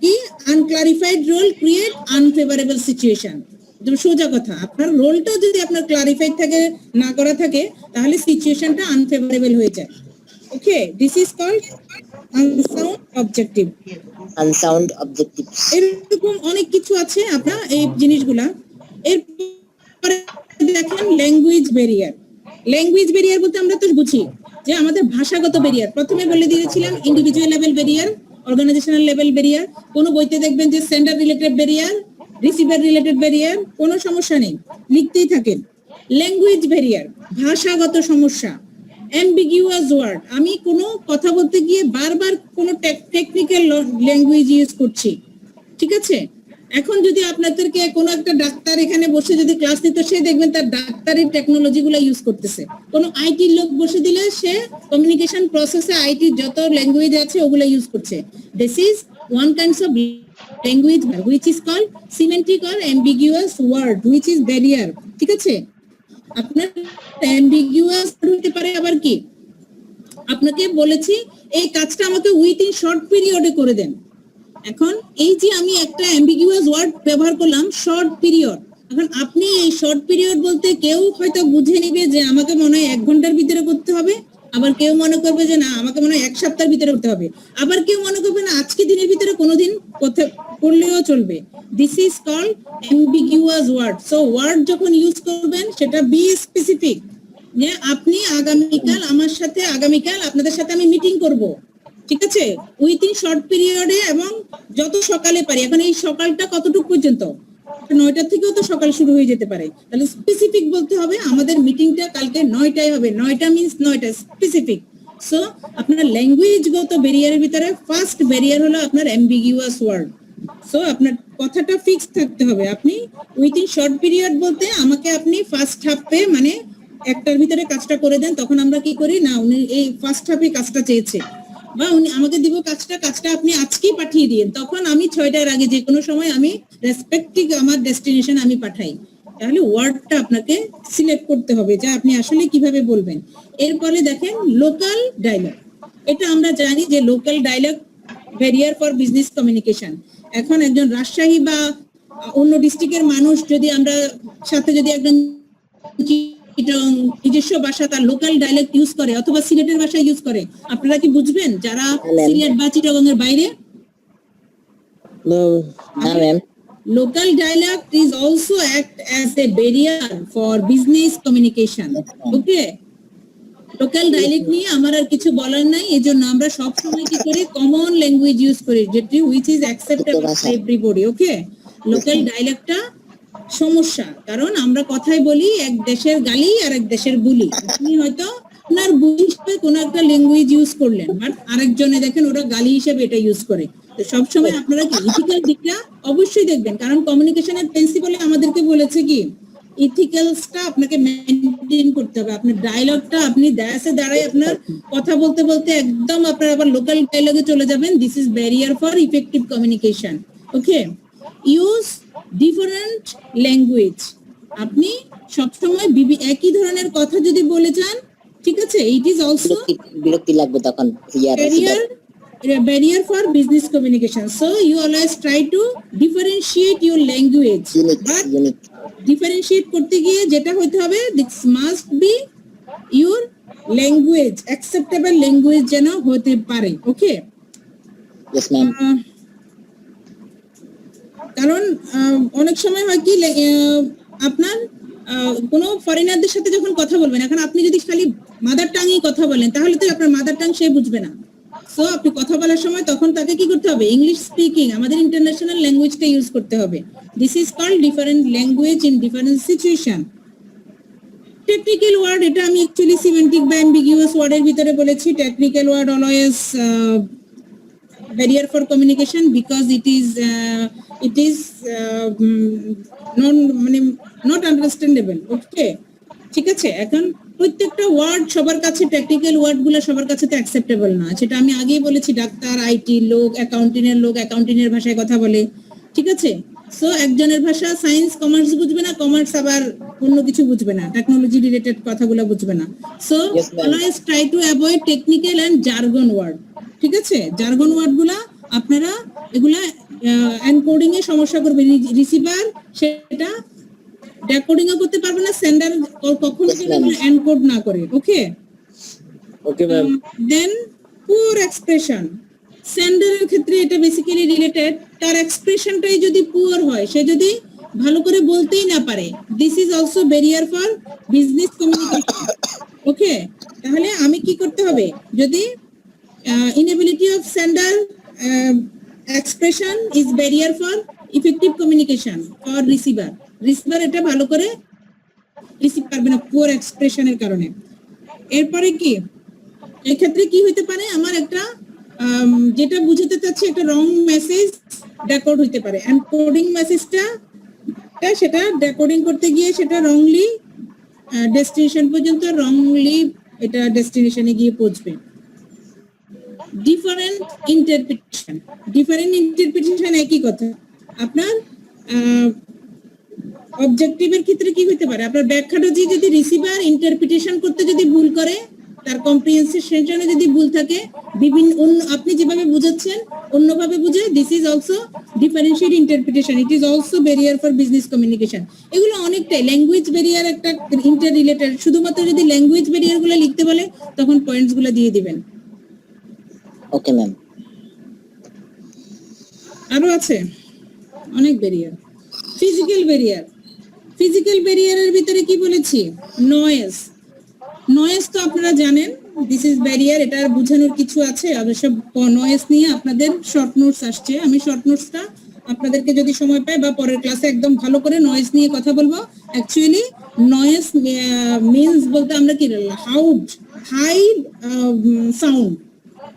কি unclarified role create unfavorable situation. সোজা কথা, আপনার রোলটা যদি আপনার ক্লারিফাইড থাকে না করা থাকে তাহলে সিচুয়েশনটা আনফেভারেবল হয়ে যায়। Okay, this is called unsound objective. Unsound objective, এরকম অনেক কিছু আছে আপনার এই জিনিসগুলা। এরপরে দেখেন ল্যাঙ্গুয়েজ ব্যারিয়ার। ল্যাঙ্গুয়েজ ব্যারিয়ার বলতে আমরা তো বুঝি যে আমাদের ভাষাগত ব্যারিয়ার। প্রথমে বলে দিয়েছিলাম individual level barrier, organisational level barrier. কোনো বইতে দেখবেন যে sender related barrier, receiver related barrier, কোনো সমস্যা নেই, লিখতেই থাকেন। ল্যাঙ্গুয়েজ ব্যারিয়ার, ভাষাগত সমস্যা, অ্যাম্বিগুয়াস ওয়ার্ড, আমি কোনো কথা বলতে গিয়ে বারবার কোনো টেকনিক্যাল ল্যাঙ্গুয়েজ ইউজ করছি, ঠিক আছে। এখন যদি আপনাদেরকে কোনো একটা ডাক্তার এখানে বসে যদি ক্লাস নিত, সে দেখবেন তার ডাক্তারের টেকনোলজি গুলো ইউজ করতেছে। কোনো আইটি লোক বসে দিলে সে কমিউনিকেশন প্রসেসে আইটি যত ল্যাঙ্গুয়েজ আছে ওগুলো ইউজ করছে। This is one kinds of language which is called semantic or ambiguous word which is barrier, ঠিক আছে। আপনার ambiguous হতে পারে আবার কি, আপনাকে বলেছি এই কাজটা আমাকে উইথিন শর্ট পিরিয়ডে করে দেন। এখন এই যে আমি একটা অ্যাম্বিগুয়াস ওয়ার্ড ব্যবহার করলাম শর্ট পিরিয়ড, এখন আপনি এই শর্ট পিরিয়ড বলতে কেউ হয়তো বুঝে নিবে যে আমাকে মনে হয় 1 ঘন্টার ভিতরে করতে হবে, আবার কেউ মনে করবে যে না আমাকে মনে হয় 1 সপ্তাহের ভিতরে করতে হবে, আবার কেউ মনে করবে না আজকে দিনের ভিতরে কোনোদিন করলেও চলবে। This is called ambiguous word. So word যখন ইউজ করবেন সেটা বি স্পেসিফিক, যে আপনি আগামীকাল আমার সাথে, আগামীকাল আপনাদের সাথে আমি মিটিং করব, ঠিক আছে, উইথিন শর্ট পিরিয়ডে এবং যত সকালে পারি। এখন এই সকালটা কতটুকু পর্যন্ত, 9টা থেকেও তো সকাল শুরু হয়ে যেতে পারে, তাহলে স্পেসিফিক বলতে হবে আমাদের মিটিংটা কালকে 9টায় হবে। 9টা মিন্স 9টা, স্পেসিফিক। সো আপনার ল্যাঙ্গুয়েজগত ব্যারিয়ারের ভিতরে ফার্স্ট ব্যারিয়ার হলো আপনার অ্যাম্বিগুয়াস ওয়ার্ড। সো আপনার কথাটা ফিক্স থাকতে হবে, আপনি উইথিন শর্ট পিরিয়ড বলতে আমাকে আপনি ফার্স্ট হাফে মানে একটার ভিতরে কাজটা করে দেন। তখন আমরা কি করি না, উনি এই ফার্স্ট হাফে কাজটা চেয়েছে বা উনি আমাকে দিব কাজটা আপনি আজকেই পাঠিয়ে দিন, তখন আমি 6টার আগে যে কোনো সময় আমি রেসপেক্টিভ আমার ডেস্টিনেশন আমি পাঠাই। তাহলে ওয়ার্ডটা আপনাকে সিলেক্ট করতে হবে যে আপনি আসলে কিভাবে বলবেন। এরপরে দেখেন লোকাল ডায়লগ, এটা আমরা জানি যে local dialogue barrier for business communication. এখন একজন রাজশাহী বা অন্য ডিস্ট্রিক্টের মানুষ যদি আমরা সাথে যদি একজন নিজস্ব ভাষা তার লোকাল ডায়ালেক্ট ইউজ করে অথবা সিলেটের ভাষা ইউজ করে, আপনারা কি বুঝবেন যারা সিলেট বা চিটাগংয়ের বাইরে? না ma'am. Local dialect is also act as a barrier for business communication. Okay, local dialect নিয়ে আমার আর কিছু বলার নাই, এজন্য আমরা সব সময় কি করি, কমন ল্যাঙ্গুয়েজ ইউজ করি যেটি which is acceptable for everybody. Okay, local ডায়ালেক্টটা সমস্যা, কারণ আমরা কথাই বলি এক দেশের গালি আর এক দেশের বুলি। আপনি হয়তো আপনার বুলি হিসেবে কোনো একটা ল্যাঙ্গুয়েজ ইউজ করলেন, বাট আরেকজনে দেখেন ওরা গালি হিসেবে এটা ইউজ করে। তো সবসময় আপনারা কি ইথিক্যাল দিকটা অবশ্যই দেখবেন, কারণ কমিউনিকেশনের প্রিন্সিপালে আমাদেরকে বলেছে কি ইথিক্যালসটা আপনাকে মেইনটেইন করতে হবে। আপনার ডায়লগটা আপনি দায়াসে দাঁড়ায় আপনার কথা বলতে বলতে একদম আপনার আবার লোকাল ডায়লগে চলে যাবেন। This is barrier for effective communication. Okay, use different language, আপনি সবসময় একই ধরনের কথা যদি বলে যান, ঠিক আছে, ইট ইজ অলসো বিরক্তি লাগবে তখন। barrier for business communication. So you always try to differentiate your language, but differentiate করতে গিয়ে যেটা হতে হবে, this must be your language, acceptable language যেন হতে পারে। ওকে, ইয়েস ম্যাম। কারণ অনেক সময় হয় কি আপনার কোনো ফরেনারদের সাথে যখন কথা বলবেন, এখন আপনি যদি খালি মাদার টাঙেই কথা বলেন তাহলে তো আপনার মাদার টাং সে বুঝবে না। সো আপনি কথা বলার সময় তখন তাকে কি করতে হবে, ইংলিশ স্পিকিং, আমাদের ইন্টারন্যাশনাল ল্যাঙ্গুয়েজটা ইউজ করতে হবে। This is called different language in different situation. Technical word, এটা আমি অ্যাকচুয়ালি সিমেন্টিক বা অ্যাম্বিগুয়াস ওয়ার্ডের ভিতরে বলেছি। Technical word always barrier for communication because it is not understandable. Okay, ঠিক আছে। এখন প্রত্যেকটা ওয়ার্ড সবার কাছে, টেকনিক্যাল ওয়ার্ড গুলো সবার কাছে তো অ্যাকসেপ্টেবল না, সেটা আমি আগেই বলেছি। ডাক্তার, আইটি লোক, অ্যাকাউন্টিং এর লোক অ্যাকাউন্টিং এর ভাষায় কথা বলে, ঠিক আছে। সো একজনের ভাষা সায়েন্স কমার্স বুঝবে না, কমার্স আবার অন্য কিছু বুঝবে না, টেকনোলজি রিলেটেড কথাগুলো বুঝবে না। So Yes, ma'am. Always try to avoid technical and jargon word, ঠিক আছে। জার্গন ওয়ার্ড গুলা আপনারা এগুলা এনকোডিং এ সমস্যা করবে। রিসিভার সেটা ডেকোডিং ও করতে পারবে না, সেন্ডার কখনো Yes, ma'am. এনকোড না করে। ওকে, ওকে ম্যাম। দেন পুয়ার এক্সপ্রেশন, সেন্ডারের ক্ষেত্রে এটা বেসিক্যালি রিলেটেড। তার এক্সপ্রেশনটাই যদি পুয়ার হয়, সে যদি ভালো করে বলতেই না পারে, this is also barrier for business communication. Okay, তাহলে আমি কি করতে হবে, যদি inability of sender expression is barrier for effective communication for receiver এটা ভালো করে রিসিভ পারবে না পুয়ার এক্সপ্রেশনের কারণে। এরপরে কি, এই ক্ষেত্রে কি হইতে পারে, আমার একটা যেটা বুঝাতে চাচ্ছি একটা রং মেসেজ ডেকোড হইতে পারে। এনকোডিং মেসেজটা সেটা ডেকোডিং করতে গিয়ে সেটা রংলি ডেস্টিনেশন পর্যন্ত, রংলি এটা ডেস্টিনেশনে গিয়ে পৌঁছবে। ডিফারেন্ট ইন্টারপ্রিটেশন একই কথা। আপনার অবজেক্টিভের ক্ষেত্রে কি হতে পারে, আপনার ব্যাখ্যাটা যদি রিসিভার ইন্টারপ্রিটেশন করতে যদি ভুল করে, তার কম্প্রিহেনশনে যদি ভুল থাকে, বিভিন্ন আপনি যেভাবে বুঝাচ্ছেন অন্যভাবে বুঝে, this is also differentiate interpretation. It is also barrier for business communication. এগুলো অনেকটাই ল্যাঙ্গুয়েজ ব্যারিয়ার একটা ইন্টার রিলেটেড। শুধুমাত্র যদি ল্যাঙ্গুয়েজ ব্যারিয়ার গুলো লিখতে বলে তখন পয়েন্টস গুলো দিয়ে দিবেন। Okay ma'am. আরো আছে অনেক ব্যারিয়ার। ফিজিক্যাল ব্যারিয়ারের ভিতরে কি বলেছি, নয়েজ তো আপনারা জানেন, দিস ইজ ব্যারিয়ার। এটা বোঝানোর কিছু আছে, অবশ্য নয়েজ নিয়ে আপনাদের শর্ট নোটস আসছে। আমি শর্ট নোটসটা আপনাদেরকে যদি সময় পাই বা পরের ক্লাসে একদম ভালো করে নয়েজ নিয়ে কথা বলবো। অ্যাকচুয়ালি নয়েজ মিন্স বলতে আমরা কি, হাই সাউন্ড।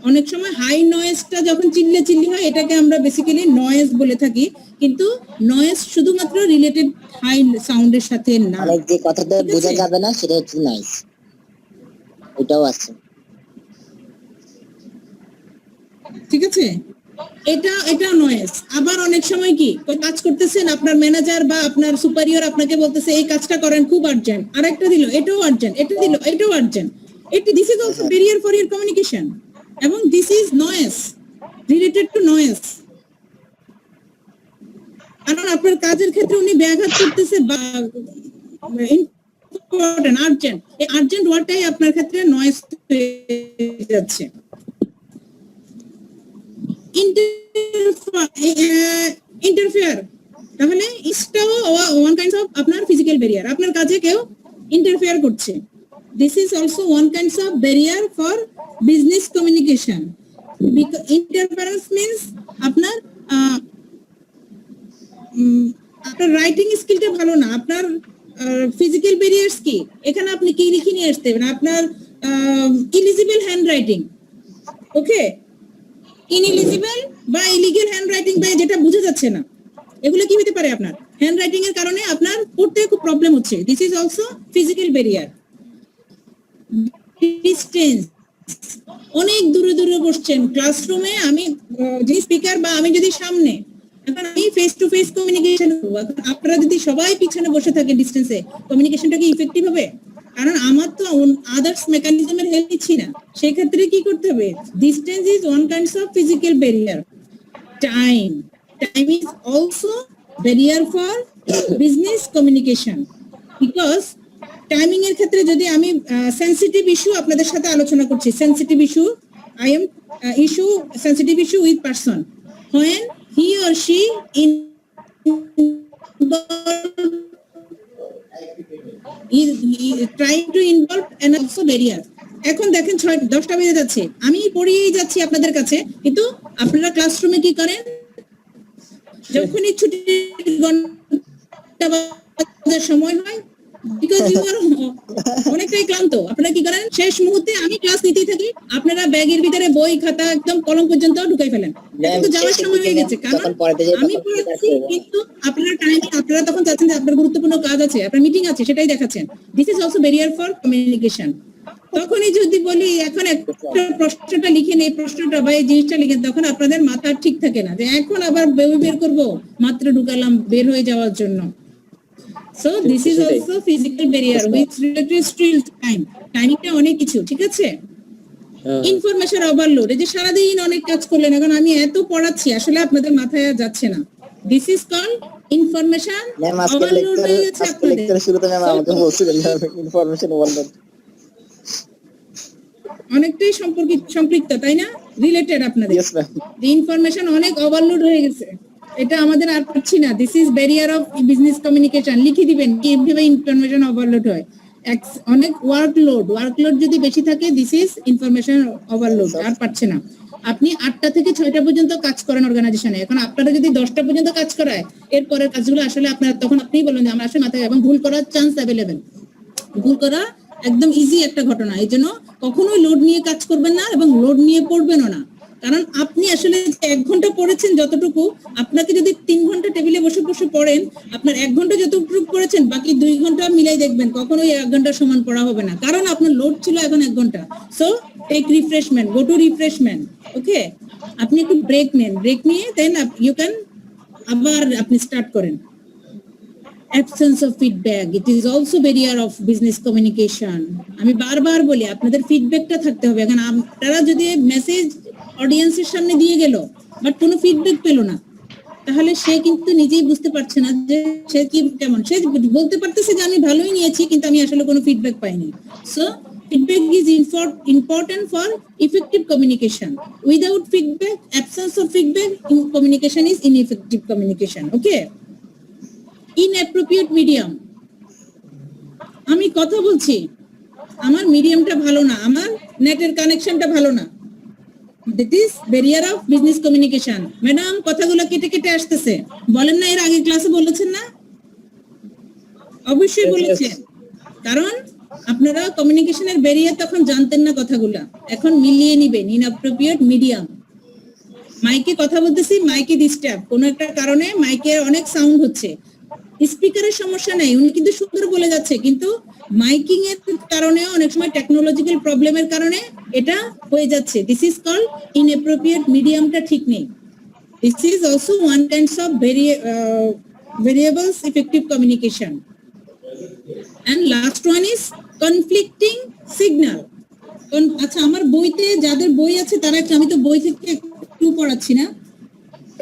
অনেক সময় হাই নয়েজটা যখন চিল্লি হয়, এটাকে আমরা বেসিক্যালি নয়েজ বলে থাকি, কিন্তু নয়েজ শুধুমাত্র রিলেটেড হাই সাউন্ডের সাথে না। মানে যে কথাটা ঠিক আছে? বোঝা যাবে না সেটা হচ্ছে নয়েজ, ওটাও আছে। ঠিক আছে, এটা নয়েজ। আবার অনেক সময় কি কাজ করতেছেন, আপনার ম্যানেজার বা আপনার সুপারিয়র আপনাকে বলতেছে এই কাজটা করেন, খুব আর্জেন্ট, আরেকটা দিল এটাও আর্জেন্ট, এটা দিল এটাও urgent. This is also barrier for your communication, এবং this is noise, related to noise. কারণ আপনার কাজের ক্ষেত্রে উনি ব্যাঘাত করতেছে বা ইম্পর্টেন্ট, আর্জেন্ট, এই আর্জেন্ট ওয়ার্ডটাই আপনার ক্ষেত্রে নয়েজ হয়ে যাচ্ছে। ইন্টারফেয়ার, তাহলে ইসটাও ওয়ান কাইন্ড অফ আপনার ফিজিক্যাল ব্যারিয়ার। আপনার কাজে কেউ ইন্টারফেয়ার করছে, this is also one kind of barrier for business communication. Interference means আপনার রাইটিং স্কিলটা ভালো না, আপনার ফিজিক্যাল ব্যারিয়ার্স কি, এখানে আপনি কি লিখে নিয়ে আসতে পারেন, আপনার ইলিজিবল হ্যান্ড রাইটিং, ওকে, ইনএলিজিবল বা ইলিগাল হ্যান্ড রাইটিং বা যেটা বোঝা যাচ্ছে না, এগুলো কি হতে পারে, আপনার হ্যান্ড রাইটিং এর কারণে আপনার পড়তে খুব প্রবলেম হচ্ছে, this is also physical barrier. Distance, অনেক দূরে দূরে বসছেন ক্লাসরুমে, আমি যে স্পিকার বা আমি যদি সামনে, এখন আমি ফেস টু ফেস কমিউনিকেশন করব, আপনারা যদি সবাই পিছনে বসে থাকে ডিসটেন্সে, কমিউনিকেশনটা কি ইফেক্টিভ হবে? কারণ আমার তো আদার্স মেকানিজমের হেল্প নিচ্ছি না। সেই ক্ষেত্রে কি করতে হবে, distance is one kinds of physical barrier. Time is also barrier for business communication, because timing এর ক্ষেত্রে যদি আমি সেনসিটিভ ইস্যু আপনাদের সাথে আলোচনা করছি, sensitive issue I am issue sensitive issue with person when he or she is trying to involve and also barrier. এখন দেখেন 10টা বেজে যাচ্ছে, আমি পড়িয়েই যাচ্ছি আপনাদের কাছে, কিন্তু আপনারা ক্লাসরুমে কি করেন? যখনই ছুটির ঘন্টা বাজার সময় হয়, বিকজ ইউ আর অনেকটাই ক্লান্ত, আপনারা কি করেন? শেষ মুহূর্তে আমি ক্লাস নিতেই থাকি, আপনারা ব্যাগের ভিতরে বই খাতা একদম কলম পর্যন্ত ঢুকাই ফেলেন। এখন তো যাওয়ার সময় হয়ে গেছে, কারণ আমি পড়াচ্ছি, কিন্তু আপনারা তখন চাচ্ছেন যে আপনার গুরুত্বপূর্ণ কাজ আছে, আপনার মিটিং আছে, সেটাই দেখাচ্ছেন। This is also barrier for communication. তখনই যদি বলি এখন একটা প্রশ্নটা লিখেন, এই প্রশ্নটা বা এই জিনিসটা লিখেন, তখন আপনাদের মাথা ঠিক থাকে না যে এখন আবার বই বের করব, মাত্র ঢুকালাম বের হয়ে যাওয়ার জন্য। So this is also physical barrier which related to time. টাইমিংটা অনেক কিছু, ঠিক আছে? ইনফরমেশন ওভারলোড, এই যে সারাদিন অনেক কাজ করলেন, এখন আমি এত পড়াচ্ছি, আসলে আপনাদের মাথায় আর যাচ্ছে না। This is call information overload হয়ে গেছে আপনাদের। শুরুতে ম্যাম আমাকে বলছিলেন ইনফরমেশন ওভারলোড অনেকটাই সম্পৃক্ত, তাই না? রিলেটেড আপনাদের। Yes ma'am. দি ইনফরমেশন অনেক ওভারলোড হয়ে গেছে, এটা আমাদের আর পাচ্ছি না। This is barrier of business communication. লিখে দিবেন কিভাবে ইনফরমেশন ওভারলোড হয়। অনেক ওয়ার্কলোড যদি বেশি থাকে, দিস ইজ ইনফরমেশন ওভারলোড, আর পাচ্ছে না। আপনি 8টা থেকে 6টা পর্যন্ত কাজ করেন অর্গানাইজেশনে, এখন আপনারা যদি 10টা পর্যন্ত কাজ করায়, এরপরের কাজগুলো আসলে আপনারা তখন আপনিই বলেন যে আমার আসলে মাথায়, এবং ভুল করার চান্স অ্যাভেলেবেল, ভুল করা একদম ইজি একটা ঘটনা। এই জন্য কখনোই লোড নিয়ে কাজ করবেন না এবং লোড নিয়ে পড়বেনও না, কারণ আপনি আসলে 1 ঘন্টা পড়েছেন যতটুকু, আপনাকে যদি 3 ঘন্টা টেবিলে বসে বসে পড়েন, আপনার 1 ঘন্টা যতটুকু পড়েছেন বাকি 2 ঘন্টা মিলাই দেখবেন, কখনোই 1 ঘন্টার সমান পড়া হবে না, কারণ আপনার লোড ছিল এখন 1 ঘন্টা। So take refreshment, go to refreshment, okay? আপনি একটু ব্রেক নেন, ব্রেক নিয়ে দেন ইউ ক্যান আবার আপনি স্টার্ট করেন। Absence of feedback, it is also barrier of business communication. আমি বারবার বলি আপনাদের ফিডব্যাকটা থাকতে হবে। এখন আপনারা যদি মেসেজ অডিয়েন্সের সামনে দিয়ে গেল বাট কোনো ফিডব্যাক পেলো না, তাহলে সে কিন্তু নিজেই বুঝতে পারছে না যে সে কি কেমন। সে বলতে পারতেছে যে আমি ভালোই নিয়েছি, কিন্তু আমি আসলে কোনো ফিডব্যাক পাইনি। So feedback is important for effective communication. Without feedback, absence of feedback, communication is ineffective communication. Okay? Inappropriate medium. আমি কথা বলছি, আমার মিডিয়ামটা ভালো না, আমার নেটের কানেকশনটা ভালো না, that is barrier of business communication. Madam কথাগুলো কেটে কেটে আসতেছে, বলেন না? এর আগে ক্লাসে বলেছেন না? অবশ্যই বলেছেন, কারণ আপনারা কমিউনিকেশনের ব্যারিয়ার তখন জানতেন না কথাগুলা, এখন মিলিয়ে নিবেন। ইনঅ্যাপ্রোপ্রিয়েট মিডিয়াম, মাইকে কথা বলতেছি, মাইকে ডিস্টার্ব, কোনো একটা কারণে মাইকে অনেক সাউন্ড হচ্ছে, স্পিকারের সমস্যা নাই, উনি কিন্তু সুন্দর বলে যাচ্ছে, কিন্তু মাইকিং এর কারণে অনেক সময় টেকনোলজিক্যাল প্রবলেমের কারণে এটা হয়ে যাচ্ছে। দিস ইজ কল্ড ইনঅ্যাপ্রোপ্রিয়েট মিডিয়ামটা ঠিক নেই। This is also one kinds of variables effective communication. And last one is conflicting signal. আচ্ছা, আমার বইতে যাদের বই আছে তারা একটু, আমি তো বই থেকে একটু পড়াচ্ছি না,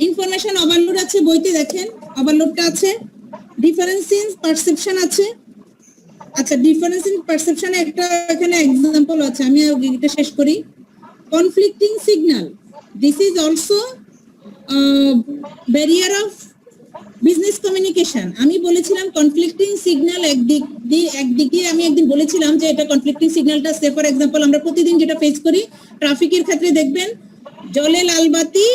ইনফরমেশন ওভারলোড আছে বইতে, দেখেন ওভারলোডটা আছে। ডিফারেন্স ইন পারসেপশন আছে। আচ্ছা, ডিফারেন্স ইন পারসেপশনে একটা এখানে এক্সাম্পল আছে, আমি এটা শেষ করি। Conflicting signal, this is also barrier of business communication. আমি বলেছিলাম কনফ্লিক্টিং সিগন্যাল একদিকে আমি একদিন বলেছিলাম যে এটা কনফ্লিক্টিং সিগন্যালটা, সে ফর এক্সাম্পল আমরা প্রতিদিন যেটা ফেস করি ট্রাফিকের ক্ষেত্রে, দেখবেন জলে লাল বাতি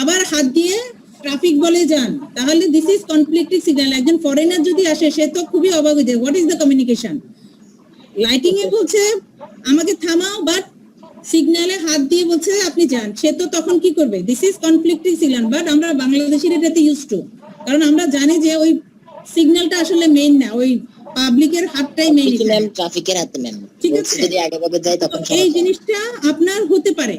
আবার হাত দিয়ে ট্রাফিক বলে যান, তাহলে দিস ইজ কনফ্লিক্টিং সিগন্যাল। একজন ফরেনার যদি আসে, সে তো খুবই অবাক হয়ে যায়, what is the communication? Lighting এ বলছে আমাকে থামাও, বাট সিগন্যালে হাত দিয়ে বলছে আপনি যান, সে তো তখন কি করবে? This is conflicting signal. But আমরা বাংলাদেশিরা এটাতে ইউজ টু, কারণ আমরা জানি যে ওই সিগন্যালটা আসলে মেইন না, ওই পাবলিকের হাতটাই মেইন, ট্রাফিকের হাতে মেইন। ঠিক আছে, যদি আগে ভাবে যায় তখন এই জিনিসটা আপনার হতে পারে।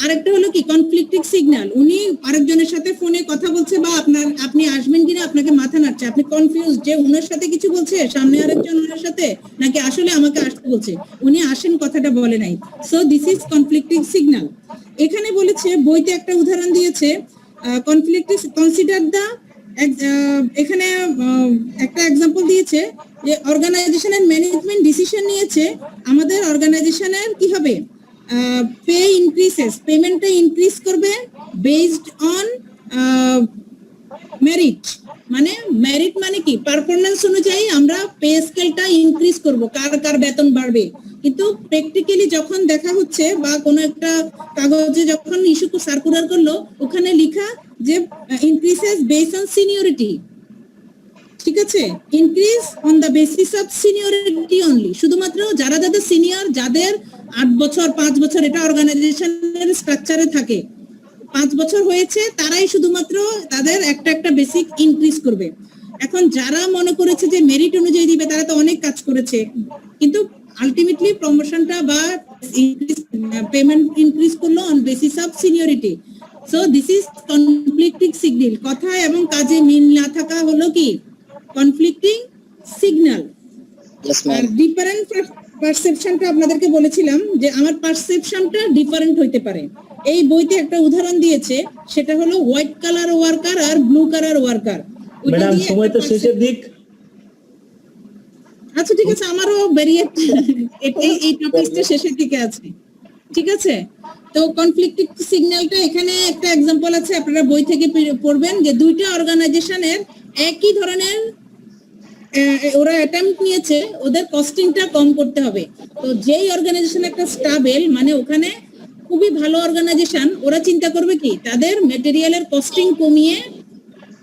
আরেকটা হলো কি কনফ্লিক্টিং সিগন্যাল, উনি আরেকজনের সাথে ফোনে কথা বলছে বা আপনি আসবেন কিনা আপনাকে মাথা নাড়ছে, আপনি কনফিউজ যে ওনার সাথে কিছু বলছে, সামনে আরেকজন ওনার সাথে, নাকি আসলে আমাকে আসতে বলছে, উনি আসেন কথাটা বলে নাই। So this is conflicting signal. এখানে বলেছে, বইতে একটা উদাহরণ দিয়েছে, কনফ্লিক্টিং কনসিডার দা, এখানে একটা এক্সাম্পল দিয়েছে যে অর্গানাইজেশনের ম্যানেজমেন্ট ডিসিশন নিয়েছে আমাদের অর্গানাইজেশনের কি হবে, পে ইনক্রিসেস, পেমেন্টটা ইনক্রিজ করবে বেসড অন মেরিট। মানে মেরিট মানে কি, পারফরমেন্স অনুযায়ী আমরা পে স্কেলটা ইনক্রিজ করব, কার কার বেতন বাড়বে। কিন্তু প্র্যাকটিক্যালি যখন দেখা হচ্ছে বা কোনো একটা কাগজে যখন ইস্যু সার্কুলার করলো, ওখানে লেখা যে ইনক্রিসেস বেসড অন সিনিয়রিটি, ঠিক আছে, increase on the basis of seniority only. শুধুমাত্র যারা যাদের সিনিয়র, যাদের 8 বছর 5 বছর এটা অর্গানাইজেশনের স্ট্রাকচারে থাকে, 5 বছর হয়েছে, তারাই শুধুমাত্র তাদের একটা বেসিক ইনক্রিজ করবে। এখন যারা মনে করেছে যে মেরিট অনুযায়ী দিবে, তারা তো অনেক কাজ করেছে, কিন্তু আলটিমেটলি প্রমোশনটা বা পেমেন্ট ইনক্রিজ করলো on basis of seniority. So this is conflicting signal. কথা এবং কাজে মিল না থাকা হলো কি কনফ্লিক্টিং সিগন্যাল। ইয়েস আর ম্যাম। ডিফারেন্ট পারসেপশনটা আপনাদেরকে বলেছিলাম যে আমার পারসেপশনটা ডিফারেন্ট হইতে পারে। এই বইতে একটা উদাহরণ দিয়েছে, সেটা হলো হোয়াইট কালার ওয়ার্কার আর ব্লু কালার ওয়ার্কার। ম্যাডাম সময় তো শেষের দিক। আচ্ছা ঠিক আছে, আমারও বেরিয়ে এই টপিকটা শেষের দিকে আছে, ঠিক আছে। তো কনফ্লিক্টিং সিগন্যালটা এখানে একটা এক্সাম্পল আছে, আপনারা বই থেকে পড়বেন যে দুইটা অর্গানাইজেশনের একই ধরনের ওরা অ্যাটেম্প্ট নিয়েছে, ওদের কস্টিংটা কম করতে হবে। তো যেই অর্গানাইজেশন একটা স্টেবল, মানে ওখানে খুবই ভালো অর্গানাইজেশন, ওরা চিন্তা করবে কি তাদের ম্যাটেরিয়ালের কস্টিং কমিয়ে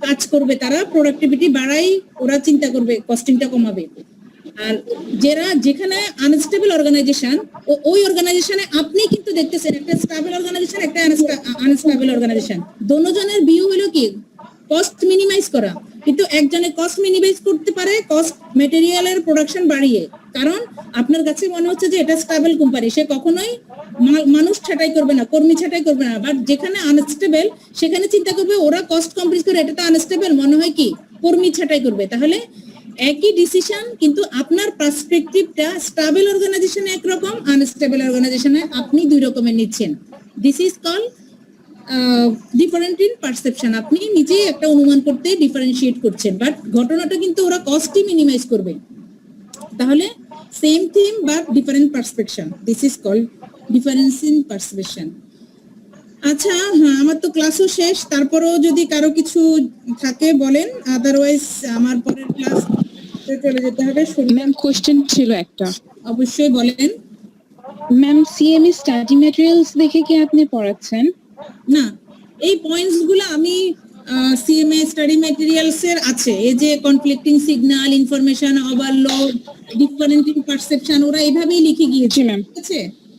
কাজ করবে, তারা প্রোডাক্টিভিটি বাড়াই, ওরা চিন্তা করবে কস্টিংটা কমাবে। আর যেখানে আনস্টেবল অর্গানাইজেশন, ওই অর্গানাইজেশনে আপনি কিন্তু দেখতেছেন একটা স্টেবল অর্গানাইজেশন, একটা আনস্টেবল অর্গানাইজেশন, দোনোজনের ভিউ হলো কি কস্ট মিনিমাইজ করা। কিন্তু একজনে কস্ট মিনিমাইজ করতে পারে কস্ট ম্যাটেরিয়ালের প্রোডাকশন বাড়িয়ে, কারণ আপনার কাছে মনে হচ্ছে যে এটা স্টেবল কোম্পানি, সে কখনোই মানুষ ছাঁটাই করবে না, কর্মী ছাঁটাই করবে না। বাট যেখানে আনস্টেবল, সেখানে চিন্তা করবে ওরা কস্ট কম্প্রিজ করে, এটা তো আনস্টেবল, মনে হয় কি কর্মী ছাঁটাই করবে। তাহলে একই ডিসিশন, কিন্তু আপনার পার্সপেক্টিভটা স্টেবল অর্গানাইজেশনে একরকম, আনস্টেবল অর্গানাইজেশনে আপনি দুই রকমের নিচ্ছেন। This is called different in perception. আপনি নিজে একটা অনুমান করতে ডিফারেন্সিয়েট করছেন, বাট ঘটনাটা কিন্তু ওরা কস্টই মিনিমাইজ করবে। তাহলে same theme but different perception, this is called difference in perception. আচ্ছা, হ্যাঁ, আমার তো ক্লাসও শেষ, তারপরেও যদি কারো কিছু থাকে বলেন, আদারওয়াইজ আমার পরের ক্লাস চলে যেতে হবে। ম্যাম কোশ্চেন ছিল একটা। অবশ্যই বলেন। ম্যাম সিএমই স্টাডি ম্যাটেরিয়ালস দেখে কি আপনি পড়াচ্ছেন? না, এই পয়েন্টস গুলো আমি সিএমএ স্টাডি ম্যাটেরিয়ালস এর আছে, এই যে conflicting signal, information overload, different in perception, ওরা এইভাবেই লিখে গিয়েছে, জি ম্যাম। ঠিক আছে।